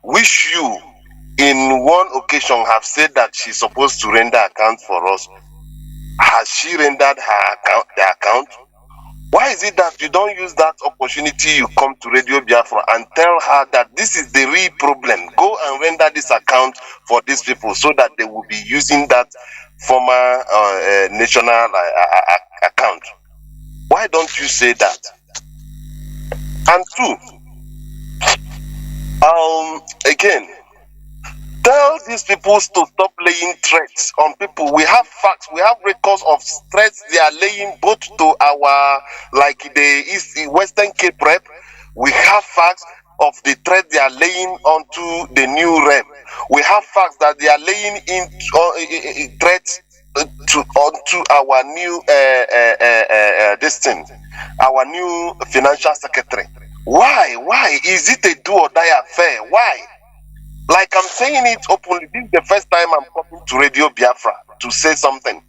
which you in one occasion have said that she's supposed to render account for us. Has she rendered the account? Why is it that you don't use that opportunity, you come to Radio Biafra and tell her that this is the real problem? Go and render this account for these people so that they will be using that former national account. Why don't you say that? And two, again, tell these people to stop laying threats on people. We have facts, we have records of threats they are laying both to our, like the Western Cape rep. We have facts of the threat they are laying onto the new rep. We have facts that they are laying in threats onto our new this thing, our new financial secretary. Why is it a do or die affair? Why? Like I'm saying it openly, this is the first time I'm coming to Radio Biafra to say something.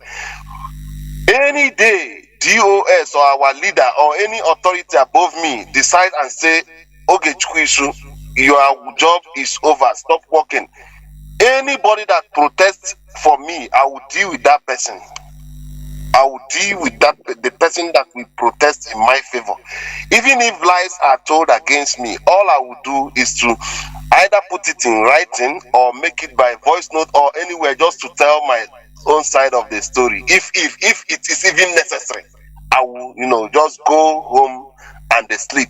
Any day, DOS or our leader or any authority above me decide and say, okay, Chukwisu, your job is over, stop working. Anybody that protests for me, I will deal with that person. I will deal with the person that will protest in my favor. Even if lies are told against me, all I will do is to either put it in writing or make it by voice note or anywhere, just to tell my own side of the story. If it is even necessary, I will, just go home and sleep.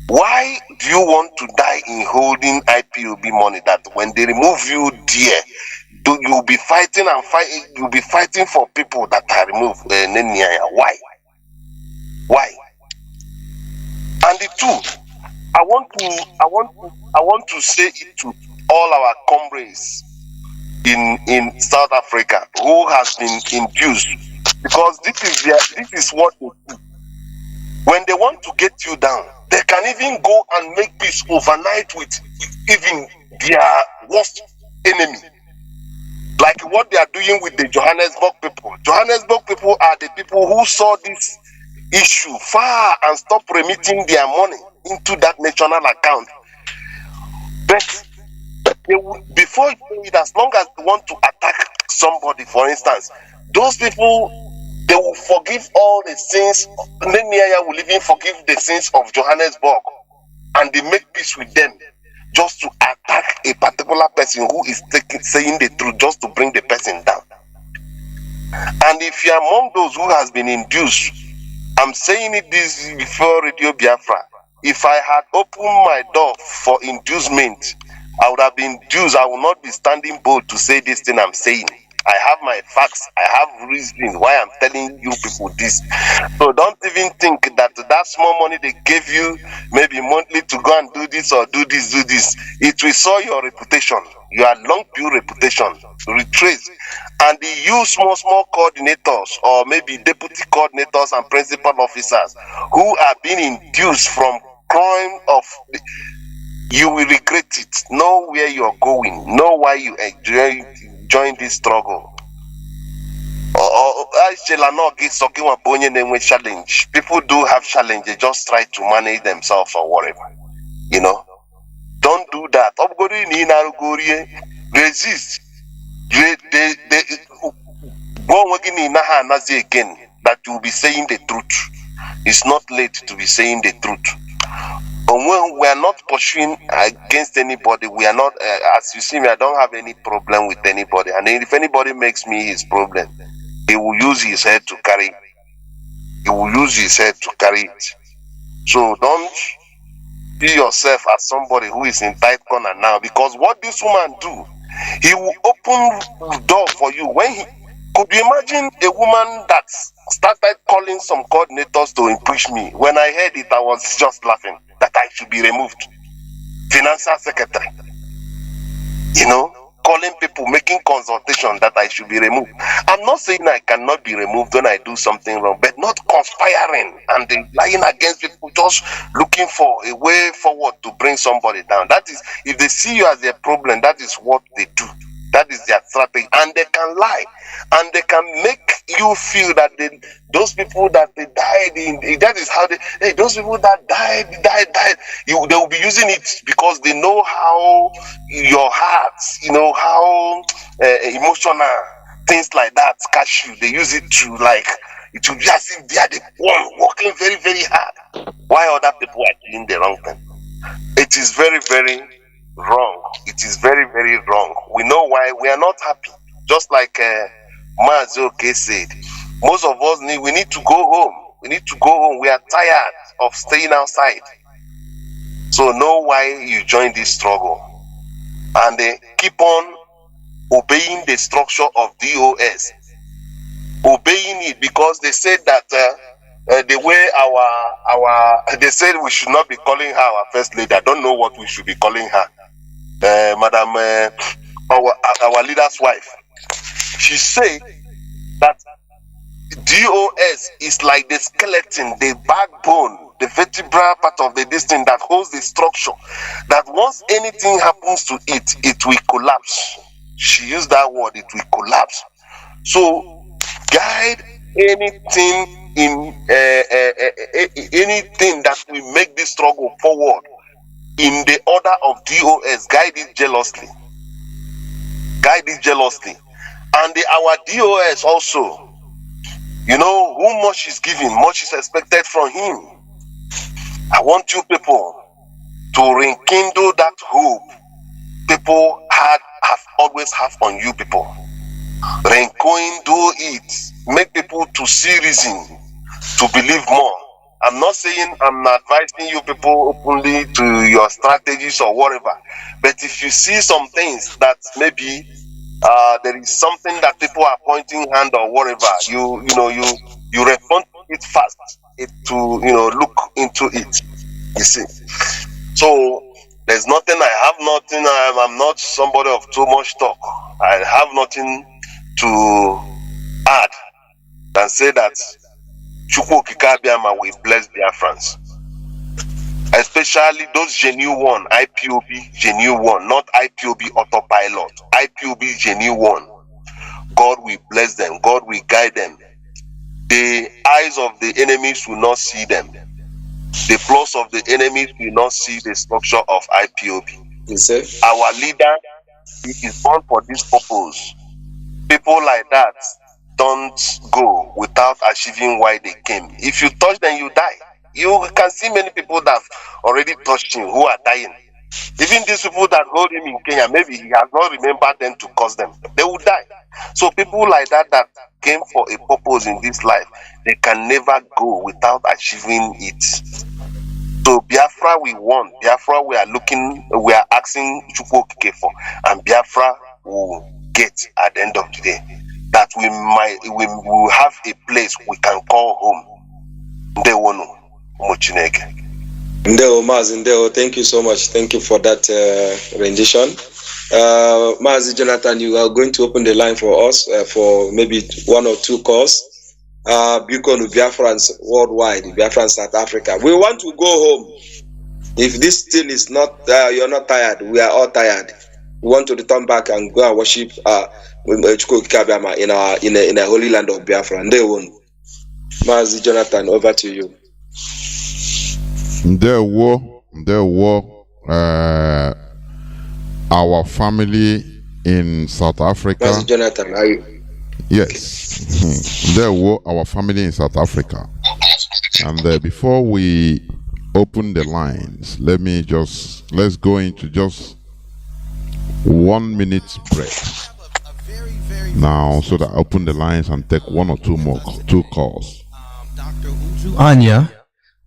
Why do you want to die in holding IPOB money that when they remove you there, you'll be fighting and fighting, you'll be fighting for people that are removed? Why? And the two, I want to say it to all our comrades in South Africa who has been induced, because this is what they do. When they want to get you down, they can even go and make peace overnight with even their worst enemy. Like what they are doing with the Johannesburg people. Johannesburg people are the people who saw this issue far and stopped remitting their money into that national account. But they will, before you do it, as long as they want to attack somebody, for instance, those people, they will forgive all the sins. Nenia will even forgive the sins of Johannesburg, and they make peace with them just to attack a particular person who is saying the truth, just to bring the person down. And if you are among those who has been induced, I'm saying it this before Radio Biafra, if I had opened my door for inducement, I would have been induced. I will not be standing bold to say this thing I'm saying. I have my facts. I have reasons why I'm telling you people this. So don't even think that small money they gave you, maybe monthly, to go and do this or do this. It will soil your reputation, your long pure reputation, retrace. And you small coordinators or maybe deputy coordinators and principal officers who are being induced from crime of, you will regret it. Know where you're going. Know why you join this struggle. Challenge. People do have challenge. They just try to manage themselves or whatever. Don't do that. Resist. Again, that you will be saying the truth. It's not late to be saying the truth. We are not pursuing against anybody. We are not, as you see me, I don't have any problem with anybody. And if anybody makes me his problem, he will use his head to carry it. He will use his head to carry it. So don't see yourself as somebody who is in tight corner now, because what this woman do, he will open the door for you. When he could you imagine a woman that started calling some coordinators to impeach me? When I heard it, I was just laughing that I should be removed. Financial secretary, you know, calling people, making consultation that I should be removed. I'm not saying I cannot be removed when I do something wrong, but not conspiring and lying against people, just looking for a way forward to bring somebody down. That is, if they see you as a problem, that is what they do. That is their strategy, and they can lie, and they can make you feel that those people that they died that is how those people that died. They will be using it because they know how your heart, you know how emotional things like that catch you. They use it to it will be as if they are the one working very, very hard, while other people are doing the wrong thing. It is very, very wrong. It is very, very wrong. We know why we are not happy. Just like Mazi said, most of us we need to go home. We need to go home. We are tired of staying outside. So know why you join this struggle, and keep on obeying the structure of DOS. Obeying it, because they said that the way they said we should not be calling her our first lady. I don't know what we should be calling her. Madam, our leader's wife. She said that DOS is like the skeleton, the backbone, the vertebral part of the distance that holds the structure. That once anything happens to it, it will collapse. She used that word, it will collapse. So guide anything anything that will make this struggle forward in the order of DOS. Guide it jealously. Guide it jealously. And our DOS also, you know, who much is given, much is expected from him. I want you people to rekindle that hope people have always have on you people. Rekindle it. Make people to see reason to believe more. I'm not saying I'm advising you people openly to your strategies or whatever, but if you see some things that maybe there is something that people are pointing hand or whatever, you respond to it fast. Look into it. You see. So there's nothing. I have nothing. I'm not somebody of too much talk. I have nothing to add than say that Chukwu Kikabiama will bless Biafrans, especially those genuine IPOB genuine, not IPOB autopilot, IPOB genuine. God will bless them. God will guide them. The eyes of the enemies will not see them. The flaws of the enemies will not see the structure of IPOB. Yes, our leader is born for this purpose. People like that don't go without achieving why they came. If you touch them, you die. You can see many people that have already touched him who are dying. Even these people that hold him in Kenya, maybe he has not remembered them to cause them. They will die. So people like that came for a purpose in this life, they can never go without achieving it. So Biafra we want. Biafra we are asking Chukwu Okike for, and Biafra will get at the end of the day. That we will have a place we can call home. Ndewonu Mochineke. Ndeo Mazi, Ndeo, thank you so much. Thank you for that rendition. Mazi Jonathan, you are going to open the line for us for maybe one or two calls. Bukonu Biafrans worldwide, Biafrans South Africa. We want to go home. If this still is not, you're not tired, we are all tired. We want to return back and go and worship Chukwu Kikabiama in a holy land of Biafra. And they won't. Mazi Jonathan, over to you. There were our family in South Africa. Mazi Jonathan, are you? Yes, there were our family in South Africa. And before we open the lines, let's go into just 1 minute break now, so that I open the lines and take one or two calls. Anya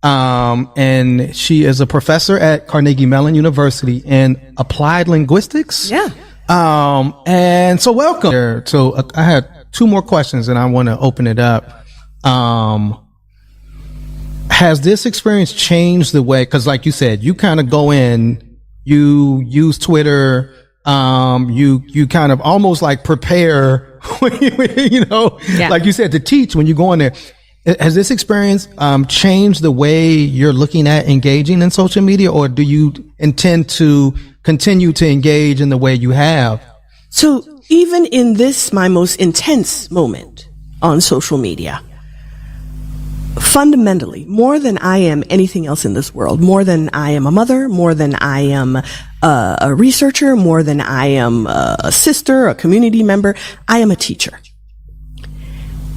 And she is a professor at Carnegie Mellon University in applied linguistics. Yeah. And so welcome. So I had two more questions and I want to open it up. Has this experience changed the way, because like you said, you kind of go in, you use Twitter, you kind of almost like prepare, you know, like you said, to teach when you go in there. Has this experience changed the way you're looking at engaging in social media, or do you intend to continue to engage in the way you have? So even in this, my most intense moment on social media, fundamentally, more than I am anything else in this world, more than I am a mother, more than I am a researcher, more than I am a sister, a community member, I am a teacher.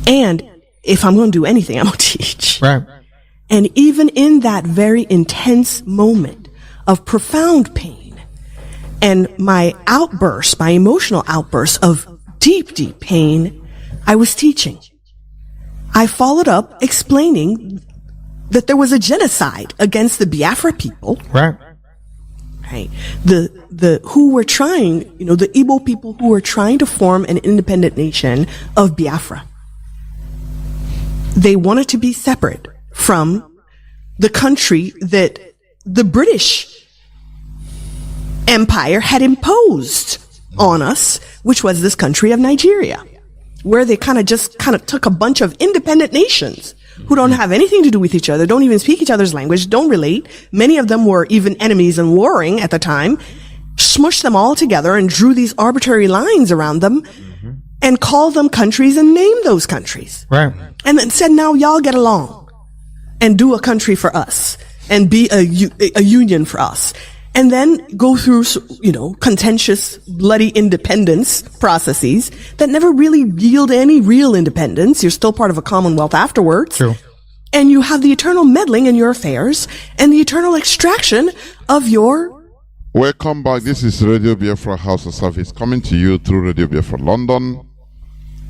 And if I'm going to do anything, I'm going to teach. Right. And even in that very intense moment of profound pain and my outburst, my emotional outburst of deep, deep pain, I was teaching. I followed up explaining that there was a genocide against the Biafra people. Right. Right. Who were trying, you know, the Igbo people who were trying to form an independent nation of Biafra. They wanted to be separate from the country that the British Empire had imposed on us, which was this country of Nigeria, where they kind of took a bunch of independent nations who don't have anything to do with each other, don't even speak each other's language, don't relate. Many of them were even enemies and warring at the time, smushed them all together and drew these arbitrary lines around them and called them countries and named those countries. Right. And then said, now y'all get along and do a country for us and be a union for us. And then go through, you know, contentious, bloody independence processes that never really yield any real independence. You're still part of a commonwealth afterwards. True. And you have the eternal meddling in your affairs and the eternal extraction of your... Welcome back. This is Radio Biafra Hausa-Service coming to you through Radio Biafra London.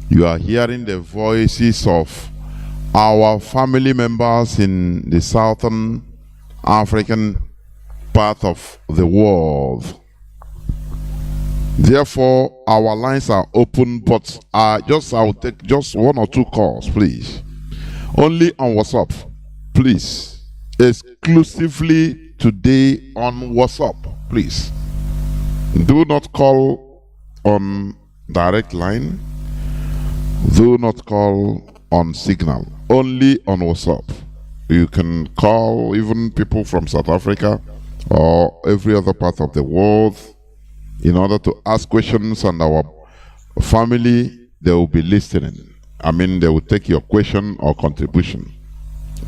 You are hearing the voices of our family members in the Southern African part of the world. Therefore, our lines are open, but I'll take just one or two calls, please. Only on WhatsApp, please. Exclusively today on WhatsApp, please. Do not call on direct line. Do not call on Signal. Only on WhatsApp. You can call even people from South Africa or every other part of the world in order to ask questions, and our family, they will be listening. I mean, they will take your question or contribution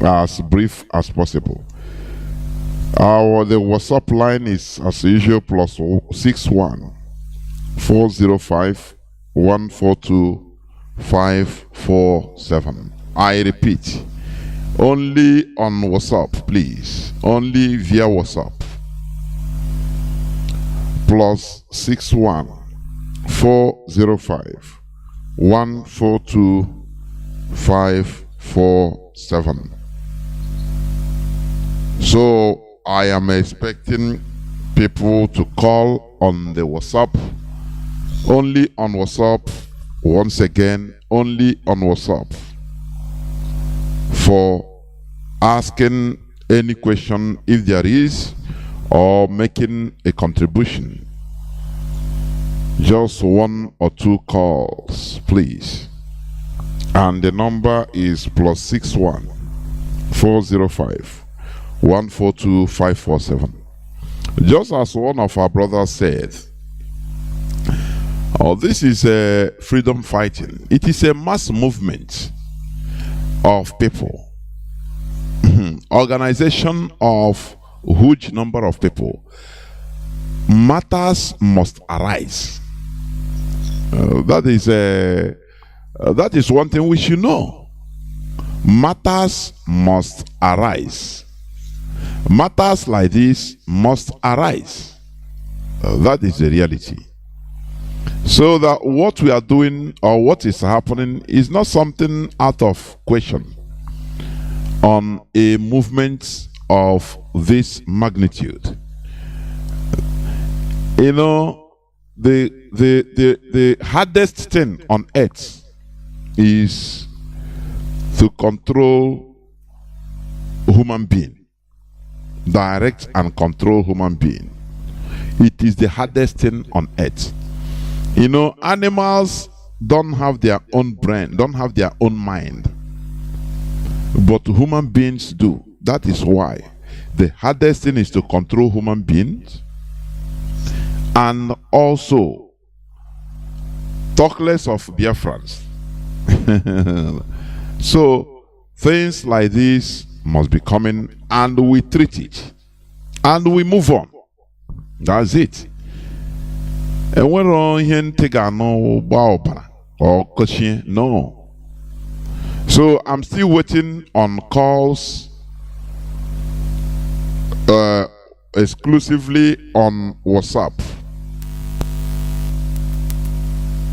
as brief as possible. The WhatsApp line is as usual +61 405 142 547. I repeat, only on WhatsApp, please. Only via WhatsApp. +61 405 142 547. So I am expecting people to call on the WhatsApp. Only on WhatsApp. Once again, only on WhatsApp for asking any question if there is, or making a contribution. Just one or two calls, please. And the number is +61 405 142 547. Just as one of our brothers said, this is a freedom fighting. It is a mass movement of people. Organization of a huge number of people. Matters must arise. That is one thing we should know. Matters must arise. Matters like this must arise. That is the reality. So that what we are doing or what is happening is not something out of question. on a movement of this magnitude. You know, the hardest thing on earth is to control human being, direct and control human being. It is the hardest thing on earth. You know, animals don't have their own brain, don't have their own mind, but human beings do. That is why the hardest thing is to control human beings, and also talk less of Biafrans. So things like this must be coming, and we treat it and we move on. That's it. And we're on here no. So I'm still waiting on calls exclusively on WhatsApp.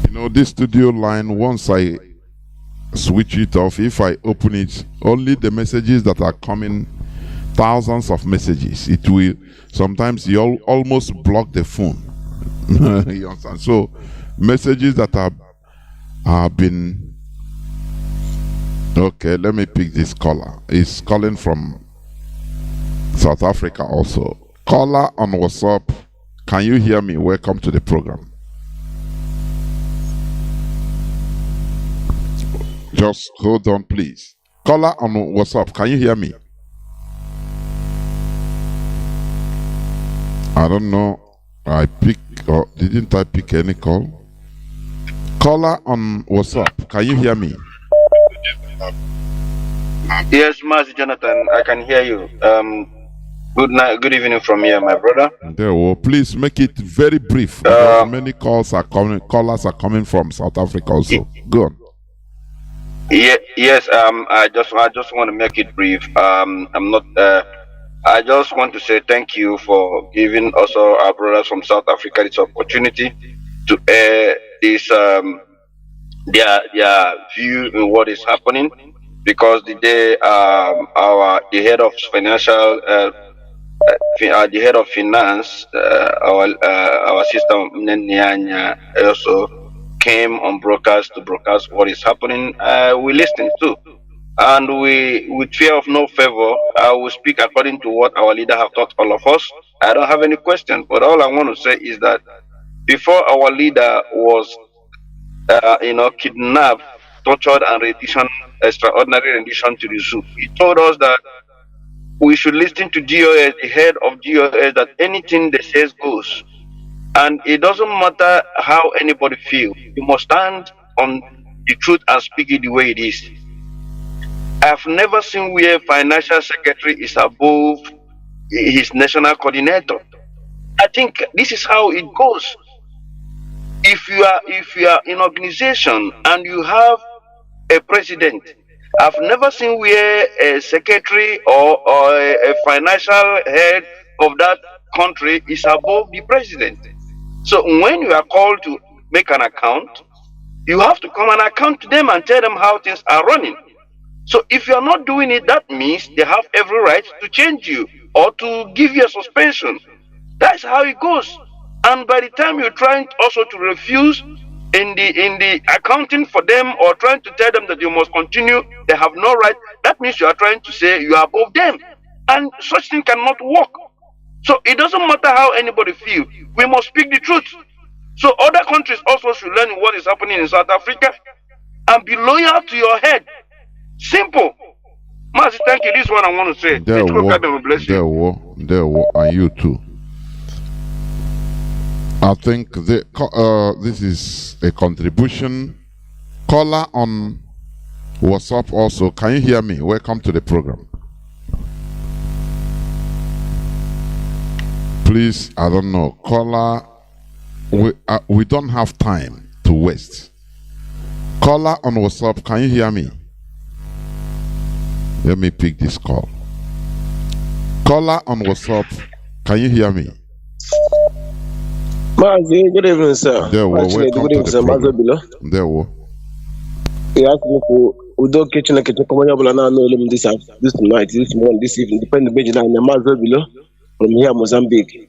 You know, this studio line, once I switch it off, if I open it, only the messages that are coming, thousands of messages, it will sometimes you almost block the phone. You understand? So messages that have been okay. Let me pick this caller. He's calling from South Africa also. Caller on WhatsApp, can you hear me? Welcome to the program. Just hold on, please. Caller on WhatsApp, can you hear me? I don't know. I pick or didn't I pick any call? Caller on WhatsApp, can you hear me? Yes, Mazi Jonathan, I can hear you. Good night, good evening from here, my brother. There, well, please make it very brief. Because many callers are coming from South Africa also. Go on. Yes, I just want to make it brief. I just want to say thank you for giving also our brothers from South Africa this opportunity to air this their view in what is happening, because the day the head of financial the head of finance our sister Nyanya also came on broadcast to broadcast what is happening. We listened to. And we, with fear of no favor, I will speak according to what our leader have taught all of us. I don't have any question, but all I want to say is that before our leader was, kidnapped, tortured, and extraordinary rendition to the zoo, he told us that we should listen to GOS, the head of GOS, that anything they says goes. And it doesn't matter how anybody feels. You must stand on the truth and speak it the way it is. I've never seen where financial secretary is above his national coordinator. I think this is how it goes. If you are in organization and you have a president, I've never seen where a secretary or a financial head of that country is above the president. So when you are called to make an account, you have to come and account to them and tell them how things are running. So if you are not doing it, that means they have every right to change you or to give you a suspension. That's how it goes. And by the time you're trying also to refuse in the accounting for them or trying to tell them that you must continue, they have no right, that means you are trying to say you are above them. And such thing cannot work. So it doesn't matter how anybody feels. We must speak the truth. So other countries also should learn what is happening in South Africa and be loyal to your head. Simple. Mazi, thank you. This is what I want to say. There and you too. I think this is a contribution. Caller on WhatsApp also. Can you hear me? Welcome to the program. Please, I don't know. Caller, we don't have time to waste. Caller on WhatsApp, can you hear me? Let me pick this call. Caller on WhatsApp, can you hear me? Mazi, good evening, sir. There we welcome good evening, to sir. the program. There we. He asked me to Udo kitchen and kitchen coming up this night, this morning, this evening, depending on the Mazi below from here, Mozambique,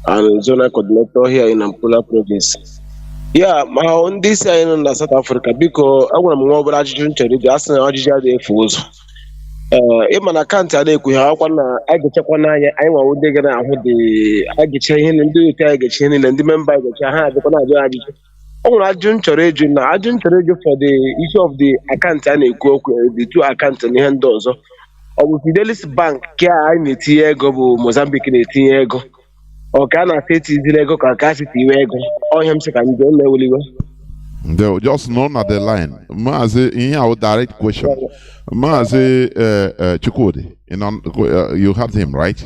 and zonal coordinator here in Ampula province. Yeah, my own this in South Africa because I want to move over to the Arsenal Ajija Fools. Ịma na kantị a na-ekwu ha akwa na a ga-echekwa n'anya anyị nwa ụdị gara ahụ dị a ga-eche ihe ndị otu anyị ga-eche ihe niile ndị memba anyị ga-eche ha adịkwa na-ajụ ajụjụ o nwere ajụ m chọrọ ịjụ for the issue of the akaụntụ a na-ekwu okwu the two akaụntụ na ihe ndị ọzọ ọ bụ Fidelis Bank ka anyị na-etinye ego bụ Mozambique na-etinye ego ọ ka a na-asị etiziri ego ka a sị tiwe ego ọ ihe m sị ka ndị na-eweliwe. They're just known at the line. Mazi, in our direct question. Mazi Chukwudi, you have him, right?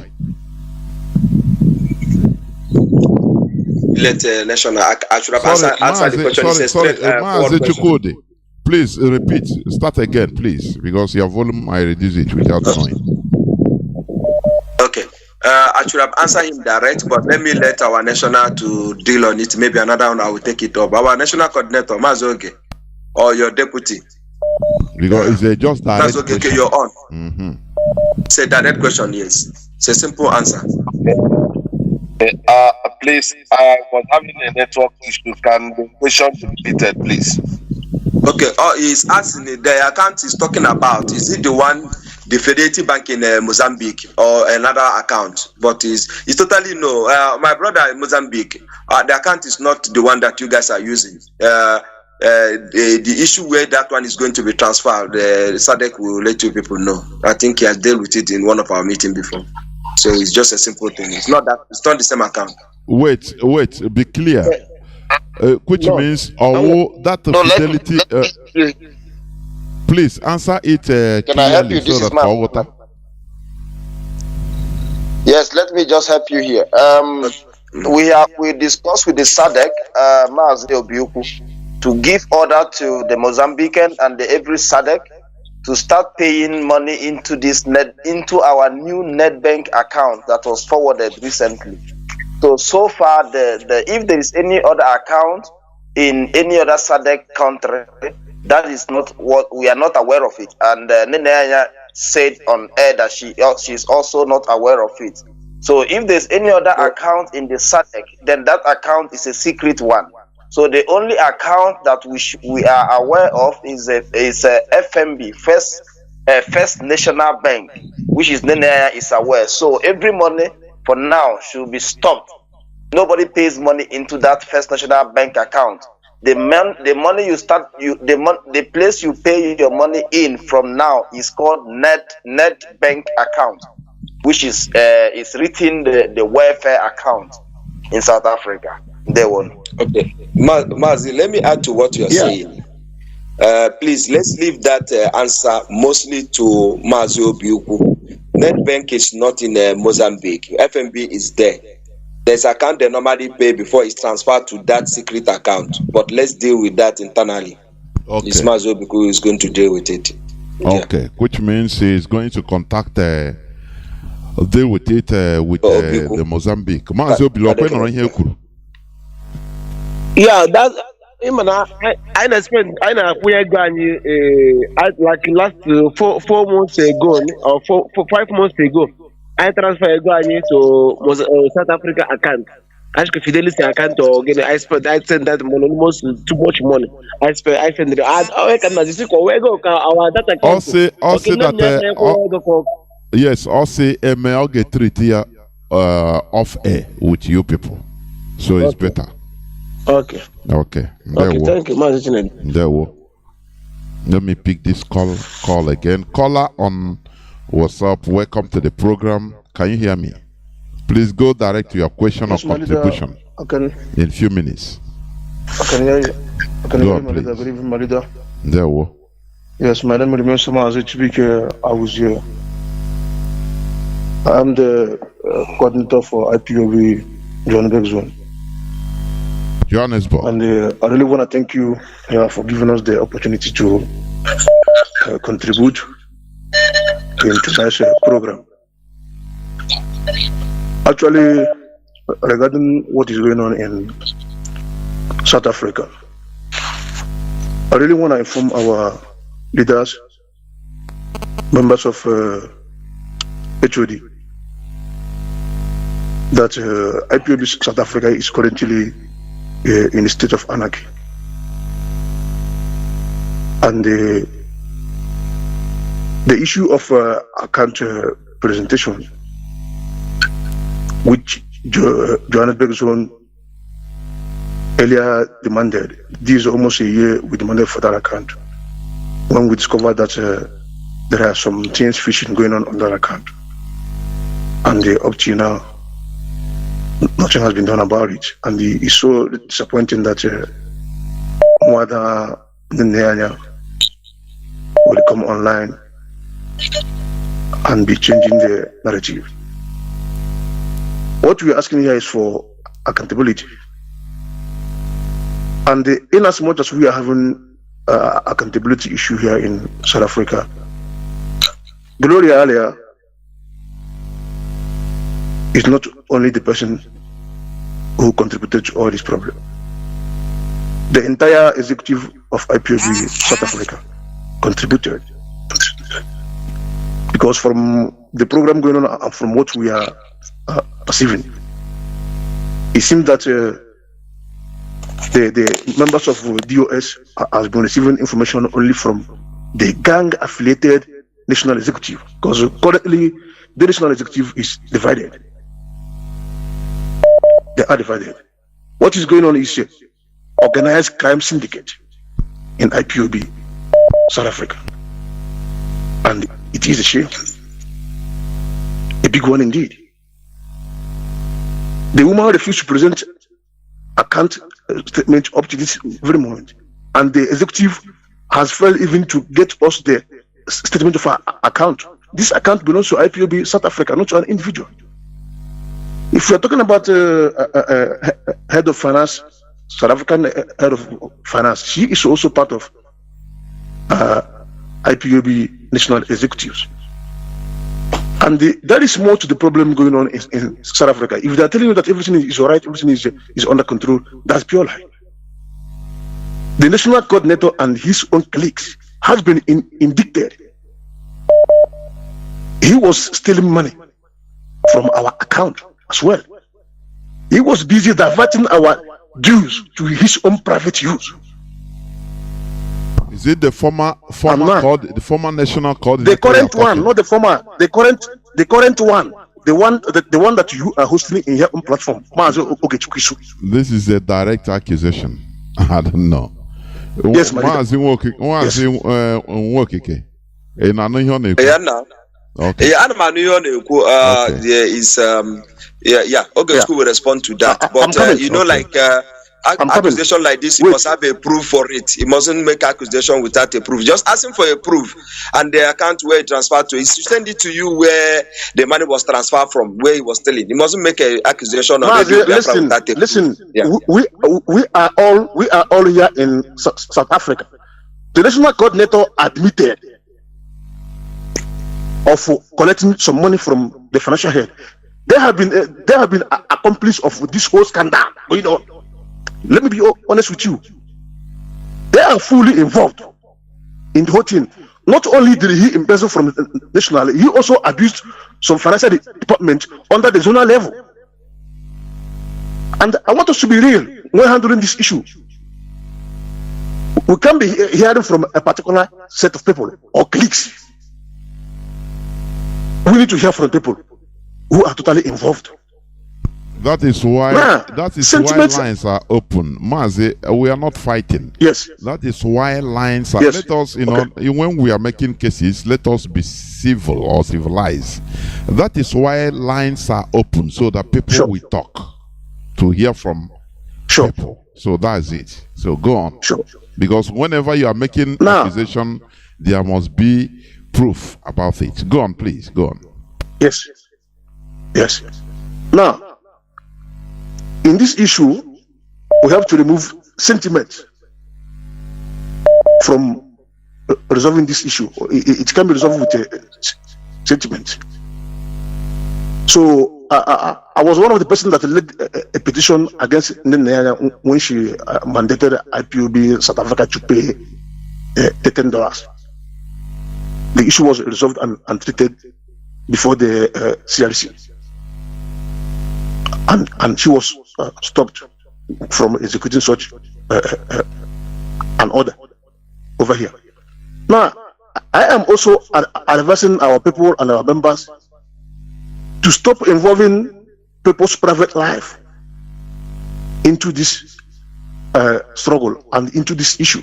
Let National actually answer the question. Sorry, Mazi Chukwudi, please repeat. Start again, please, because your volume, I reduce it without knowing. Okay. I should have answered him direct, but let me let our national to deal on it. Maybe another one I will take it up. Our national coordinator, Mazoge, or your deputy. Because it's just direct Mazoge, question. You're on. Say direct question, yes. It's a simple answer. Please, I was having a network issue. Can the question be repeated, please? Okay. He's asking the account he's talking about. Is it the one? The Fidelity Bank in Mozambique or another account, but it's totally no. My brother in Mozambique, the account is not the one that you guys are using. The issue where that one is going to be transferred, the SADC will let you people know. I think he has dealt with it in one of our meetings before. So it's just a simple thing. It's not the same account. Wait, be clear. Which means that Fidelity. Please answer it Can I help you? This is my... Yes, let me just help you here. We discussed with the SADC, Mazi Obiuku, to give order to the Mozambican and every SADC to start paying money into into our new NetBank account that was forwarded recently. So far, if there is any other account in any other SADC country, that is not what we are not aware of it. And Nenaya said on air that she is also not aware of it. So if there's any other account in the SADC, then that account is a secret one. So the only account that we are aware of is a FNB, First National Bank, which is Nenaya is aware. So every money for now should be stopped. Nobody pays money into that First National Bank account. The money you start, the place you pay your money in from now is called Net Bank account, which is written the welfare account in South Africa. They won. Okay, Mazi, let me add to what you are saying. Please, let's leave that answer mostly to Mazi Obiuku. Net Bank is not in Mozambique. FNB is there. There's an account they normally pay before it's transferred to that secret account. But let's deal with that internally. Okay. It's Mazi Obiuku who is going to deal with it. Okay, yeah. Which means he's going to contact, deal with it with the Mozambique. Mazi Obiuku. Yeah, that's. I spent like last 4 months ago or 5 months ago. I transferred to South Africa account. I should Fidelity account or again. I sent that money almost too much money. I send it. I can not just go our data account. Also that yes, also ML get treated off air with you people, so it's better. Okay. Thank you, Mazi. There we. Let me pick this call again. Caller on WhatsApp. Welcome to the program. Can you hear me? Please go direct to your question or contribution. In a few minutes. I can hear you. I can hear you, please. Good evening, Malida. There we. Yes, my name is Mazi. I was here. I am the coordinator for Ipob Johannesburg Zone. Johannesburg. And I really want to thank you for giving us the opportunity to contribute in tonight's program. Actually, regarding what is going on in South Africa, I really want to inform our leaders, members of HOD, that IPOB South Africa is currently in a state of anarchy. And the issue of account presentation, which Johannesburg Zone earlier demanded, this is almost a year we demanded for that account, when we discovered that there are some things fishing going on that account. And up to now, nothing has been done about it. And it's so disappointing that Mwada Nyanya will come online and be changing the narrative. What we're asking here is for accountability. And in as much as we are having accountability issue here in South Africa, Gloria Alia is not only the person who contributed to all this problem. The entire executive of IPOB South Africa contributed. Because from the program going on and from what we are perceiving, it seems that the members of DOS has been receiving information only from the gang-affiliated national executive, because currently the national executive is divided. They are divided. What is going on is organized crime syndicate in IPOB South Africa, and it is a shame, a big one indeed. The woman refused to present account statement up to this very moment, and the executive has failed even to get us the statement of our account. This account belongs to IPOB South Africa, not to an individual. If we are talking about head of finance, South African head of finance, she is also part of IPOB national executives. And there is more to the problem going on in South Africa. If they are telling you that everything is all right, everything is under control, that's pure lie. The national coordinator and his own colleagues has been indicted. He was stealing money from our account as well. He was busy diverting our dues to his own private use. Is it the former national coordinator? The current one, not the former. The current one. The one that you are hosting in your own platform. This is a direct accusation. I don't know. Yes, Mazi Okay. There is okay, school will respond to that. But you know, like accusation like this, you must have a proof for it. You mustn't make accusation without a proof. Just ask him for a proof, and the account where it transferred to, he send it to you where the money was transferred from, where he was stealing. He mustn't make an accusation on listen, yeah. we are all here in South Africa. The national coordinator admitted of collecting some money from the financial head. They have been accomplices of this whole scandal going on. Let me be honest with you. They are fully involved in the whole thing. Not only did he embezzle from the national, he also abused some financial department under the zonal level. And I want us to be real when handling this issue. We can't be hearing from a particular set of people or cliques. We need to hear from people who are totally involved. That is why why lines are open. Mazi, we are not fighting. Yes. That is why lines are. Yes. Let us, when we are making cases, let us be civil or civilized. That is why lines are open, so that people will talk to hear from people. So that's it. So go on. Because whenever you are making accusation, there must be proof about it. Go on, please. Go on. Yes. Yes. Now, in this issue, we have to remove sentiment from resolving this issue. It can be resolved with sentiment. So I was one of the persons that led a petition against Nnamdi when she mandated IPOB South Africa to pay $10. the issue was resolved and treated before the CRC. And she was stopped from executing such an order over here. Now, I am also advising our people and our members to stop involving people's private life into this struggle and into this issue.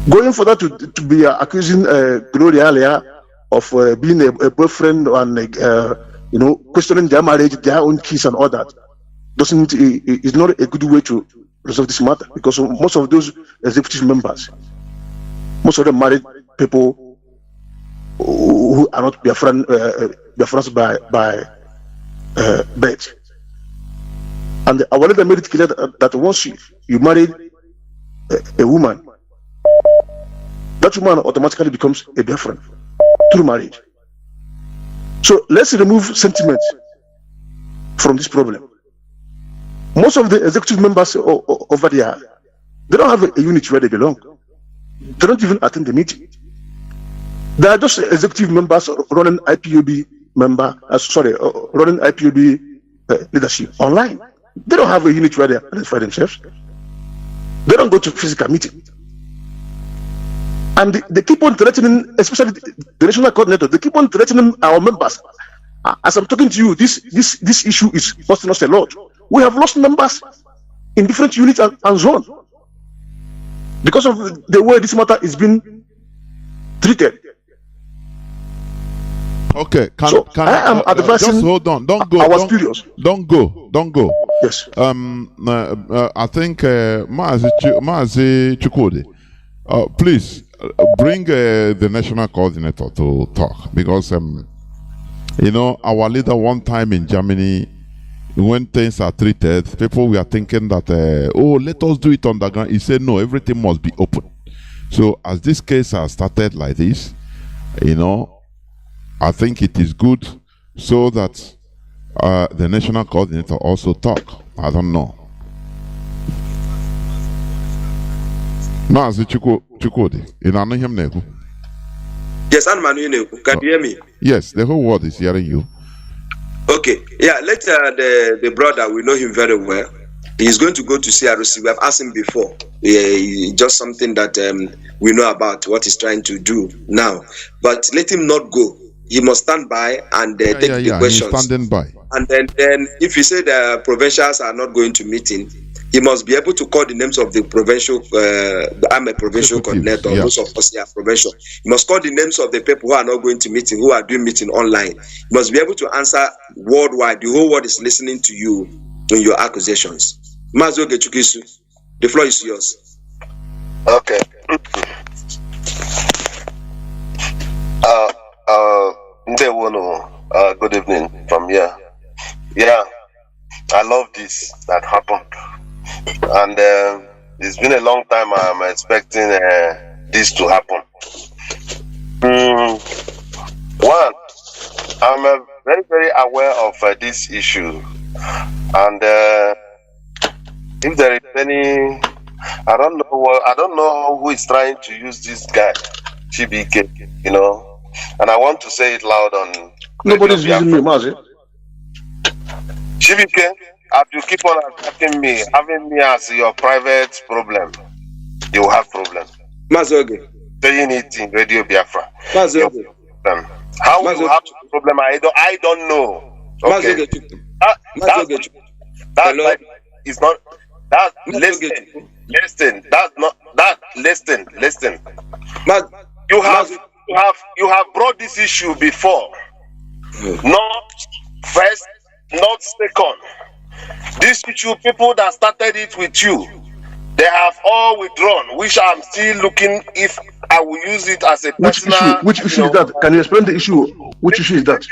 Going for that to be accusing Gloria earlier of being a boyfriend and questioning their marriage, their own kids and all that, is not a good way to resolve this matter, because most of those executive members, most of them married people who are not Biafrans by birth. And our leader made it clear that once you marry a woman, that woman automatically becomes a Biafran through marriage. So let's remove sentiment from this problem. Most of the executive members over there, they don't have a unit where they belong. They don't even attend the meeting. They are just executive members running IPOB running IPOB leadership online. They don't have a unit where they identify themselves. They don't go to physical meeting. And they keep on threatening, especially the national coordinator, they keep on threatening our members. As I'm talking to you, this issue is costing us a lot. We have lost members in different units and zones because of the way this matter is being treated. Okay, I am advising. Just hold on. Don't go. Don't go. Yes. I think Mazi Chukwudi, please bring the national coordinator to talk, because our leader one time in Germany, when things are treated, people were thinking that let us do it underground. He said no, everything must be open. So as this case has started like this, I think it is good so that the national coordinator also talk. I don't know. Mazi Chukwudi, Yes, and Manu, can you hear me? Yes, the whole world is hearing you. Okay, yeah, let the brother, we know him very well. He's going to go to CRC. We have asked him before. Just something that we know about what he's trying to do now. But let him not go. He must stand by and take the questions. He's standing by. And then if you say the provincials are not going to meeting, he must be able to call the names of the provincial. I'm a provincial coordinator. Most of us are provincial. He must call the names of the people who are not going to meeting, who are doing meeting online. He must be able to answer worldwide. The whole world is listening to you in your accusations. Mazi Chukwudi, the floor is yours. Okay. Good evening from here. Yeah, I love this that happened, and it's been a long time. I'm expecting this to happen. One, I'm very, very aware of this issue, and if there is any, I don't know who is trying to use this guy, CBK, and I want to say it loud on. Nobody's using me, Mazi. CBK, if you keep on attacking me, having me as your private problem, you will have problem. Mazi, saying it in Radio Biafra. Mazi, how will you have a problem? I don't know. Okay. That's like, it's not. That listen. That's not that. Listen. You have brought this issue before. Not first, not second. This issue, people that started it with you, they have all withdrawn, which I'm still looking if I will use it as a personal. Which issue is that? Can you explain the issue? Which issue is that?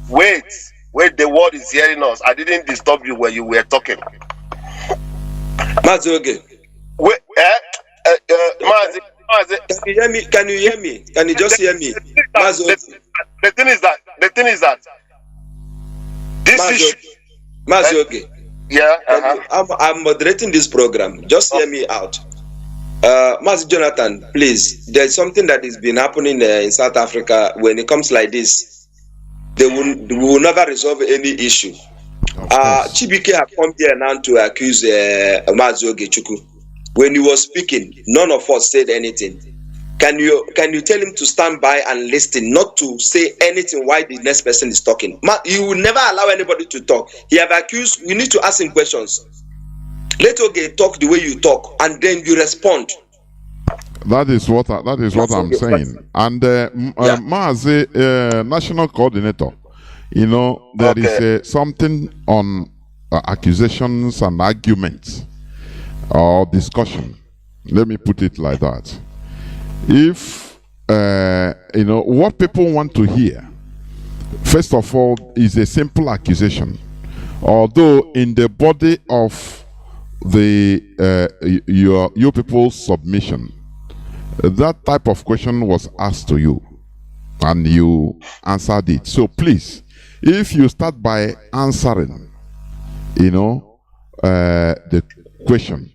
Wait, the world is hearing us. I didn't disturb you when you were talking. Mazi, wait, Mazi. Can you hear me? Can you just hear me? The thing is that this issue. Mazi, yeah. I'm moderating this program. Just hear me out. Mazi Jonathan, please, there's something that has been happening in South Africa. When it comes like this, they will never resolve any issue. Chibike have come here now to accuse Mazi Ogechukwu. When he was speaking, none of us said anything. Can you tell him to stand by and listen, not to say anything while the next person is talking? You will never allow anybody to talk. He have accused. We need to ask him questions. Let Oge talk the way you talk, and then you respond. That is what I'm saying. And Mazi, national coordinator, you know, there is something on accusations and arguments or discussion. Let me put it like that. If you know what people want to hear, first of all, is a simple accusation. Although in the body of the your people's submission, that type of question was asked to you, and you answered it. So please, if you start by answering, you know, the question.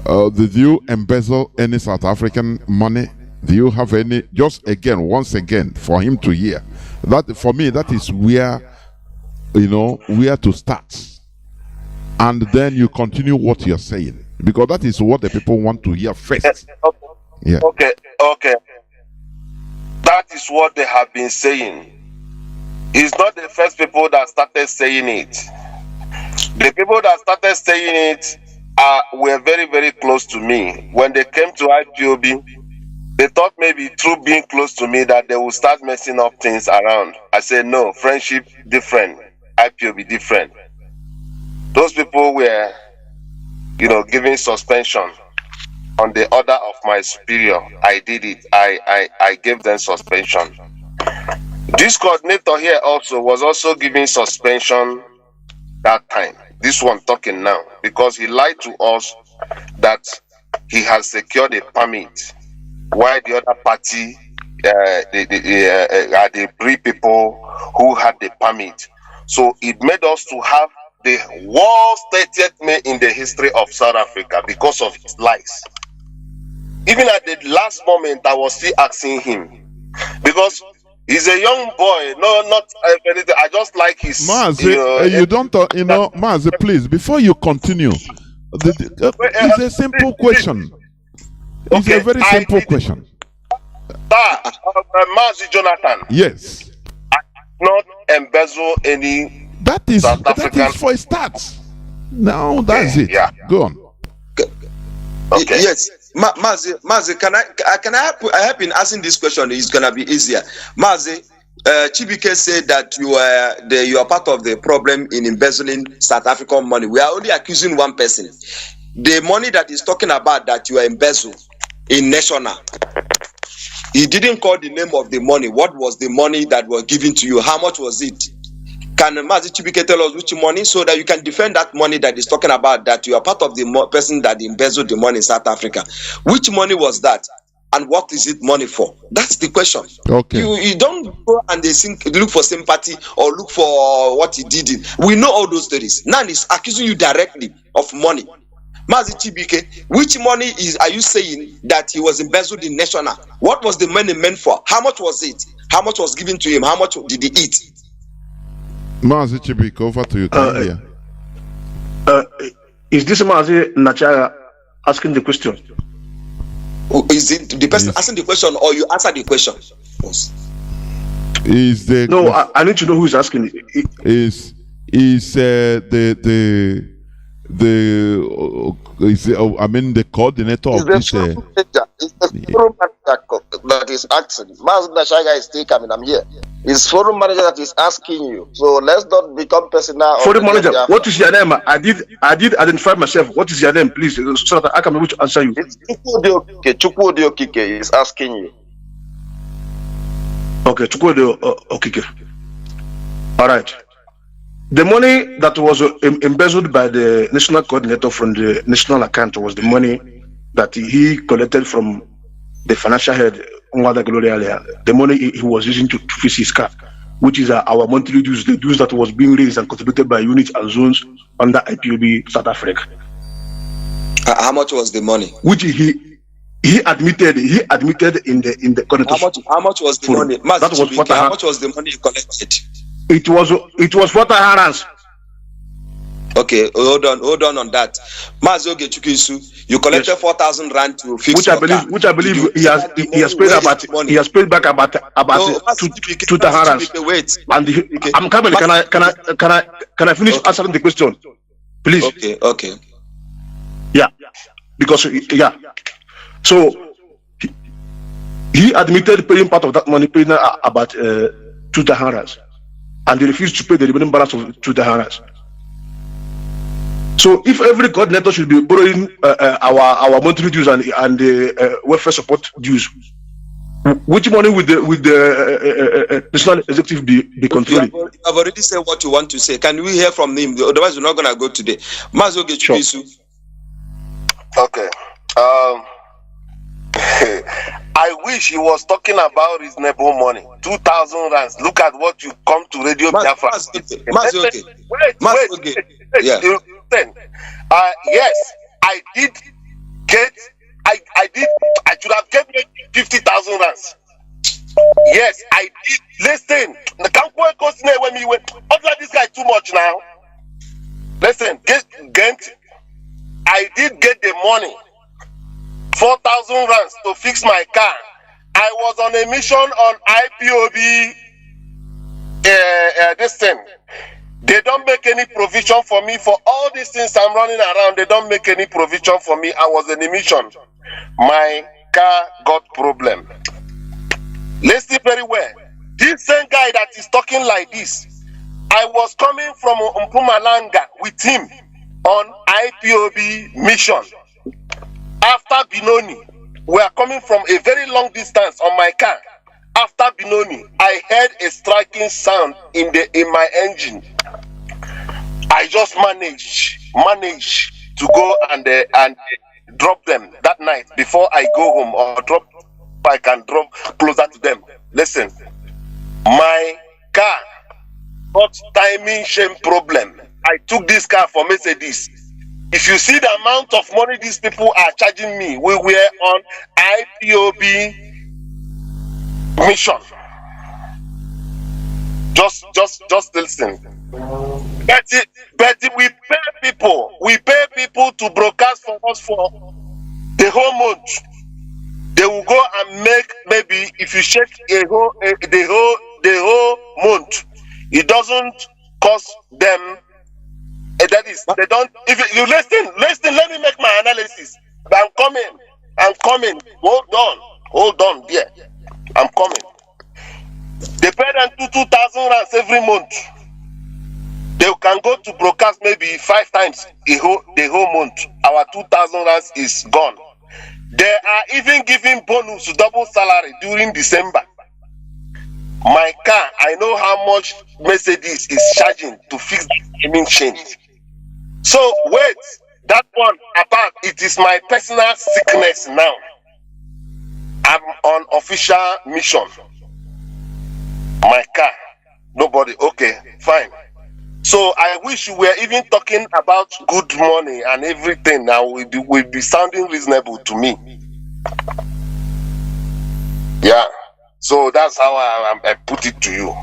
Did you embezzle any South African money? Do you have any? Just again, once again, for him to hear. That, for me, that is where, you know, where to start. And then you continue what you're saying. Because that is what the people want to hear first. Yeah. Okay. That is what they have been saying. It's not the first people that started saying it. The people that started saying it were very, very close to me. When they came to IPOB, they thought maybe through being close to me that they would start messing up things around. I said, no, friendship different, IPOB different. Those people were, you know, giving suspension on the order of my superior. I did it. I gave them suspension. This coordinator here also was also giving suspension that time. This one talking now, because he lied to us that he has secured a permit, while the other party, are the three people who had the permit. So it made us to have the worst 30th May in the history of South Africa because of his lies. Even at the last moment, I was still asking him, because he's a young boy. No, not anything. I just like his. Mazi, you don't, you know, Mazi, please, before you continue, it's a simple question. It's a very simple question. Mazi Jonathan. Yes. I did not embezzle any. That is for a start. Now that's it. Yeah. Go on. Okay. Yes. Mazi, can I help in asking this question? It's gonna be easier. Mazi, Chibike said that you are part of the problem in embezzling South African money. We are only accusing one person. The money that he's talking about that you are embezzled in National. He didn't call the name of the money. What was the money that was given to you? How much was it? Can Mazi Chibike tell us which money, so that you can defend that money that he's talking about, that you are part of the person that embezzled the money in South Africa? Which money was that? And what is it money for? That's the question. Okay. You don't go and look for sympathy or look for what he did. We know all those stories. Now he's accusing you directly of money. Mazi Chibike, which money are you saying that he was embezzled in National? What was the money meant for? How much was it? How much was given to him? How much did he eat? Mazi Chibike, over to you. Is this Mazi Nachaga asking the question? Is it the person asking the question, or you answer the question? Yes. I need to know who is asking it. Is the coordinator of this? It's the forum manager that is asking. Mazi Nachaga is still coming. I'm here. It's forum manager that is asking you. So let's not become personal. Forum manager, what is your name? I did identify myself. What is your name, please, so that I can be able to answer you. It's Chukwudi Okike is asking you. Okay, Chukwudi Okike. All right. The money that was embezzled by the national coordinator from the national account was the money that he collected from the financial head, the money he was using to fix his car, which is our monthly dues, the dues that was being raised and contributed by units and zones under IPOB South Africa. How much was the money? Which he admitted in the coordinator's How much was the forum. money? That was How much was the money you collected? It was 4,000 rands. Okay, hold on that. Mazi Ogechukwu, you collected 4,000 rand to fix which I believe he has paid back about 2,000 rands. Wait. And I'm coming. Can I finish answering the question, please? Okay. Yeah, because so he admitted paying part of that money, paying about 2,000 rands, and he refused to pay the remaining balance of 2,000 rands. So if every coordinator should be borrowing our monthly dues and the welfare support dues, which money would the national executive be controlling? You have already said what you want to say. Can we hear from him? Otherwise, we're not going to go today. Mazi Ogechukwu. Okay. I wish he was talking about reasonable money. 2,000 rands. Look at what you come to Radio Biafra. Wait. Yeah. Yes, I did get. I should have given 50,000 rands. Yes, I did. Listen, the can't go when we went. Not this guy too much now. Listen, I did get the money, 4,000 rands to fix my car. I was on a mission on IPOB. This thing. They don't make any provision for me for all these things I'm running around. They don't make any provision for me. I was on a mission. My car got problem. Listen very well. This same guy that is talking like this, I was coming from Mpumalanga with him on IPOB mission. After Binoni, we are coming from a very long distance on my car. After Binoni, I heard a striking sound in my engine. I just managed to go and drop them that night before I go home, or I can drop closer to them. Listen, my car got timing shame problem. I took this car for Mercedes. If you see the amount of money these people are charging me, we were on IPOB mission. Just listen. But we pay people to broadcast for us for the whole month. They will go and make, maybe if you check the whole month, it doesn't cost them. That is, they don't. If you listen, let me make my analysis. I'm coming. Hold on, there. I'm coming. They pay them 2,000 rands every month. They can go to broadcast maybe 5 times the whole month. Our 2,000 rands is gone. They are even giving bonus to double salary during December. My car, I know how much Mercedes is charging to fix the timing change. So wait, that one apart, it is my personal sickness now. I'm on official mission. My car, nobody. Okay, fine. So I wish you were even talking about good money and everything. Now will be sounding reasonable to me. Yeah. So that's how I put it to you.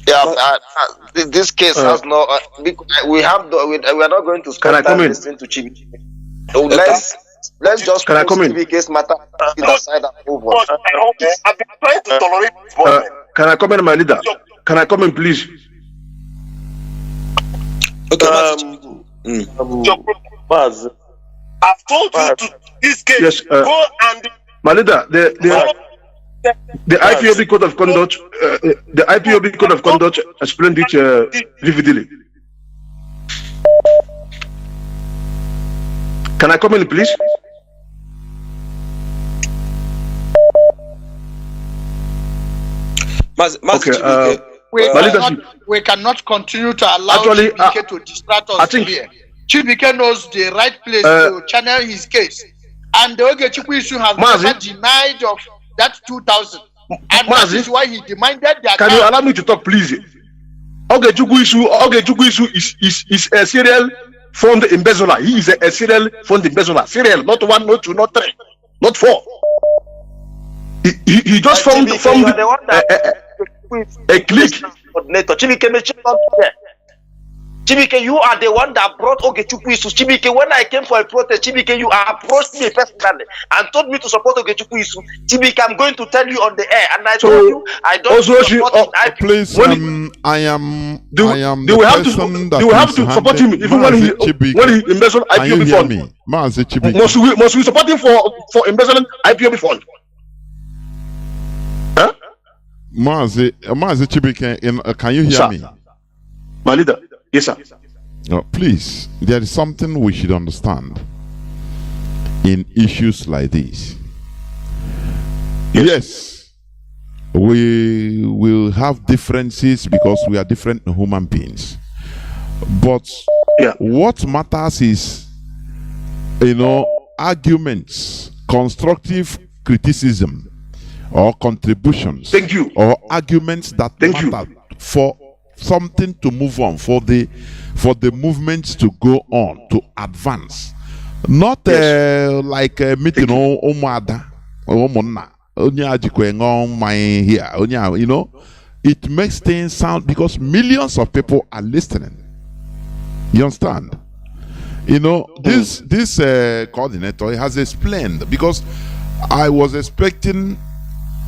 Yeah, this case has no. We are not going to spend time listening to Chibi. So let's just can I come in? case matter aside and move on. I've been trying to tolerate this problem. Can I come in, my leader? Can I come in, please? Okay, I've told you to this case. Yes, go and my leader, the IPOB code of conduct, the IPOB code of conduct explained it vividly. Can I come in, please? Okay. We cannot continue to allow Chibike to distract us here. Chibike knows the right place to channel his case. And the Ogechukwu issue has never denied of that 2,000. And that is why he demanded their Can you allow me to talk, please? Ogechukwu issue is a serial fund embezzler. He is a serial fund embezzler. Serial, not 1, not 2, not 3, not 4. He just formed a clique. Chibike, you are the one that brought Ogechukwu Isu. Chibike, when I came for a protest, Chibike, you approached me personally and told me to support Ogechukwu Isu. Chibike, I'm going to tell you on the air, and I told you I don't support IPOB. Please, I am they will have to support him even when he embezzled IPOB fund. Must we support him for embezzling IPOB fund? Huh? Mazi Chibike, can you hear me? My leader. Yes, sir. No, please, there is something we should understand in issues like this. Yes, we will have differences because we are different human beings. But what matters is, arguments, constructive criticism, or contributions. Thank you. Or arguments that matter for something to move on, for the movements to go on, to advance, not like a meeting it makes things sound, because millions of people are listening. You understand? This coordinator has explained, because I was expecting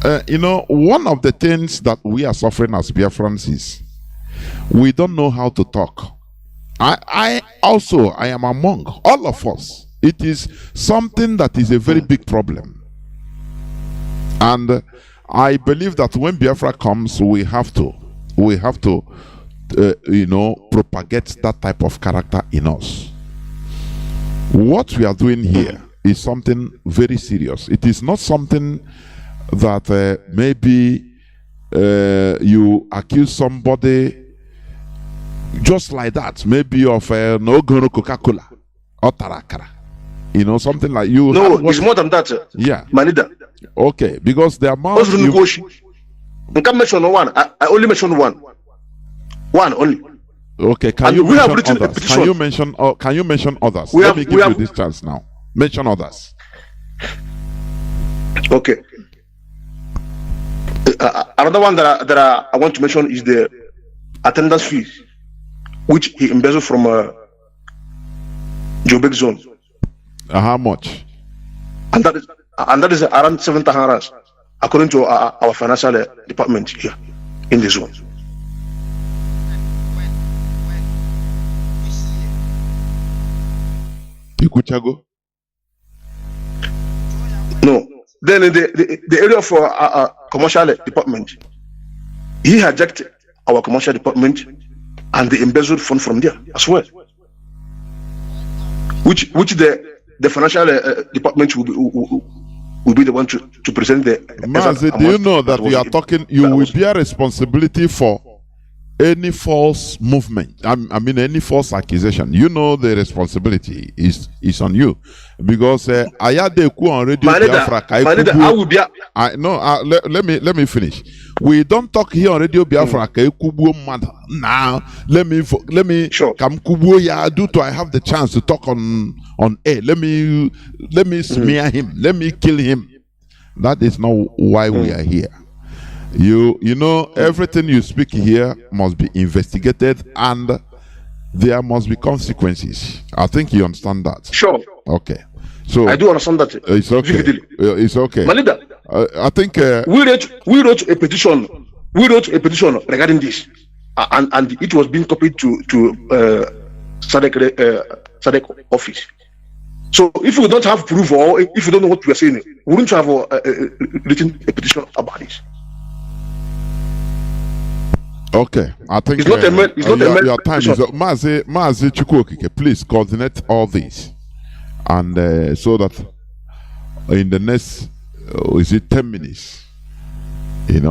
one of the things that we are suffering as Biafrans is we don't know how to talk. I am among all of us. It is something that is a very big problem. And I believe that when Biafra comes, we have to propagate that type of character in us. What we are doing here is something very serious. It is not something that maybe you accuse somebody just like that, maybe of no Coca-Cola or Tarakara, something like you. No, it's more than that. Yeah, my leader. Okay, because the amount you can't mention one. I only mention one only. Okay, can you mention others? Can you mention others? Let me give you this chance now. Mention others. Okay. Another one that I want to mention is the attendance fees, which he embezzled from Jobek zone. How much? And that is around 7,000 according to our financial department here in the zone. No. Then in the area of commercial department, he hijacked our commercial department and the embezzled fund from there as well, which the financial department will be the one to present the. Mazi, do you know that we are talking? You will bear responsibility for any false movement. I mean, any false accusation. You know the responsibility is on you, because Ayadeku on Radio Biafra. Let me finish. We don't talk here on Radio Biafra. Now let me come kubu ya do to I have the chance to talk on air. Let me smear him. Let me kill him. That is not why we are here. You know, everything you speak here must be investigated and there must be consequences. I think you understand that. Sure. Okay. So I do understand that. It's okay. It's okay. My leader, I think we wrote a petition. We wrote a petition regarding this, and it was being copied to SADC office. So if we don't have proof, or if you don't know what we are saying, we wouldn't have written a petition about this. Okay, I think it's not your time is up. Mazi Chukwokike, please coordinate all these, and so that in the next 10 minutes, we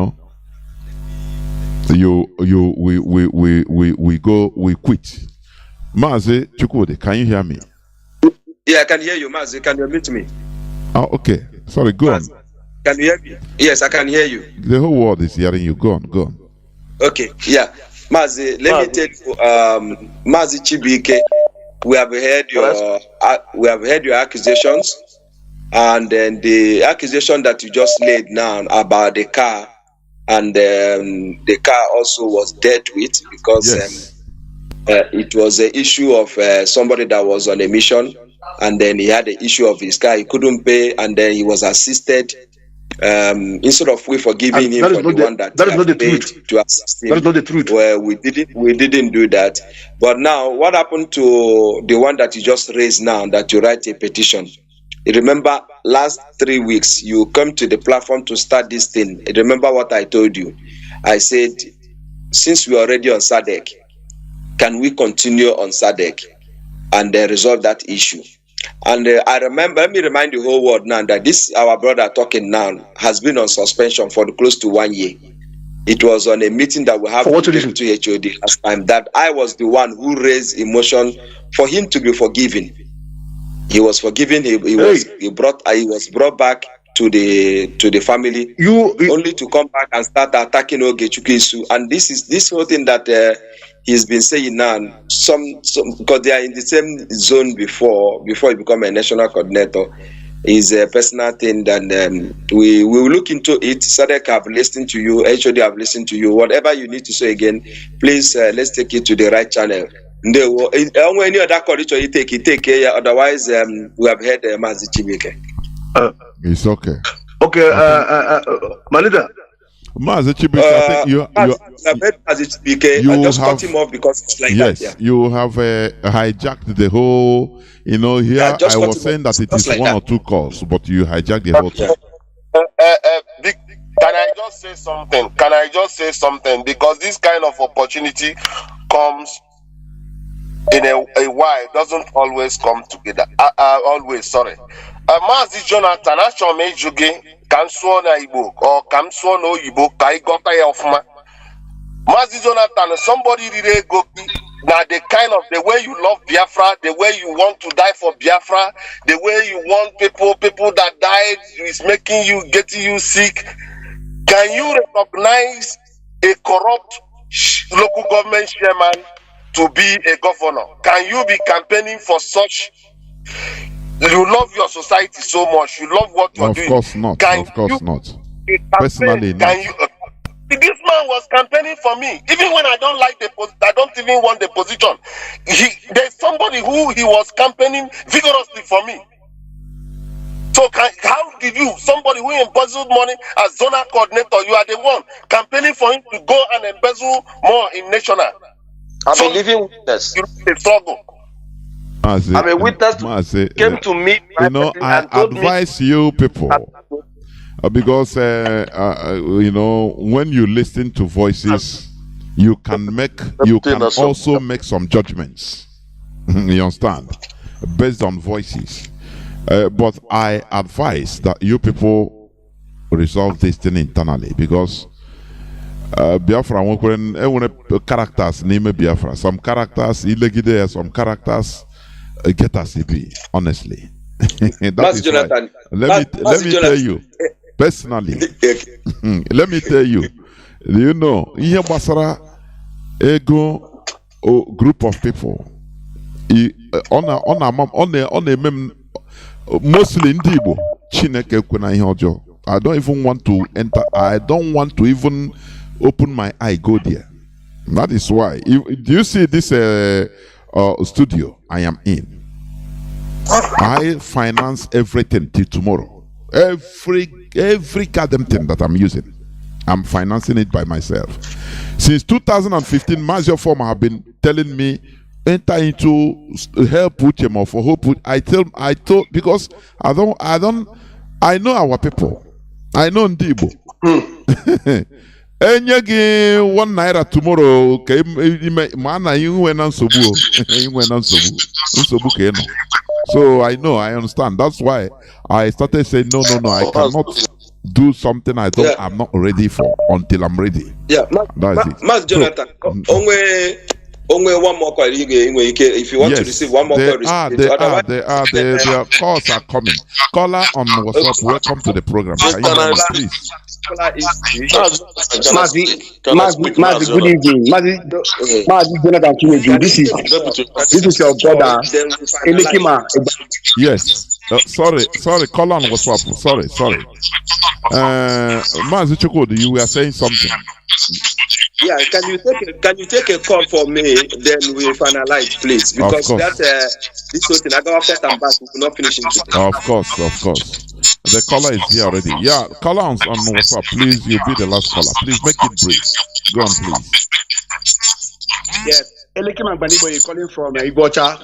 quit. Mazi Chukwokike, can you hear me? Yeah, I can hear you, Mazi. Can you mute me? Oh, okay. Sorry, go Mazi, on. Can you hear me? Yes, I can hear you. The whole world is hearing you. Go on. Okay, yeah. Mazi, let me tell you, Mazi Chibike, we have heard your accusations, and then the accusation that you just laid now about the car, and the car also was dealt with because it was an issue of somebody that was on a mission, and then he had the issue of his car. He couldn't pay, and then he was assisted. Instead of we forgiving him for the one that is not the truth to assist him, that is not the truth. Well, we didn't do that. But now, what happened to the one that you just raised now, that you write a petition? You remember last 3 weeks you come to the platform to start this thing. You remember what I told you? I said, since we are already on SADC, can we continue on SADC and resolve that issue? And I remember, let me remind the whole world now that this our brother talking now has been on suspension for close to 1 year. It was on a meeting that we have to HOD last time that I was the one who raised emotion for him to be forgiven. He was forgiven. He was brought back to the family, only to come back and start attacking Ogechukisu. And this whole thing that he's been saying now, some because they are in the same zone before he become a national coordinator, is a personal thing. That we will look into it. SADC have listened to you, HOD have listened to you. Whatever you need to say again, please let's take it to the right channel. Any other corridor you take care. Otherwise, we have heard Mazi Chibike. It's okay. Okay, my leader. Mazi Chibike, I think you just cut him off because it's like that. Yeah. You have hijacked the whole. Here I was saying that it is like 1 or 2 calls, but you hijacked the whole thing. Can I just say something? Because this kind of opportunity comes in a while, doesn't always come together. Mazi Jonathan, Ashome Juge, Kamsuo na Igbo, or Kamsuo no Igbo, Kaigota Yofma. Mazi Jonathan, somebody really go now the way you love Biafra, the way you want to die for Biafra, the way you want people that died is getting you sick. Can you recognize a corrupt local government chairman to be a governor? Can you be campaigning for such? You love your society so much. You love what you're doing. Of course not. Personally, this man was campaigning for me. Even when I don't like I don't even want the position. There's somebody who he was campaigning vigorously for me. So how did somebody who embezzled money as zonal coordinator, you are the one campaigning for him to go and embezzle more in national? I'm a living witness. You struggle. I'm a witness. Came to me. I advise you people because when you listen to voices, you can also make some judgments. You understand? Based on voices. But I advise that you people resolve this thing internally because Biafra characters name Biafra. Some characters illegide, some characters get us be honestly. That is Jonathan, let me tell you personally. Let me tell you. You know, here basara ego group of people. Mostly in Igbo, Chineke kwena ihe ọjọọ. I don't even want to enter. I don't want to even open my eye go there. That is why. Do you see this studio I am in? I finance everything till tomorrow. Every goddamn thing that I'm using, I'm financing it by myself. Since 2015, Mazi Former have been telling me enter into help Uchem or for hope. I told because I know our people. I know Ndibo. Enyegi 1 naira tomorrow. Okay, mana you went on sobu. You went on sobu keno. So I understand. That's why I started saying no. I cannot do something I'm not ready for until I'm ready. Yeah, Mazi Jonathan. Only one more call. If you want to receive one more call, their calls are coming. Caller on WhatsApp, welcome to the program. Can you hear me, please? Mazi, good evening. Mazi, Jonathan Chinedu. This is your brother, Elekima. Yes. Sorry. Call on WhatsApp. Sorry. Mazi Chinedu, you were saying something. Yeah, can you take a call for me? Then we'll finalize, please, because this whole thing I got first and back. We will not finish it today. Of course. The caller is here already. Yeah, caller on WhatsApp, please. You'll be the last caller. Please make it brief. Go on, please. Yes, Elekima Gbanibo is calling from Igocha,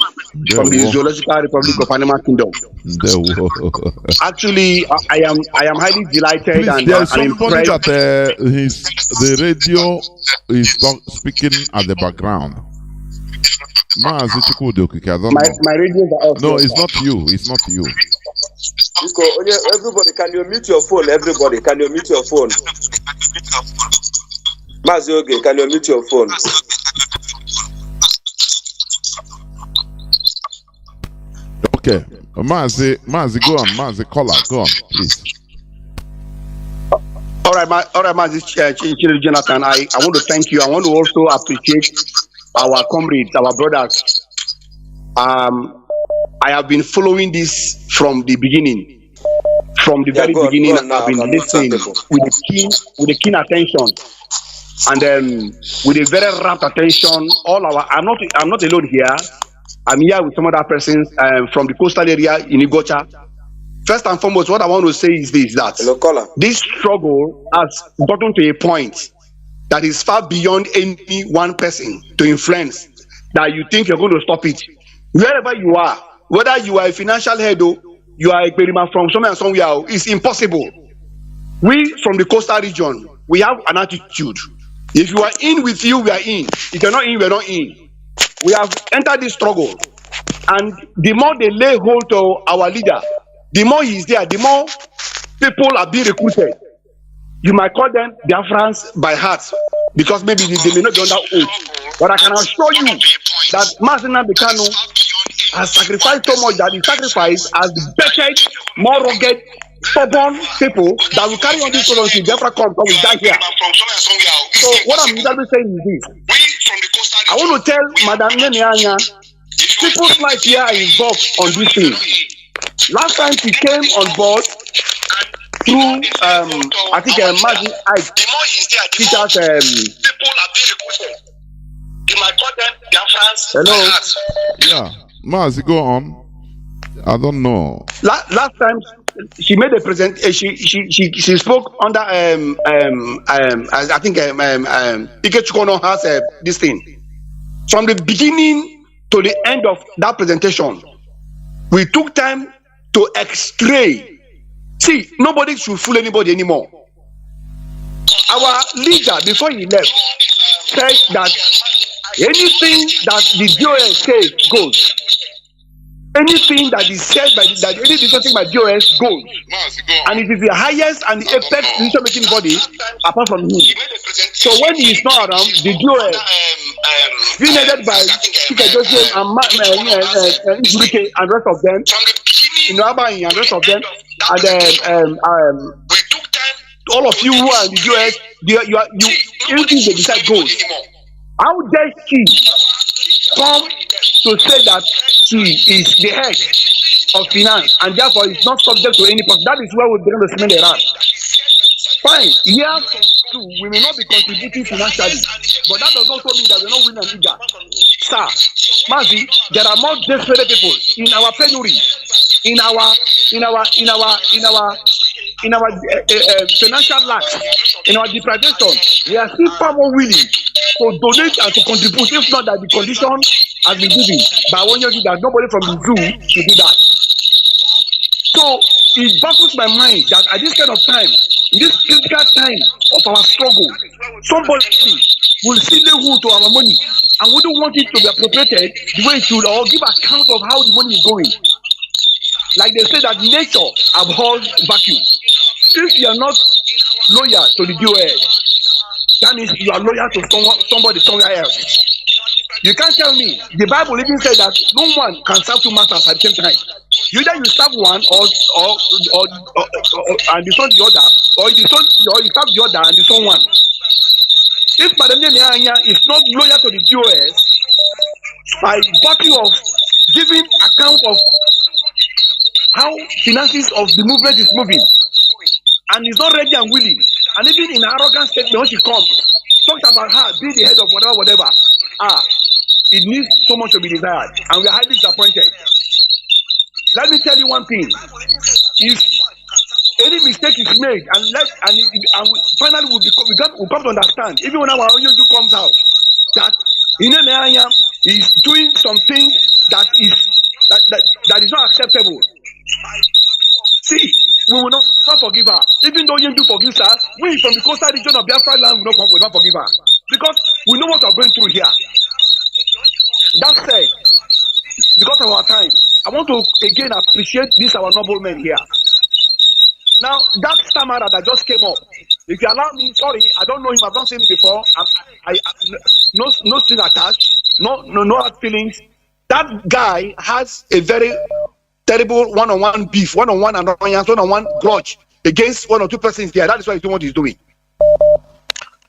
from the Zoological Republic of Panama Kingdom. Actually, I am highly delighted. Please, there is somebody that the radio is speaking at the background. My radio is off. No, it's not you. It's not you. Everybody, can you mute your phone? Everybody, can you mute your phone? Mazi, okay, can you mute your phone? Okay, Mazi, go on. Mazi, caller, go on, please. All right, Mazi, Chinedu Jonathan, I want to thank you. I want to also appreciate our comrades, our brothers. I have been following this from the beginning. From the very beginning, I've been listening with a keen attention, and with a very rapt attention. I'm not alone here. I'm here with some other persons from the coastal area in Igocha. First and foremost, what I want to say is this struggle has gotten to a point that is far beyond any one person to influence, that you think you're going to stop it. Wherever you are, whether you are a financial head or you are a Berima from somewhere, it's impossible. We from the coastal region, we have an attitude. If you are in with you, we are in. If you're not in, we're not in. We have entered this struggle. And the more they lay hold to our leader, the more he is there, the more people are being recruited. You might call them Biafrans by heart, because maybe they may not be under oath. But I can assure you that Nnamdi Kanu has sacrificed so much that the sacrifice has bettered more rugged, stubborn people that will carry on this presidency. Biafra comes and will die here. So what I'm literally saying is this. I want to tell Madam Nemianya, people's life here are involved on this thing. Last time she came on board through, I think Mazi teachers. Hello. Yeah, Mazi, go on. I don't know. Last time she made a presentation. She spoke under I think Ike Chukono has this thing. From the beginning to the end of that presentation, we took time to x-ray. See, nobody should fool anybody anymore. Our leader, before he left, said that anything that the DOS says goes. Anything that is said by any decision by DOS goes. And it is the highest and the apex decision-making body apart from him. So when he is not around, the DOS, being headed by Chinedu and Ibuike and rest of them, Nnamdi and rest of them, and all of you who are in the US, everything they decide goes. How dare she come to say that she is the head of finance and therefore is not subject to any person? That is where we're going to smell the rat. Fine, yes, true, we may not be contributing financially, but that does not mean that we're not winning and eager. Sir, Mazi, there are more desperate people in our penury, in our financial lack, in our deprivation. We are still far more willing to donate and to contribute, if not that the condition has been given by one year that nobody from the zoo should do that. So it baffles my mind that at this kind of time, in this critical time of our struggle, somebody will still lay hold to our money and wouldn't want it to be appropriated the way it should, or give account of how the money is going. Like they say that nature abhors vacuum. If you are not loyal to the DOS, that means you are loyal to somebody somewhere else. You can't tell me. The Bible even said that no one can serve two masters at the same time. Either you serve one or and disown the other, or you serve the other and disown one. If Madam Nyanya is not loyal to the GOS by virtue of giving account of how finances of the movement is moving, and is not ready and willing, and even in arrogant statement when she comes, talks about her being the head of whatever. It needs so much to be desired, and we are highly disappointed. Let me tell you one thing: if any mistake is made, and finally we come to understand, even when our Oyundu comes out, that Inenaya is doing something that is not acceptable. See, we will not forgive her. Even though Oyundu forgives her, we from the coastal region of Biafra land will not forgive her, because we know what we are going through here. That said, because of our time, I want to again appreciate this our nobleman here. Now, that stammerer that just came up, if you allow me, sorry, I don't know him, I've not seen him before. No string attached, no hard feelings. That guy has a very terrible one-on-one beef, one-on-one annoyance, one-on-one grudge against one or two persons there. That is why he's doing what he's doing.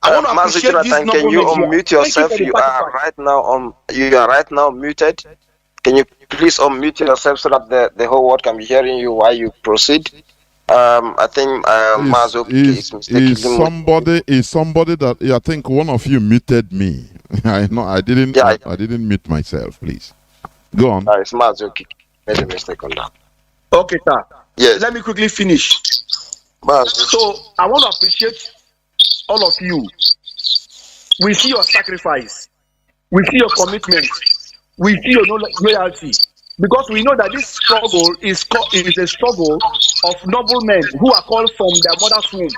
I want to appreciate this. Can you unmute yourself? You are right now muted. Can you please unmute yourself so that the whole world can be hearing you while you proceed? I think is somebody that I think one of you muted me. I didn't mute myself. Please go on. It's Mazi made a mistake on that. Okay, sir. Yes. Let me quickly finish. So I want to appreciate all of you. We see your sacrifice. We see your commitment. We see your loyalty. Because we know that this struggle is a struggle of noble men who are called from their mother's womb.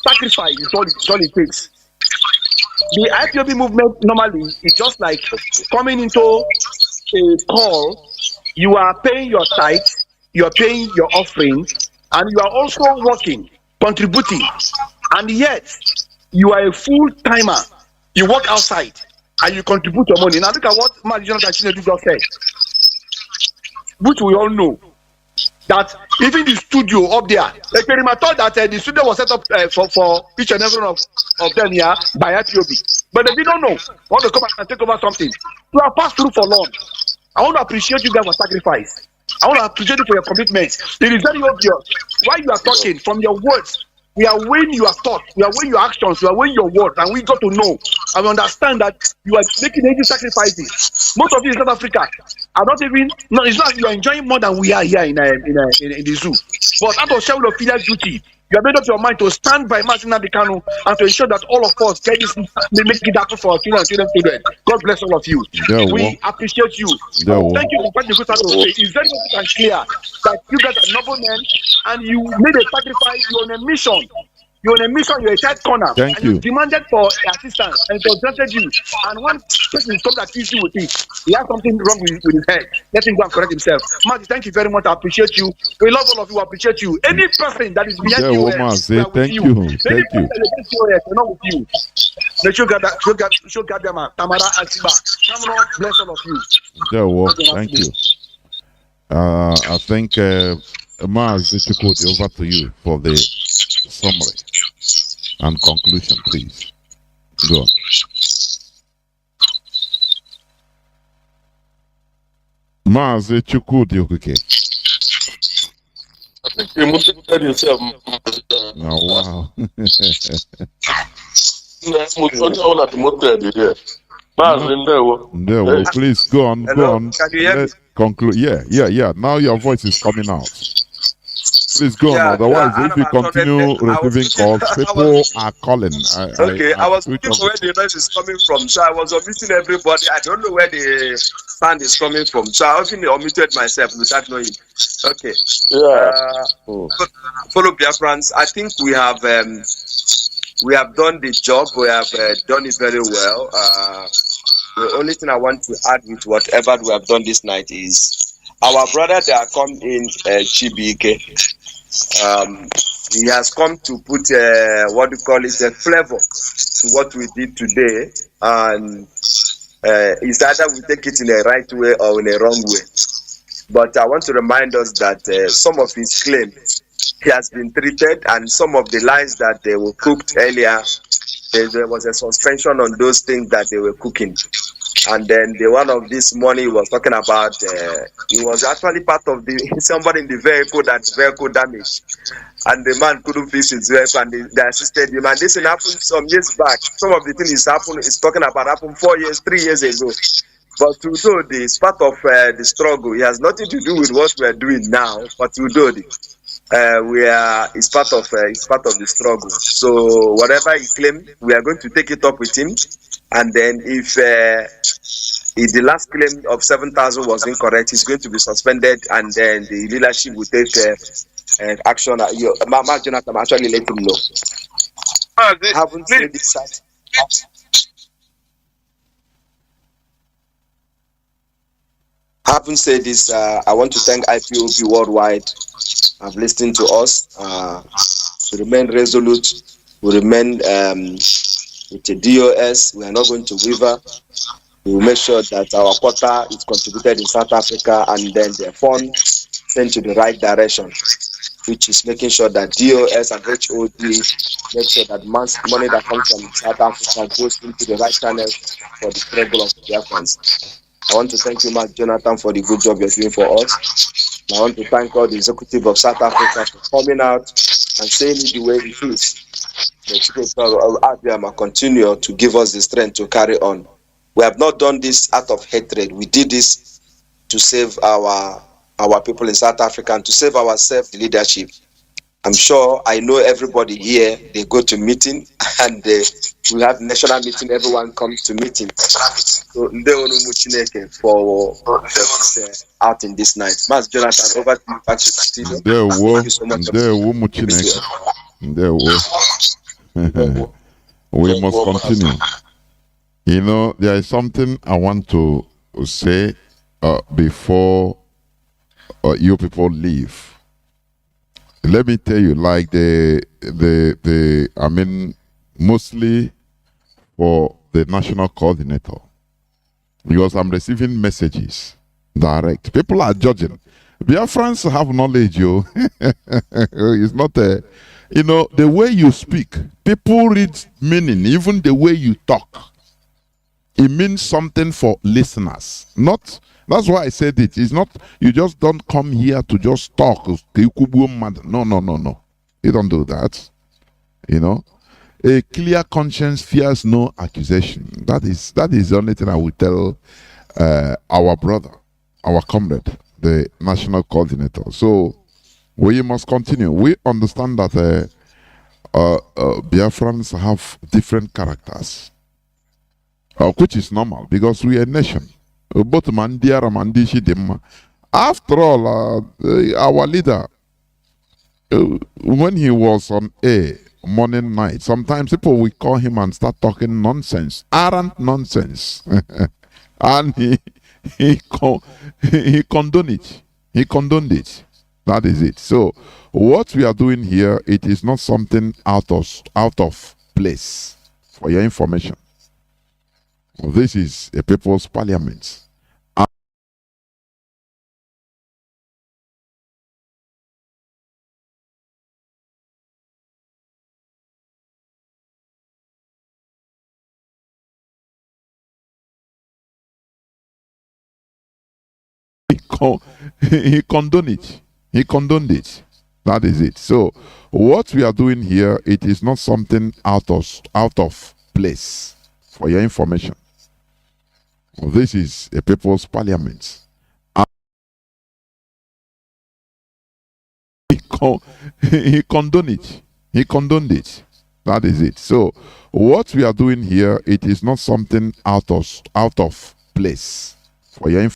Sacrifice is all it takes. The IPOB movement normally is just like coming into a call. You are paying your tithe, you are paying your offering, and you are also working, contributing. And yet, you are a full-timer. You work outside, and you contribute your money. Now look at what Mazi and Chinedu just said, which we all know, that even the studio up there, like Perima thought that the studio was set up for each and every one of them here by IPOB. But they didn't know. Want to come and take over something. You are passed through for long. I want to appreciate you guys for sacrifice. I want to appreciate you for your commitment. It is very obvious. While you are talking, from your words, we are weighing your thoughts, we are weighing your actions, we are weighing your words, and we got to know and we understand that you are making any sacrifices. Most of you in South Africa are not even, no, it's not, you are enjoying more than we are here in the zoo. But out of share of filial duty, you have made up your mind to stand by Nnamdi Kanu and to ensure that all of us get this, make it happen for our children. God bless all of you. We appreciate you. Thank you for what you to say. It's very clear that you guys are noble men and you made a sacrifice. You're on a mission. You're on a mission, you're a tight corner. Thank you. You demanded for assistance and it was granted you. And one person is come that issue with it. He has something wrong with his head. Let him go and correct himself. Mazi, thank you very much. I appreciate you. We love all of you. I appreciate you. Any person that is behind you, thank you. Thank you. Not with you. Make sure God them Tamara Asiba. Tamara, bless all of you. Thank you. I think Mazi Chukwudi, over to you for the summary and conclusion, please. Go on. Mazi Chukwudi, okay. I think you must tell yourself. Oh, wow. Please go on. Hello? Can you hear me? Conclude. Yeah. Now your voice is coming out. Please go on. Otherwise, if you continue receiving calls, people are calling. I was looking for where the noise is coming from, so I was omitting everybody. I don't know where the sound is coming from, so I often omitted myself without knowing. Okay. Follow Biafrans. I think we have done the job. We have done it very well. The only thing I want to add with whatever we have done this night is our brother that come in Chibike. He has come to put a flavor to what we did today, and It's either we take it in a right way or in a wrong way. But I want to remind us that some of his claims, he has been treated, and some of the lies that they were cooked earlier, there was a suspension on those things that they were cooking. And then the one of this morning he was talking about, he was actually part of somebody in the vehicle vehicle damaged, and the man couldn't fix his vehicle, and they assisted him. And this happened some years back. Some of the things he's talking about happened 3 years ago. But Udodi is part of the struggle. It has nothing to do with what we are doing now. But Udodi, it's part of the struggle. So whatever he claimed, we are going to take it up with him. And then if the last claim of 7,000 was incorrect, he's going to be suspended, and then the leadership will take action. Mama Jonathan, actually let him know. Haven't said this. Having said this, I want to thank IPOB worldwide. Have listened to us. We remain resolute. We remain with the DOS. We are not going to waver. We will make sure that our quota is contributed in South Africa, and then the fund sent to the right direction, which is making sure that DOS and HOD make sure that money that comes from South Africa goes into the right channel for the struggle of the Biafrans. I want to thank you, Mark Jonathan, for the good job you're doing for us. I want to thank all the executive of South Africa for coming out and saying it the way it is. The people continue to give us the strength to carry on. We have not done this out of hatred. We did this to save our people in South Africa and to save ourselves, the leadership. I'm sure I know everybody here, they go to meeting and we have national meeting, everyone comes to meeting. So for out in this night. Mas Jonathan, over to you, Patrick Stephen. Thank you so much. We must continue. You know, there is something I want to say before you people leave. Let me tell you, like I mean, mostly for the national coordinator, because I'm receiving messages direct. People are judging. Biafrans have knowledge, yo. It's not a, you know, the way you speak, people read meaning, even the way you talk. It means something for listeners. Not, that's why I said it. It's not, you just don't come here to just talk. No. You don't do that. You know, a clear conscience fears no accusation. That is the only thing I would tell our brother, our comrade, the national coordinator. So we must continue. We understand that Biafrans have different characters, which is normal because we are a nation. Both Mandiara Mandishi Dimma. After all, our leader, when he was on air morning, night, sometimes people will call him and start talking nonsense, arrant nonsense, and he condoned it. He condoned it. That is it. So what we are doing here, it is not something out of place. For your information, this is a people's parliament. He condoned it. He condoned it. That is it. So what we are doing here, it is not something out of place. For your information, this is a people's parliament. He condoned it. He condoned it. That is it. So what we are doing here, it is not something out of place. For your information.